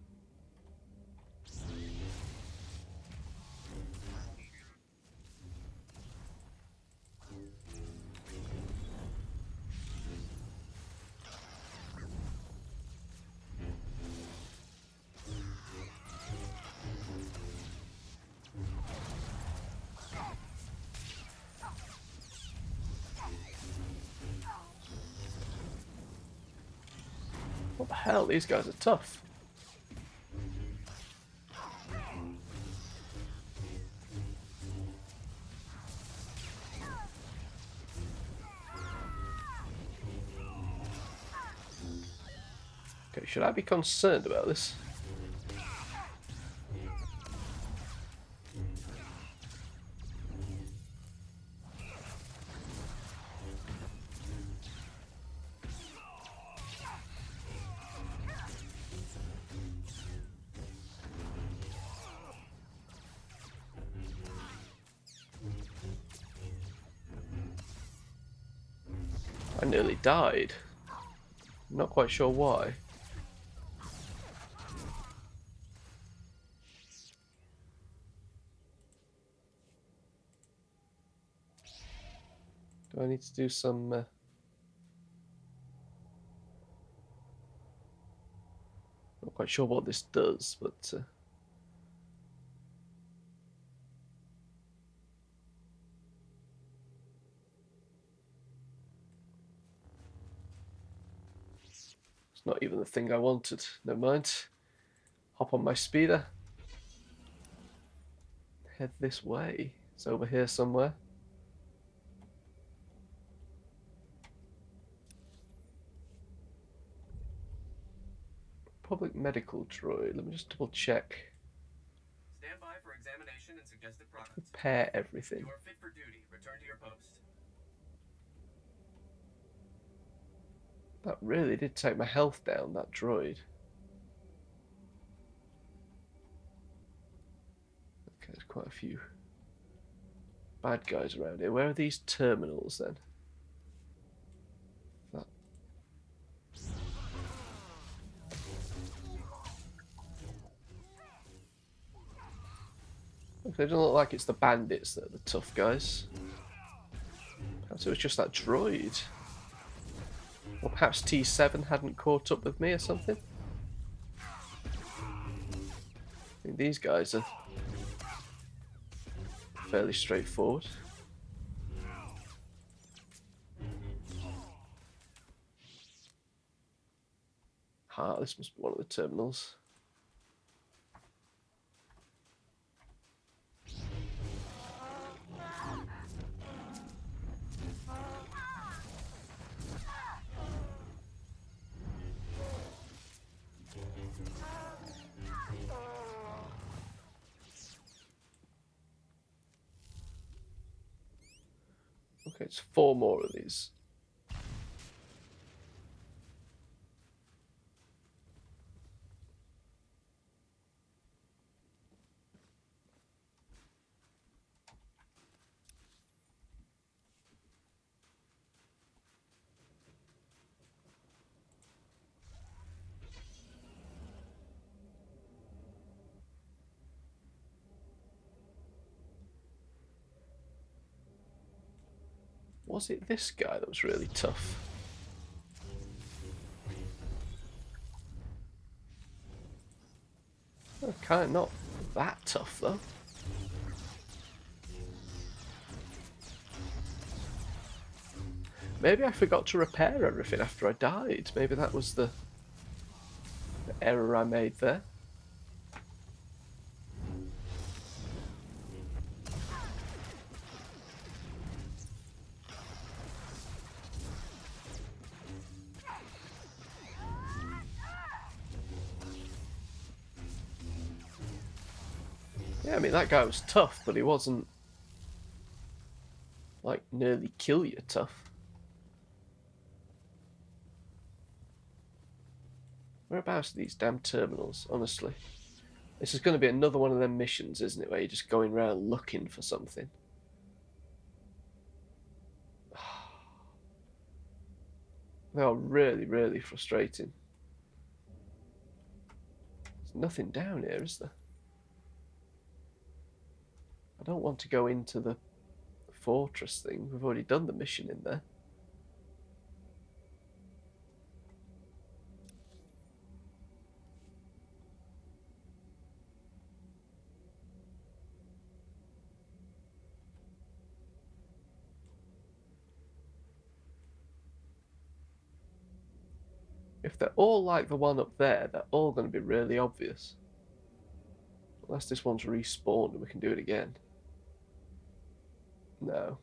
What the hell? These guys are tough. Okay, should I be concerned about this? I nearly died. I'm not quite sure why. Do I need to do some... Not quite sure what this does, but... It's not even the thing I wanted. Never mind. Hop on my speeder. Head this way. It's over here somewhere. Public medical droid. Let me just double check. Stand by for examination and suggested products. Repair everything. You are fit for duty. Return to your post. That really did take my health down, that droid. Okay, there's quite a few bad guys around here. Where are these terminals then? That. Okay, it doesn't look like it's the bandits that are the tough guys. Perhaps it was just that droid. Or perhaps T7 hadn't caught up with me or something. I think these guys are fairly straightforward. Ah, this must be one of the terminals. Okay, it's 4 more of these. Was it this guy that was really tough? Oh, kind of not that tough though. Maybe I forgot to repair everything after I died. Maybe that was the error I made there. Yeah, I mean, that guy was tough, but he wasn't, like, nearly kill you tough. Whereabouts are these damn terminals, honestly? This is going to be another one of them missions, isn't it, where you're just going around looking for something. They are really, really frustrating. There's nothing down here, is there? I don't want to go into the fortress thing. We've already done the mission in there. If they're all like the one up there, they're all going to be really obvious. Unless this one's respawned and we can do it again. No.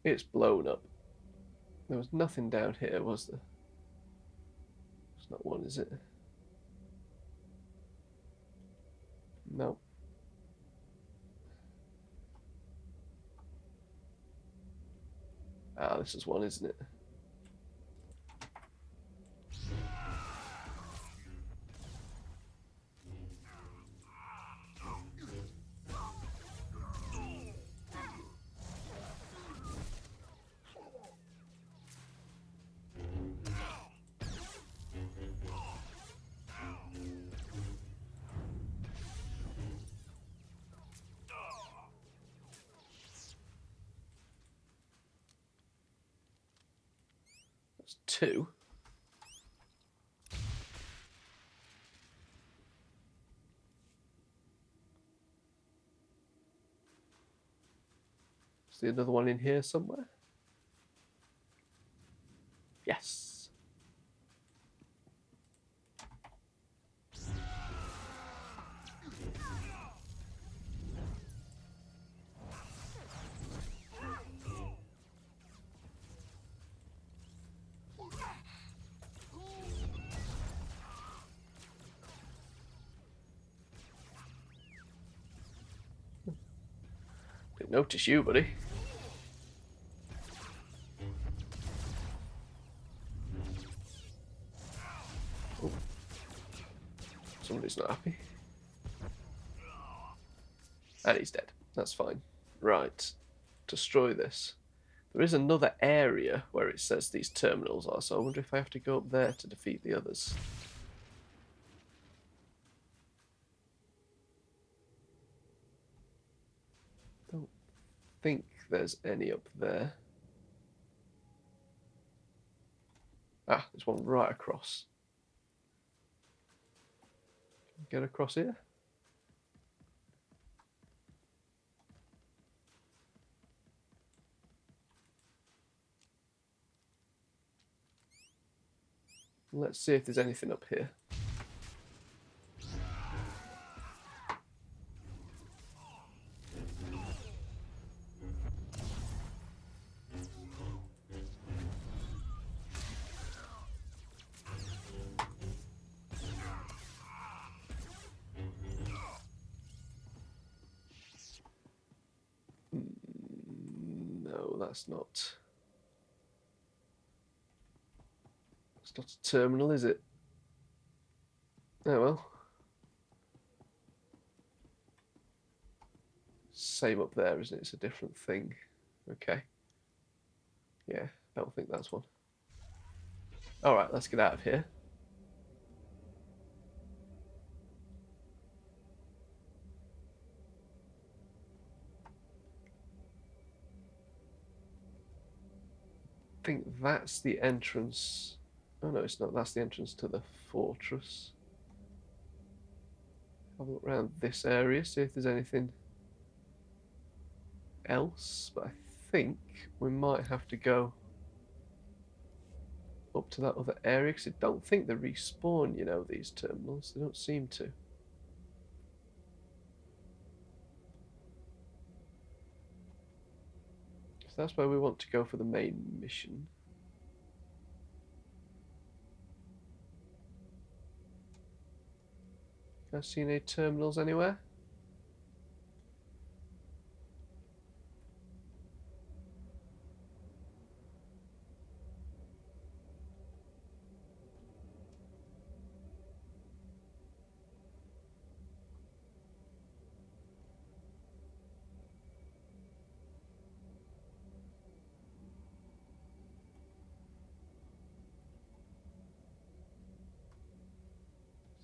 It's blown up. There was nothing down here, was there? It's not one, is it? No. Ah, this is one, isn't it? That's 2. Is there another one in here somewhere? Yes. Didn't notice you, buddy. Oh. Somebody's not happy. And he's dead. That's fine. Right. Destroy this. There is another area where it says these terminals are, so I wonder if I have to go up there to defeat the others. Don't think there's any up there. Ah, there's one right across. Get across here? Let's see if there's anything up here. No, that's not. It's not a terminal, is it? Oh well. Same up there, isn't it? It's a different thing. Okay. Yeah, I don't think that's one. Alright, let's get out of here. I think that's the entrance. Oh no, it's not. That's the entrance to the fortress. Have a look around this area, see if there's anything else. But I think we might have to go up to that other area, because I don't think they respawn, you know, these terminals. They don't seem to. So that's where we want to go for the main mission. Have I seen any terminals anywhere?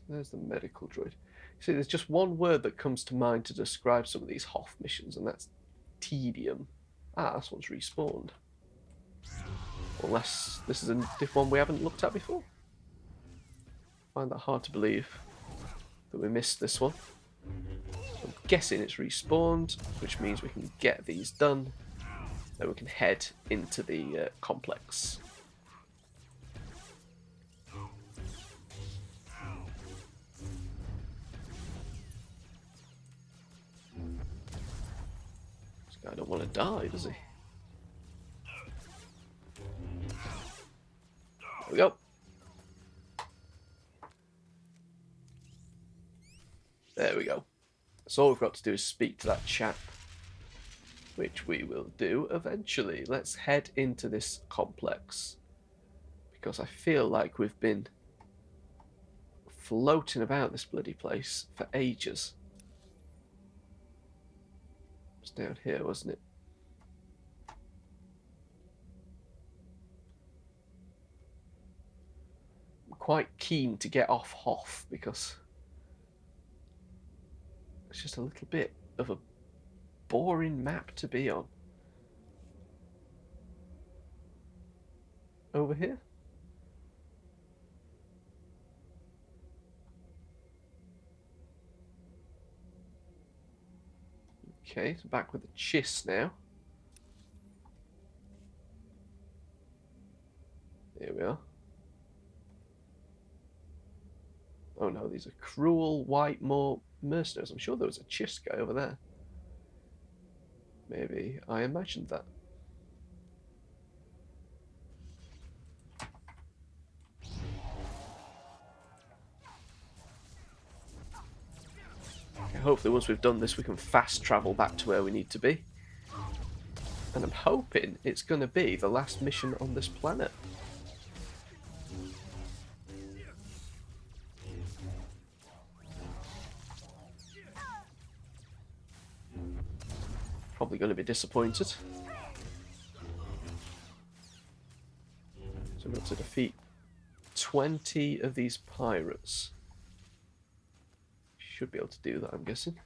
There's the medical droid. See, there's just one word that comes to mind to describe some of these Hoth missions, and that's tedium. Ah, this one's respawned. Unless this is a different one we haven't looked at before. I find that hard to believe that we missed this one. I'm guessing it's respawned, which means we can get these done. Then we can head into the complex. I don't want to die, does he? There we go. There we go. So all we've got to do is speak to that chap, which we will do eventually. Let's head into this complex, because I feel like we've been floating about this bloody place for ages. It's down here, wasn't it? I'm quite keen to get off Hoth, because it's just a little bit of a boring map to be on. Over here? Okay, so back with the chiss now. Here we are. Oh no, these are cruel white mercenaries. I'm sure there was a chiss guy over there. Maybe I imagined that. Okay, hopefully once we've done this we can fast travel back to where we need to be. And I'm hoping it's going to be the last mission on this planet. probably going to be disappointed. So we've got to defeat 20 of these pirates. Should be able to do that, I'm guessing.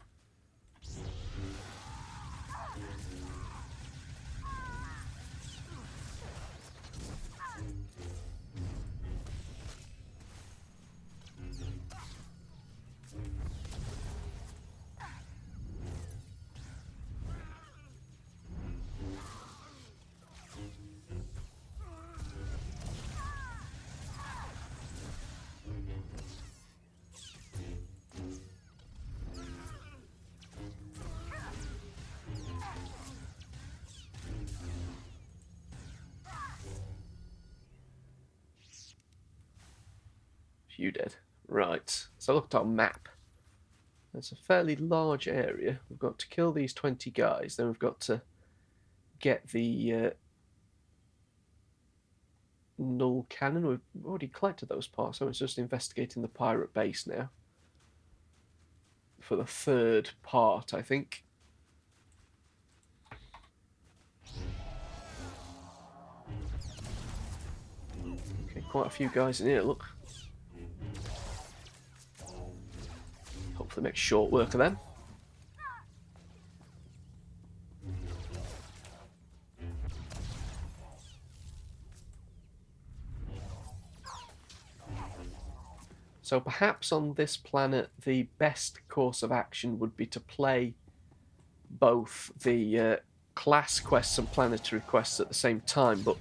Few dead. Right, so I looked at our map. It's a fairly large area. We've got to kill these 20 guys, then we've got to get the null cannon. We've already collected those parts, so it's just investigating the pirate base now. For the third part, I think. Okay, quite a few guys in here, look. Hopefully make short work of them. So perhaps on this planet the best course of action would be to play both the class quests and planetary quests at the same time, but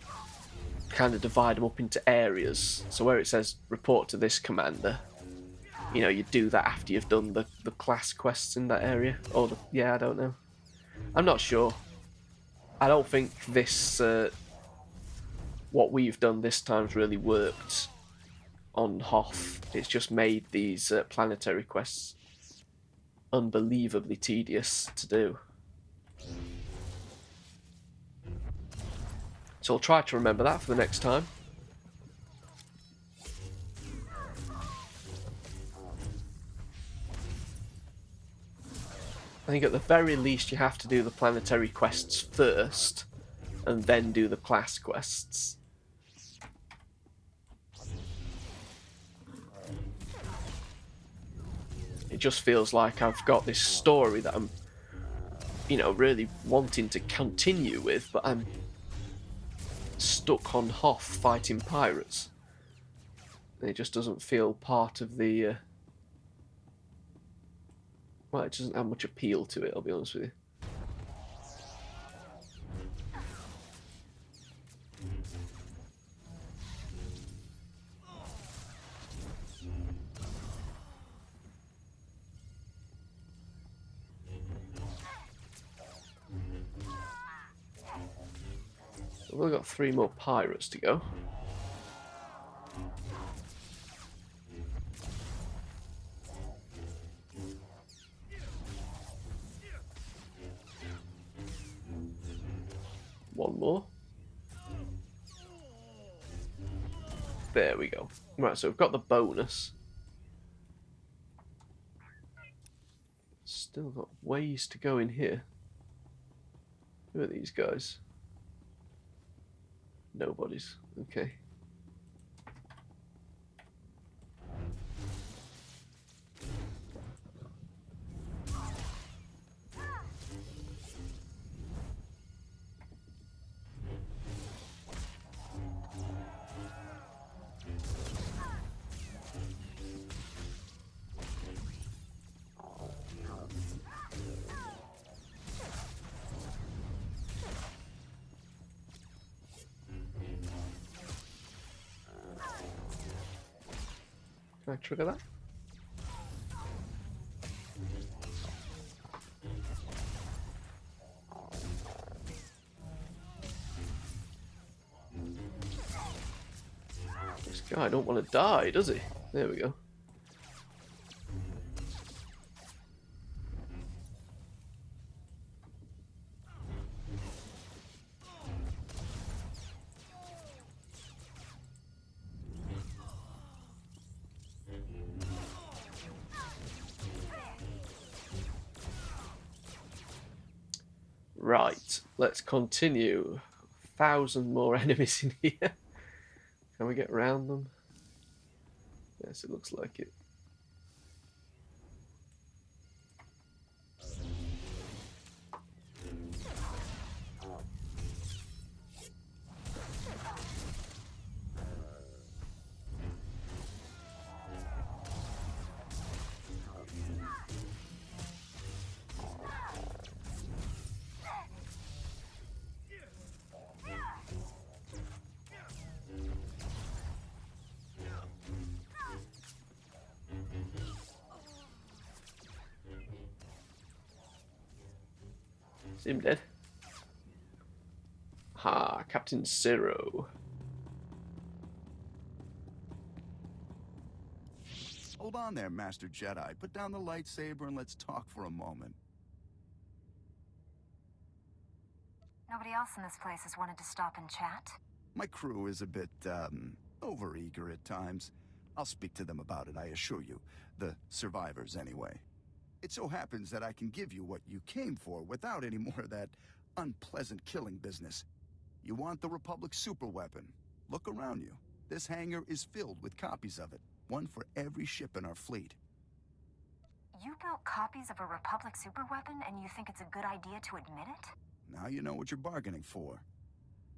kind of divide them up into areas. So where it says report to this commander, you know, you do that after you've done the class quests in that area. Or yeah, I don't know. I'm not sure. I don't think this what we've done this time's really worked on Hoth. It's just made these planetary quests unbelievably tedious to do. So I'll try to remember that for the next time. I think at the very least you have to do the planetary quests first and then do the class quests. It just feels like I've got this story that I'm, you know, really wanting to continue with, but I'm stuck on Hoth fighting pirates. It just doesn't feel part of the... well, it doesn't have much appeal to it, I'll be honest with you. We've got 3 more pirates to go. One more. There we go. Right, so we've got the bonus. Still got ways to go in here. Who are these guys? Nobody's. Okay. Can I trigger that? This guy don't want to die, does he? There we go. Right, let's continue. 1,000 more enemies in here. Can we get around them? Yes, it looks like it. Is him dead? Ha, Captain Zero. Hold on there, Master Jedi. Put down the lightsaber and let's talk for a moment. Nobody else in this place has wanted to stop and chat? My crew is a bit, overeager at times. I'll speak to them about it, I assure you. The survivors, anyway. It so happens that I can give you what you came for without any more of that unpleasant killing business. You want the Republic's superweapon? Look around you. This hangar is filled with copies of it. One for every ship in our fleet. You built copies of a Republic superweapon and you think it's a good idea to admit it? Now you know what you're bargaining for.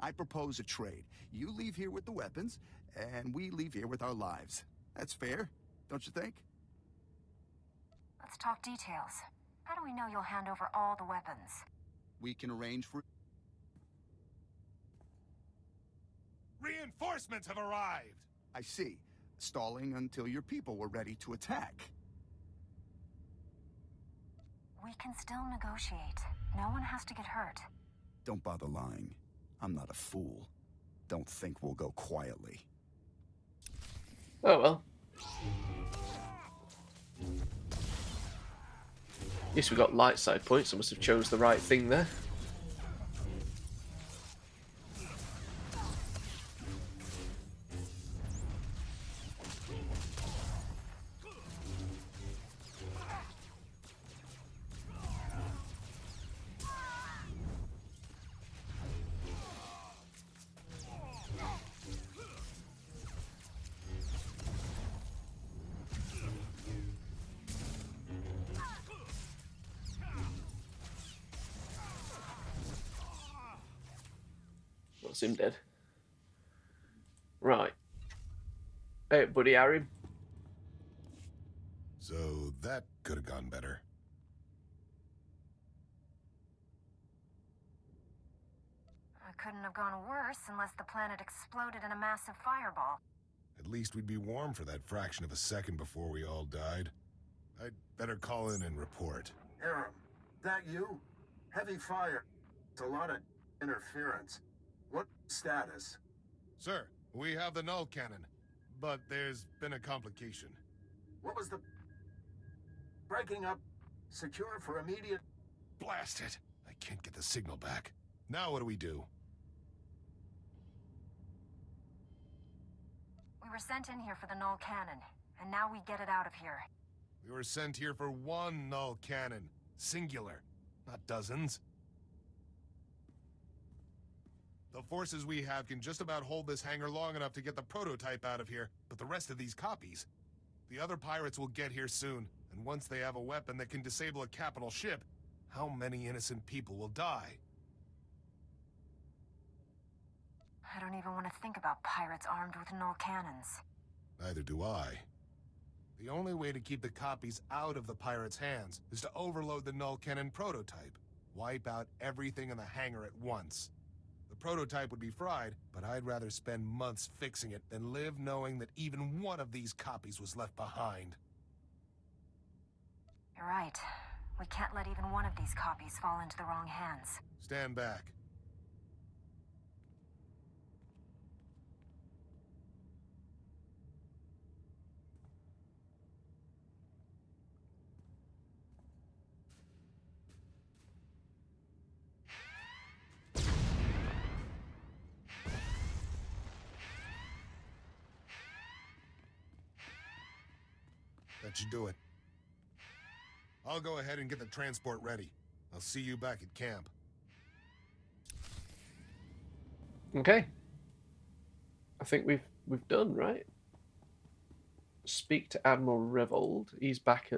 I propose a trade. You leave here with the weapons, and we leave here with our lives. That's fair, don't you think? Let's talk details. How do we know you'll hand over all the weapons? We can arrange for... Reinforcements have arrived! I see. Stalling until your people were ready to attack. We can still negotiate. No one has to get hurt. Don't bother lying. I'm not a fool. Don't think we'll go quietly. Oh well. At least we got light side points. I must have chose the right thing there. That's him dead. Right. Hey, buddy Arim. So that could have gone better. It couldn't have gone worse unless the planet exploded in a massive fireball. At least we'd be warm for that fraction of a second before we all died. I'd better call in and report. Aram, that you? Heavy fire. It's a lot of interference. What status? Sir, we have the null cannon, but there's been a complication. What was the... Breaking up? Secure for immediate... Blast it! I can't get the signal back. Now what do we do? We were sent in here for the null cannon, and now we get it out of here. We were sent here for one null cannon. Singular. Not dozens. The forces we have can just about hold this hangar long enough to get the prototype out of here, but the rest of these copies... The other pirates will get here soon, and once they have a weapon that can disable a capital ship, how many innocent people will die? I don't even want to think about pirates armed with null cannons. Neither do I. The only way to keep the copies out of the pirates' hands is to overload the null cannon prototype. Wipe out everything in the hangar at once. The prototype would be fried, but I'd rather spend months fixing it than live knowing that even one of these copies was left behind. You're right. We can't let even one of these copies fall into the wrong hands. Stand back. That should do it. I'll go ahead and get the transport ready. I'll see you back at camp. Okay. I think we've done, right? Speak to Admiral Revold. He's back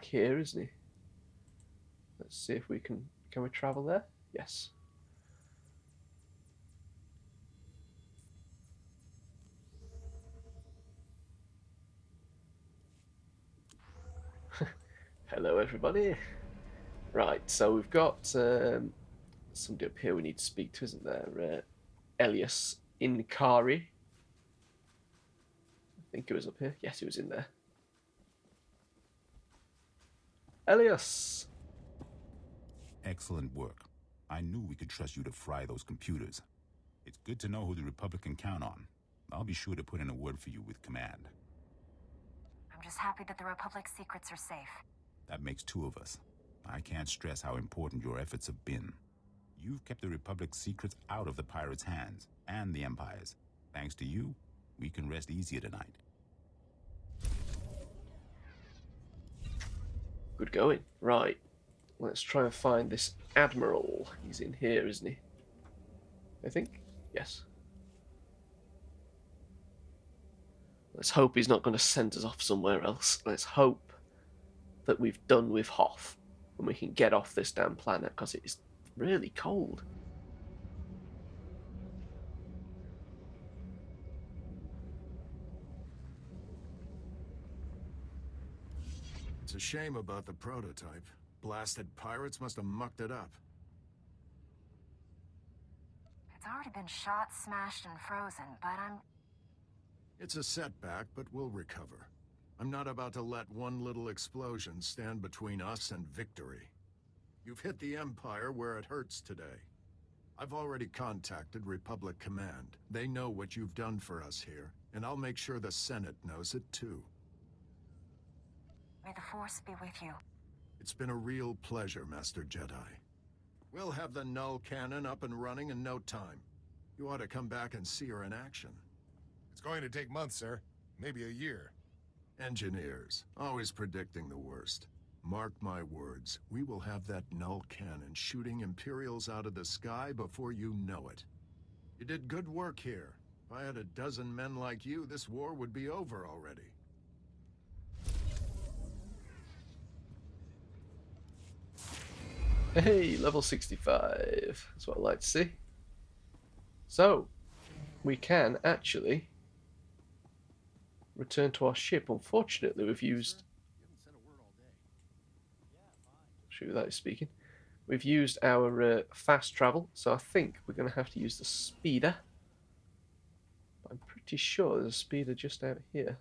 here, isn't he? Let's see if we can we travel there? Yes. Hello, everybody. Right, so we've got somebody up here we need to speak to, isn't there? Elias Inkari. I think it was up here. Yes, he was in there. Elias! Excellent work. I knew we could trust you to fry those computers. It's good to know who the Republic can count on. I'll be sure to put in a word for you with Command. I'm just happy that the Republic's secrets are safe. That makes two of us. I can't stress how important your efforts have been. You've kept the Republic's secrets out of the pirates' hands, and the Empire's. Thanks to you, we can rest easier tonight. Good going. Right. Let's try and find this Admiral. He's in here, isn't he? I think. Yes. Let's hope he's not going to send us off somewhere else. Let's hope that we've done with Hoth and we can get off this damn planet, because it is really cold. It's a shame about the prototype. Blasted pirates must have mucked it up. It's already been shot, smashed, and frozen, but It's a setback, but we'll recover. I'm not about to let one little explosion stand between us and victory. You've hit the Empire where it hurts today. I've already contacted Republic Command. They know what you've done for us here, and I'll make sure the Senate knows it too. May the Force be with you. It's been a real pleasure, Master Jedi. We'll have the null cannon up and running in no time. You ought to come back and see her in action. It's going to take months, sir. Maybe a year. Engineers, always predicting the worst. Mark my words, we will have that null cannon shooting Imperials out of the sky before you know it. You did good work here. If I had a dozen men like you, this war would be over already. Hey, level 65. That's what I like to see. So, we can actually return to our ship. Unfortunately, we've used... Shoot, that is speaking. We've used our fast travel, so I think we're going to have to use the speeder. But I'm pretty sure there's a speeder just out here.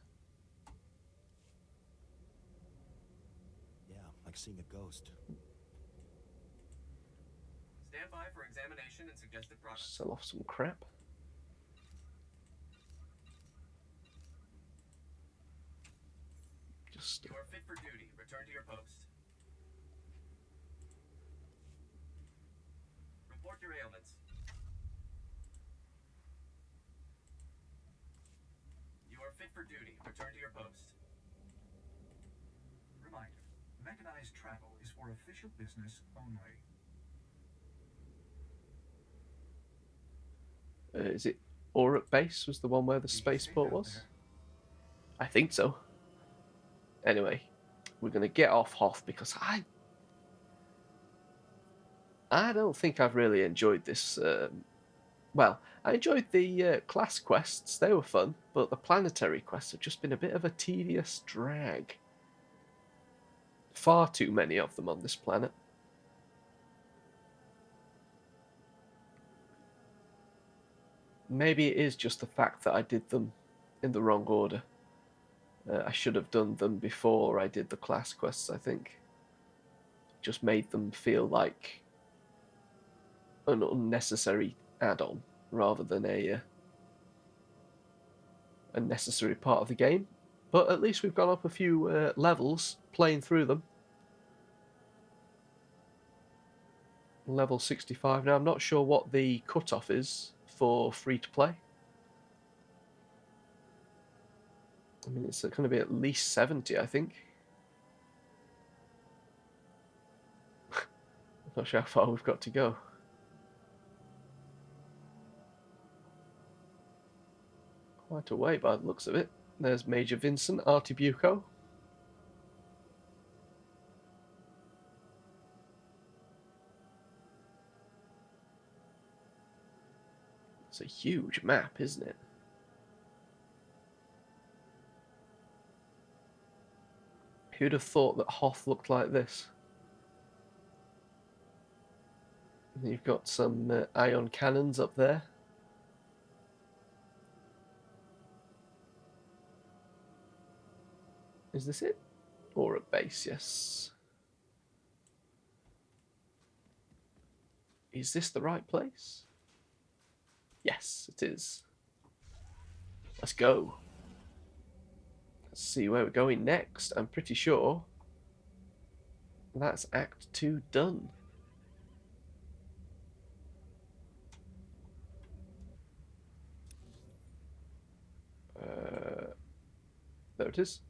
Yeah, like seeing a ghost. Stand by for examination and suggested progress. Sell off some crap. Just... You are fit for duty. Return to your post. Report your ailments. You are fit for duty. Return to your post. Reminder, mechanized travel is for official business only. Is it Aurup Base was the one where the spaceport was? I think so. Anyway, we're going to get off Hoth because I don't think I've really enjoyed this. Well, I enjoyed the class quests. They were fun, but the planetary quests have just been a bit of a tedious drag. Far too many of them on this planet. Maybe it is just the fact that I did them in the wrong order. I should have done them before I did the class quests, I think. Just made them feel like an unnecessary add-on rather than a necessary part of the game. But at least we've gone up a few levels playing through them. Level 65 now. I'm not sure what the cutoff is for free-to-play. I mean, it's going to be at least 70, I think. Not sure how far we've got to go. Quite a way by the looks of it. There's Major Vincent Artibuco. It's a huge map, isn't it? Who'd have thought that Hoth looked like this? You've got some ion cannons up there. Is this it? Or a base, yes. Is this the right place? Yes, it is. Let's go. Let's see where we're going next. I'm pretty sure that's Act 2 done. There it is.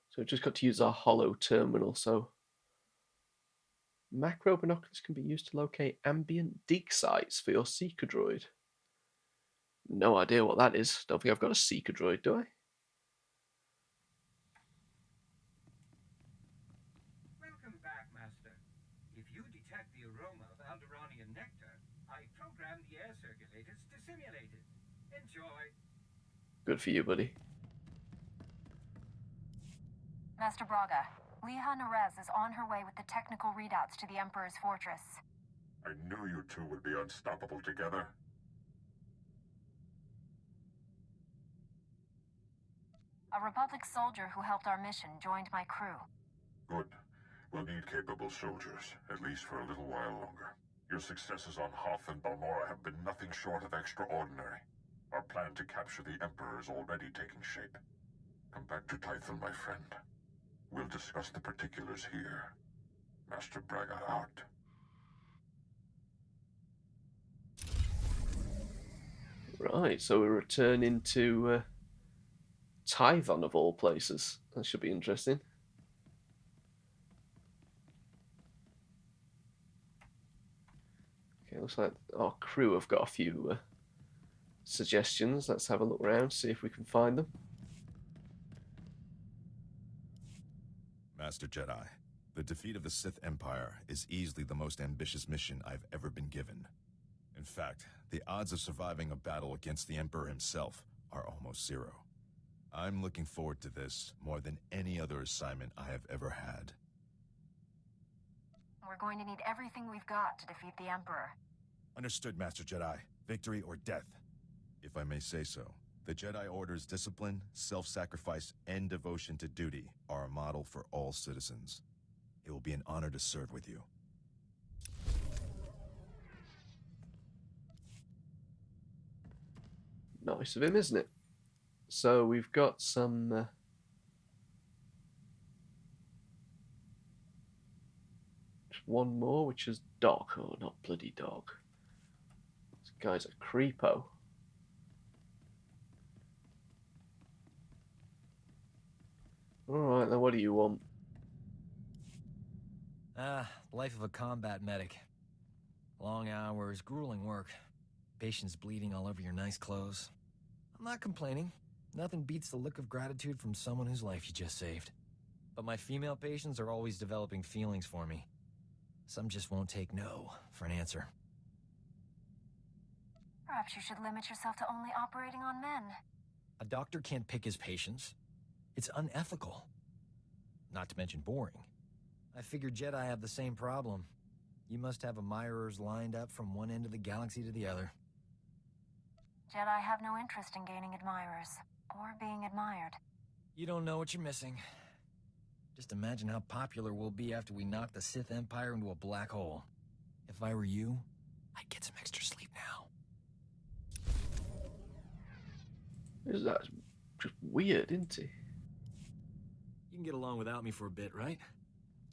So we've just got to use our hollow terminal. So macro binoculars can be used to locate ambient dig sites for your seeker droid. No idea what that is. Don't think I've got a seeker droid, do I? Welcome back, Master. If you detect the aroma of Alderanian nectar, I programmed the air circulators to simulate it. Enjoy. Good for you, buddy. Master Braga, Liha Nerez is on her way with the technical readouts to the Emperor's fortress. I knew you two would be unstoppable together. A Republic soldier who helped our mission joined my crew. Good. We'll need capable soldiers, at least for a little while longer. Your successes on Hoth and Balmora have been nothing short of extraordinary. Our plan to capture the Emperor is already taking shape. Come back to Tython, my friend. We'll discuss the particulars here. Master Braga out. Right, so we're returning to Tython of all places. That should be interesting. Okay, looks like our crew have got a few suggestions. Let's have a look around, see if we can find them. Master Jedi, the defeat of the Sith Empire is easily the most ambitious mission I've ever been given. In fact, the odds of surviving a battle against the Emperor himself are almost zero. I'm looking forward to this more than any other assignment I have ever had. We're going to need everything we've got to defeat the Emperor. Understood, Master Jedi. Victory or death. If I may say so, the Jedi Order's discipline, self-sacrifice, and devotion to duty are a model for all citizens. It will be an honor to serve with you. Nice of him, isn't it? So we've got some just one more, which is Dog. Oh, not bloody Dog. This guy's a creepo. Alright, then what do you want? Life of a combat medic. Long hours, grueling work. Patients bleeding all over your nice clothes. I'm not complaining. Nothing beats the look of gratitude from someone whose life you just saved. But my female patients are always developing feelings for me. Some just won't take no for an answer. Perhaps you should limit yourself to only operating on men. A doctor can't pick his patients. It's unethical. Not to mention boring. I figured Jedi have the same problem. You must have admirers lined up from one end of the galaxy to the other. Jedi have no interest in gaining admirers. Or being admired. You don't know what you're missing. Just imagine how popular we'll be after we knock the Sith Empire into a black hole. If I were you, I'd get some extra sleep now. That's just weird, isn't he? You can get along without me for a bit, right?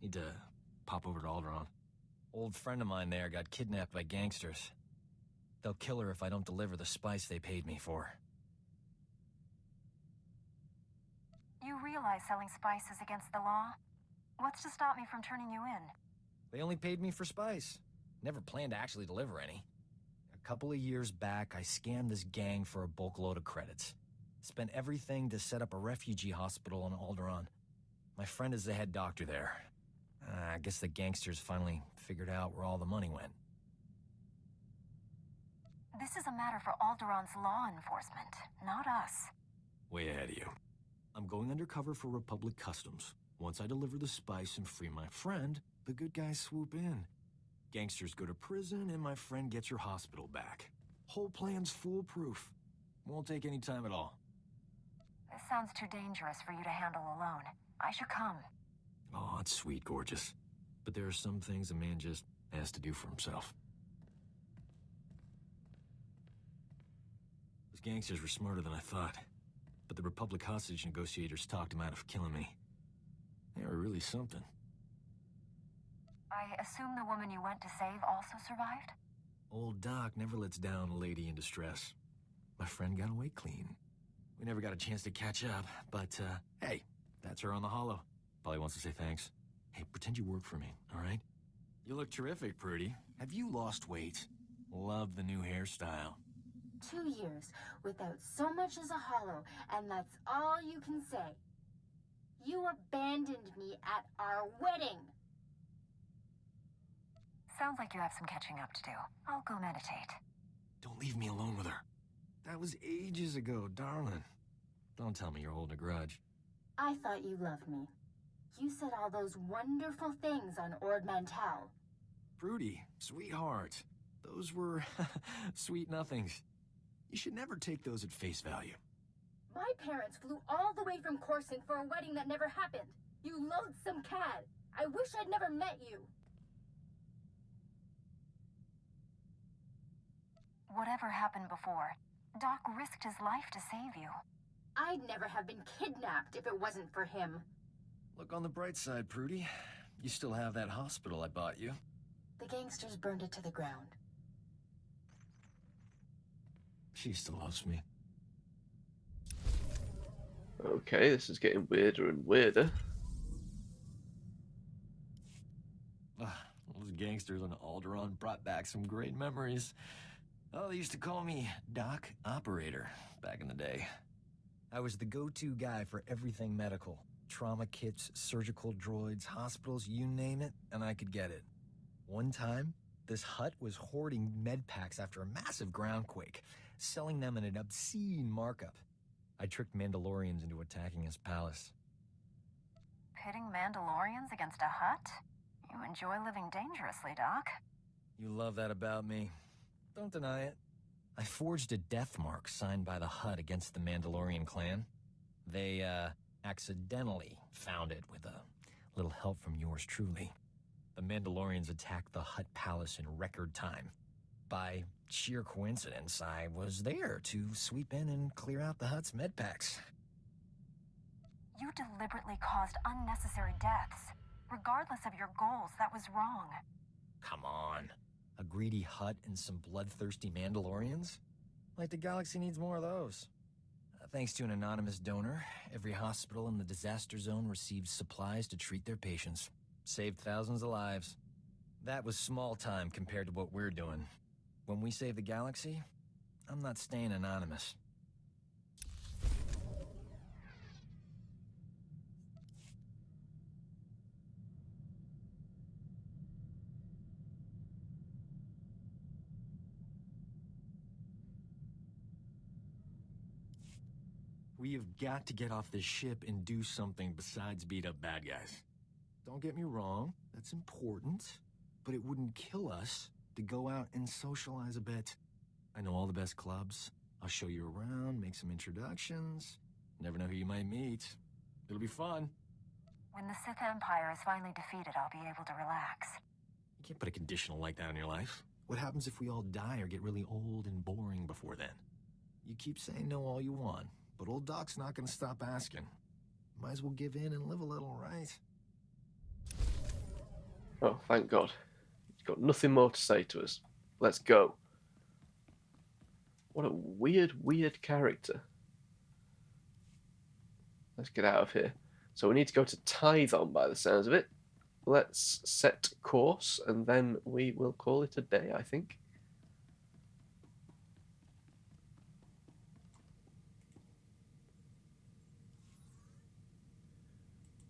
Need to pop over to Alderaan. Old friend of mine there got kidnapped by gangsters. They'll kill her if I don't deliver the spice they paid me for. You realize selling spice is against the law? What's to stop me from turning you in? They only paid me for spice. Never planned to actually deliver any. A couple of years back, I scammed this gang for a bulk load of credits. Spent everything to set up a refugee hospital on Alderaan. My friend is the head doctor there. I guess the gangsters finally figured out where all the money went. This is a matter for Alderaan's law enforcement, not us. Way ahead of you. I'm going undercover for Republic Customs. Once I deliver the spice and free my friend, the good guys swoop in. Gangsters go to prison, and my friend gets her hospital back. Whole plan's foolproof. Won't take any time at all. This sounds too dangerous for you to handle alone. I should come. Oh, it's sweet, gorgeous. But there are some things a man just has to do for himself. Those gangsters were smarter than I thought. But the Republic hostage negotiators talked him out of killing me. They were really something. I assume the woman you went to save also survived? Old Doc never lets down a lady in distress. My friend got away clean. We never got a chance to catch up, but, hey, that's her on the holo. Probably wants to say thanks. Hey, pretend you work for me, all right? You look terrific, Prudy. Have you lost weight? Love the new hairstyle. 2 years without so much as a hollow, and that's all you can say. You abandoned me at our wedding. Sounds like you have some catching up to do. I'll go meditate. Don't leave me alone with her. That was ages ago, darling. Don't tell me you're holding a grudge. I thought you loved me. You said all those wonderful things on Ord Mantell. Prudy, sweetheart. Those were sweet nothings. You should never take those at face value. My parents flew all the way from Coruscant for a wedding that never happened. You loathsome cad. I wish I'd never met you. Whatever happened before, Doc risked his life to save you. I'd never have been kidnapped if it wasn't for him. Look on the bright side, Prudy. You still have that hospital I bought you. The gangsters burned it to the ground. She still loves me. Okay, this is getting weirder and weirder. Those gangsters on Alderaan brought back some great memories. Oh, they used to call me Doc Operator back in the day. I was the go-to guy for everything medical. Trauma kits, surgical droids, hospitals, you name it, and I could get it. One time, this hut was hoarding med packs after a massive groundquake, selling them at an obscene markup. I tricked Mandalorians into attacking his palace. Pitting Mandalorians against a hut? You enjoy living dangerously, Doc. You love that about me. Don't deny it. I forged a death mark signed by the Hutt against the Mandalorian clan. They, accidentally found it with a little help from yours truly. The Mandalorians attacked the Hutt palace in record time. By sheer coincidence, I was there to sweep in and clear out the Hutt's med packs. You deliberately caused unnecessary deaths. Regardless of your goals, that was wrong. Come on. A greedy Hutt and some bloodthirsty Mandalorians? Like the galaxy needs more of those. Thanks to an anonymous donor, every hospital in the disaster zone received supplies to treat their patients. Saved thousands of lives. That was small time compared to what we're doing. When we save the galaxy, I'm not staying anonymous. We have got to get off this ship and do something besides beat up bad guys. Don't get me wrong, that's important, but it wouldn't kill us to go out and socialize a bit. I know all the best clubs. I'll show you around, make some introductions. Never know who you might meet. It'll be fun. When the Sith Empire is finally defeated, I'll be able to relax. You can't put a conditional like that on your life. What happens if we all die or get really old and boring before then? You keep saying no all you want, but old Doc's not gonna stop asking. Might as well give in and live a little, right? Oh, thank God. He's got nothing more to say to us. Let's go. What a weird character. Let's get out of here. So we need to go to Tython by the sounds of it. Let's set course and then we will call it a day, I think.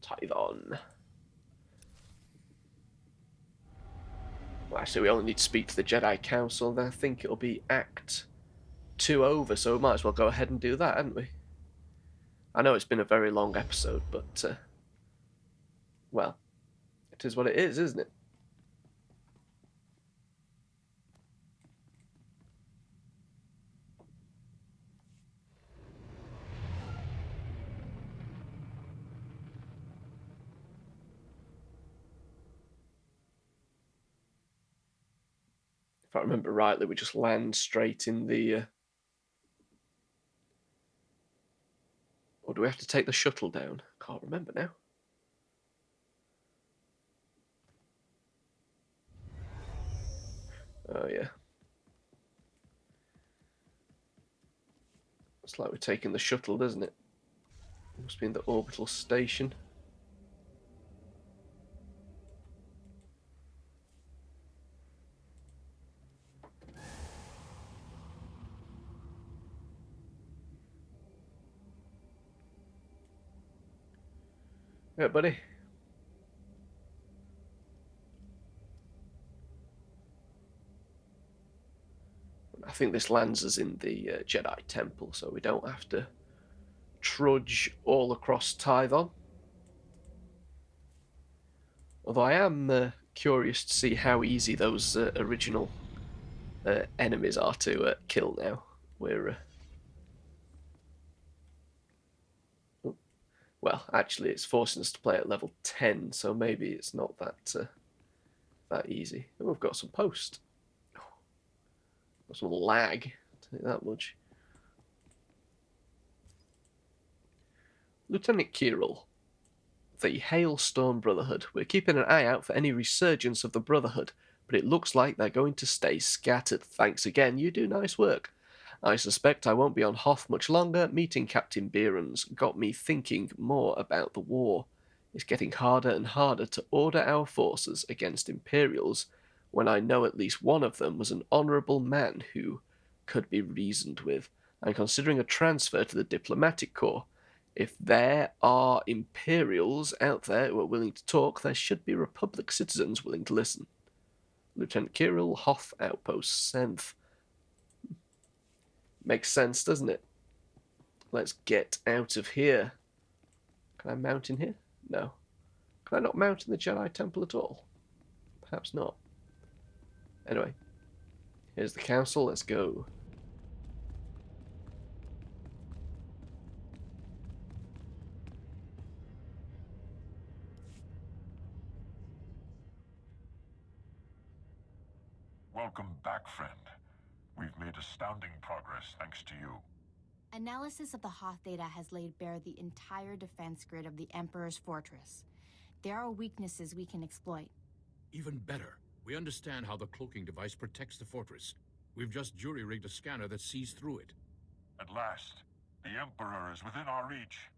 Tython. Well, actually, we only need to speak to the Jedi Council, then I think it'll be Act 2 over, so we might as well go ahead and do that, hadn't we? I know it's been a very long episode, but, well, it is what it is, isn't it? If I remember rightly, we just land straight in the... Or do we have to take the shuttle down? Can't remember now. Oh, yeah. It's like we're taking the shuttle, doesn't it? Must be in the orbital station. Yeah, buddy. I think this lands us in the Jedi Temple, so we don't have to trudge all across Tython. Although I am curious to see how easy those original enemies are to kill now. We're... Well, actually, it's forcing us to play at level 10, so maybe it's not that that easy. Oh, we've got some post. Got some lag, I'll tell you that much. Lieutenant Kirill, the Hailstorm Brotherhood. We're keeping an eye out for any resurgence of the Brotherhood, but it looks like they're going to stay scattered. Thanks again, you do nice work. I suspect I won't be on Hoth much longer. Meeting Captain Behrens got me thinking more about the war. It's getting harder and harder to order our forces against Imperials when I know at least one of them was an honourable man who could be reasoned with. I'm considering a transfer to the Diplomatic Corps. If there are Imperials out there who are willing to talk, there should be Republic citizens willing to listen. Lieutenant Kirill, Hoth Outpost, Senth. Makes sense, doesn't it? Let's get out of here. Can I mount in here? No. Can I not mount in the Jedi Temple at all? Perhaps not. Anyway, here's the council. Let's go. Welcome back, friend. We've made astounding progress thanks to you. Analysis of the Hoth data has laid bare the entire defense grid of the Emperor's fortress. There are weaknesses we can exploit. Even better, we understand how the cloaking device protects the fortress. We've just jury-rigged a scanner that sees through it. At last, the Emperor is within our reach.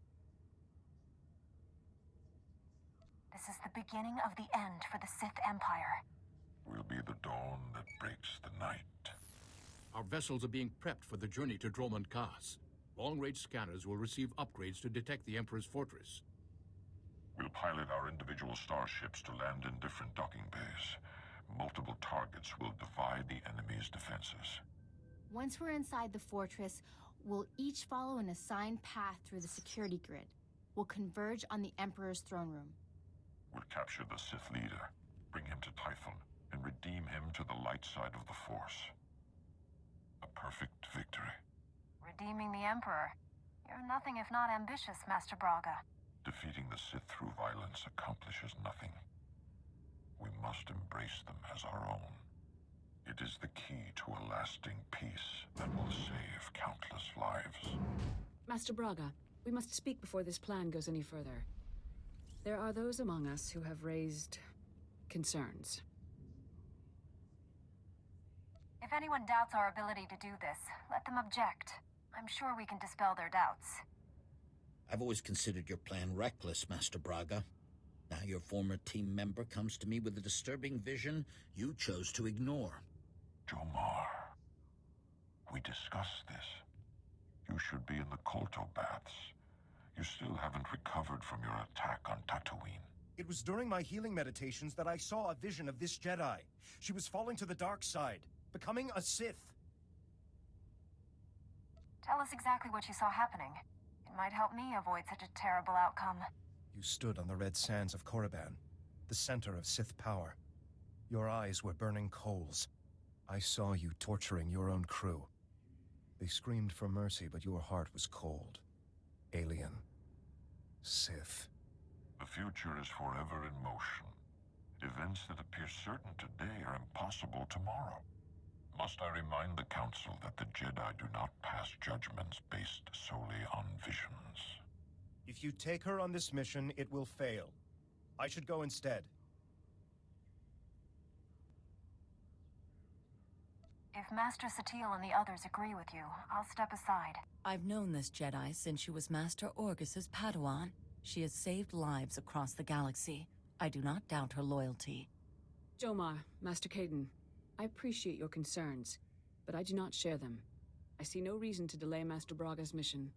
This is the beginning of the end for the Sith Empire. Will be the dawn that breaks the night. Our vessels are being prepped for the journey to Dromund Kaas. Long-range scanners will receive upgrades to detect the Emperor's fortress. We'll pilot our individual starships to land in different docking bays. Multiple targets will divide the enemy's defenses. Once we're inside the fortress, we'll each follow an assigned path through the security grid. We'll converge on the Emperor's throne room. We'll capture the Sith leader, bring him to Typhon, and redeem him to the light side of the Force. A perfect victory. Redeeming the Emperor. You're nothing if not ambitious, Master Braga. Defeating the Sith through violence accomplishes nothing. We must embrace them as our own. It is the key to a lasting peace that will save countless lives. Master Braga, we must speak before this plan goes any further. There are those among us who have raised concerns. If anyone doubts our ability to do this, let them object. I'm sure we can dispel their doubts. I've always considered your plan reckless, Master Braga. Now your former team member comes to me with a disturbing vision you chose to ignore. Jomar, we discussed this. You should be in the Kolto baths. You still haven't recovered from your attack on Tatooine. It was during my healing meditations that I saw a vision of this Jedi. She was falling to the dark side, becoming a Sith. Tell us exactly what you saw happening. It might help me avoid such a terrible outcome. You stood on the red sands of Korriban, the center of Sith power. Your eyes were burning coals. I saw you torturing your own crew. They screamed for mercy, but your heart was cold. Alien. Sith. The future is forever in motion. Events that appear certain today are impossible tomorrow. Must I remind the Council that the Jedi do not pass judgments based solely on visions? If you take her on this mission, it will fail. I should go instead. If Master Satil and the others agree with you, I'll step aside. I've known this Jedi since she was Master Orgus's Padawan. She has saved lives across the galaxy. I do not doubt her loyalty. Jomar, Master Caden, I appreciate your concerns, but I do not share them. I see no reason to delay Master Braga's mission.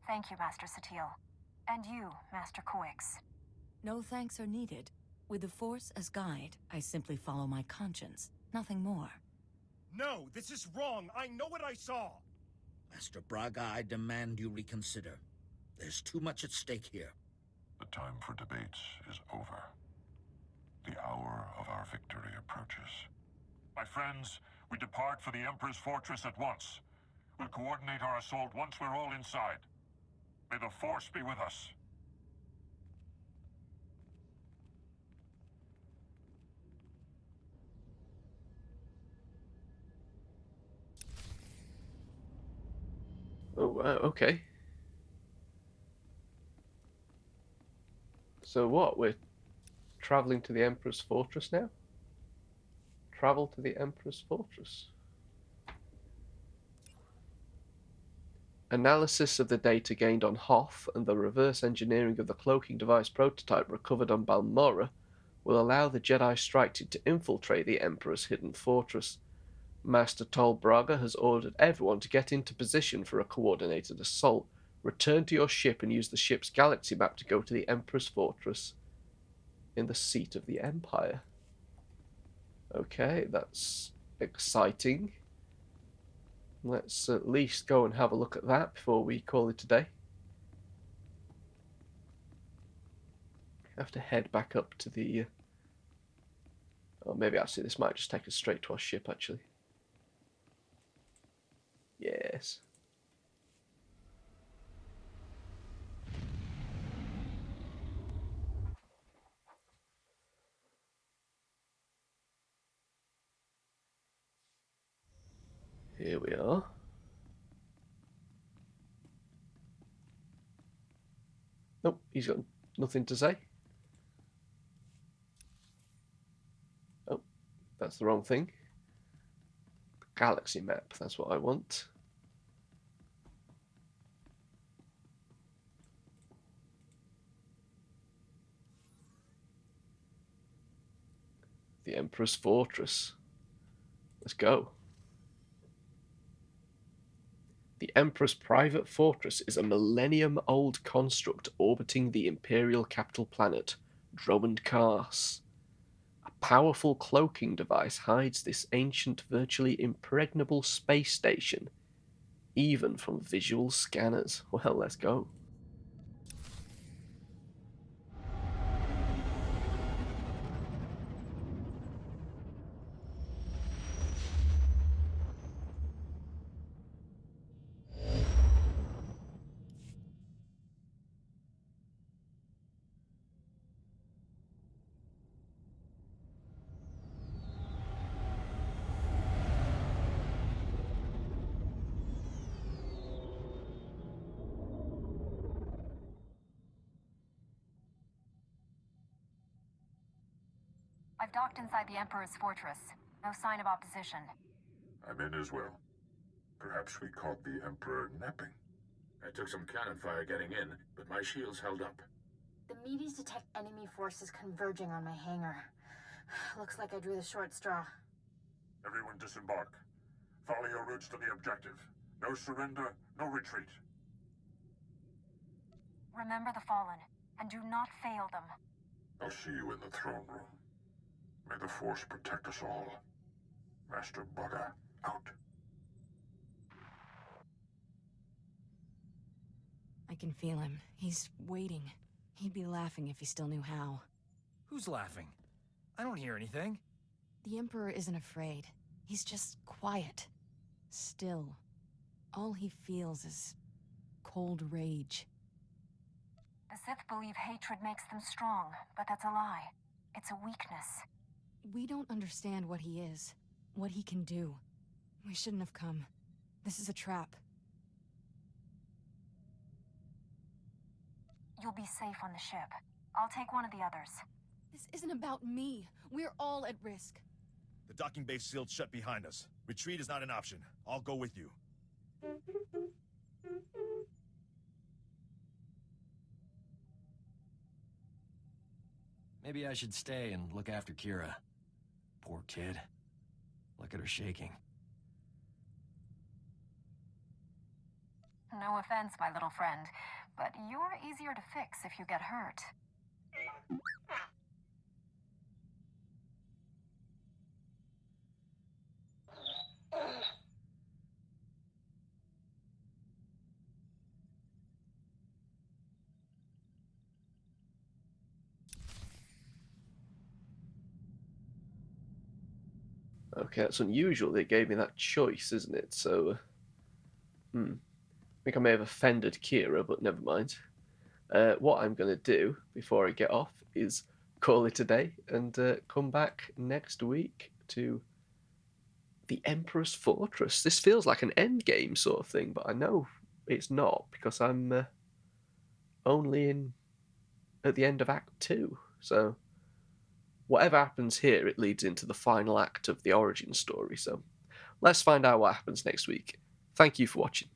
Thank you, Master Satil. And you, Master Coix. No thanks are needed. With the Force as guide, I simply follow my conscience. Nothing more. No, this is wrong. I know what I saw. Master Braga, I demand you reconsider. There's too much at stake here. The time for debates is over. The hour of our victory approaches. My friends, we depart for the Emperor's fortress at once. We'll coordinate our assault once we're all inside. May the Force be with us. Oh, wow, okay. So what, we're traveling to the Emperor's fortress now? Travel to the Emperor's fortress. Analysis of the data gained on Hoth and the reverse engineering of the cloaking device prototype recovered on Balmorra will allow the Jedi strike team to infiltrate the Emperor's hidden fortress. Master Tol Braga has ordered everyone to get into position for a coordinated assault. Return to your ship and use the ship's galaxy map to go to the Emperor's fortress in the seat of the Empire. Okay, that's exciting. Let's at least go and have a look at that before we call it a day. Have to head back up to the... Oh, maybe actually this might just take us straight to our ship, actually. Yes. Here we are. Nope, he's got nothing to say. Oh, that's the wrong thing. Galaxy map, that's what I want. The Emperor's Fortress. Let's go. The Emperor's private fortress is a millennium-old construct orbiting the Imperial capital planet, Dromund Kaas. A powerful cloaking device hides this ancient, virtually impregnable space station, even from visual scanners. Well, let's go. I've docked inside the Emperor's fortress. No sign of opposition. I'm in as well. Perhaps we caught the Emperor napping. I took some cannon fire getting in, but my shields held up. The meaties detect enemy forces converging on my hangar. Looks like I drew the short straw. Everyone disembark. Follow your routes to the objective. No surrender, no retreat. Remember the Fallen, and do not fail them. I'll see you in the throne room. May the Force protect us all. Master Braga, out. I can feel him. He's waiting. He'd be laughing if he still knew how. Who's laughing? I don't hear anything. The Emperor isn't afraid. He's just quiet. Still. All he feels is cold rage. The Sith believe hatred makes them strong, but that's a lie. It's a weakness. We don't understand what he is, what he can do. We shouldn't have come. This is a trap. You'll be safe on the ship. I'll take one of the others. This isn't about me. We're all at risk. The docking bay's sealed shut behind us. Retreat is not an option. I'll go with you. Maybe I should stay and look after Kira. Poor kid. Look at her shaking. No offense, my little friend, but you're easier to fix if you get hurt. Okay, that's unusual. They gave me that choice, isn't it? So, I think I may have offended Kira, but never mind. What I'm going to do before I get off is call it a day and come back next week to the Emperor's Fortress. This feels like an endgame sort of thing, but I know it's not because I'm only at the end of Act 2. So whatever happens here, it leads into the final act of the origin story. So let's find out what happens next week. Thank you for watching.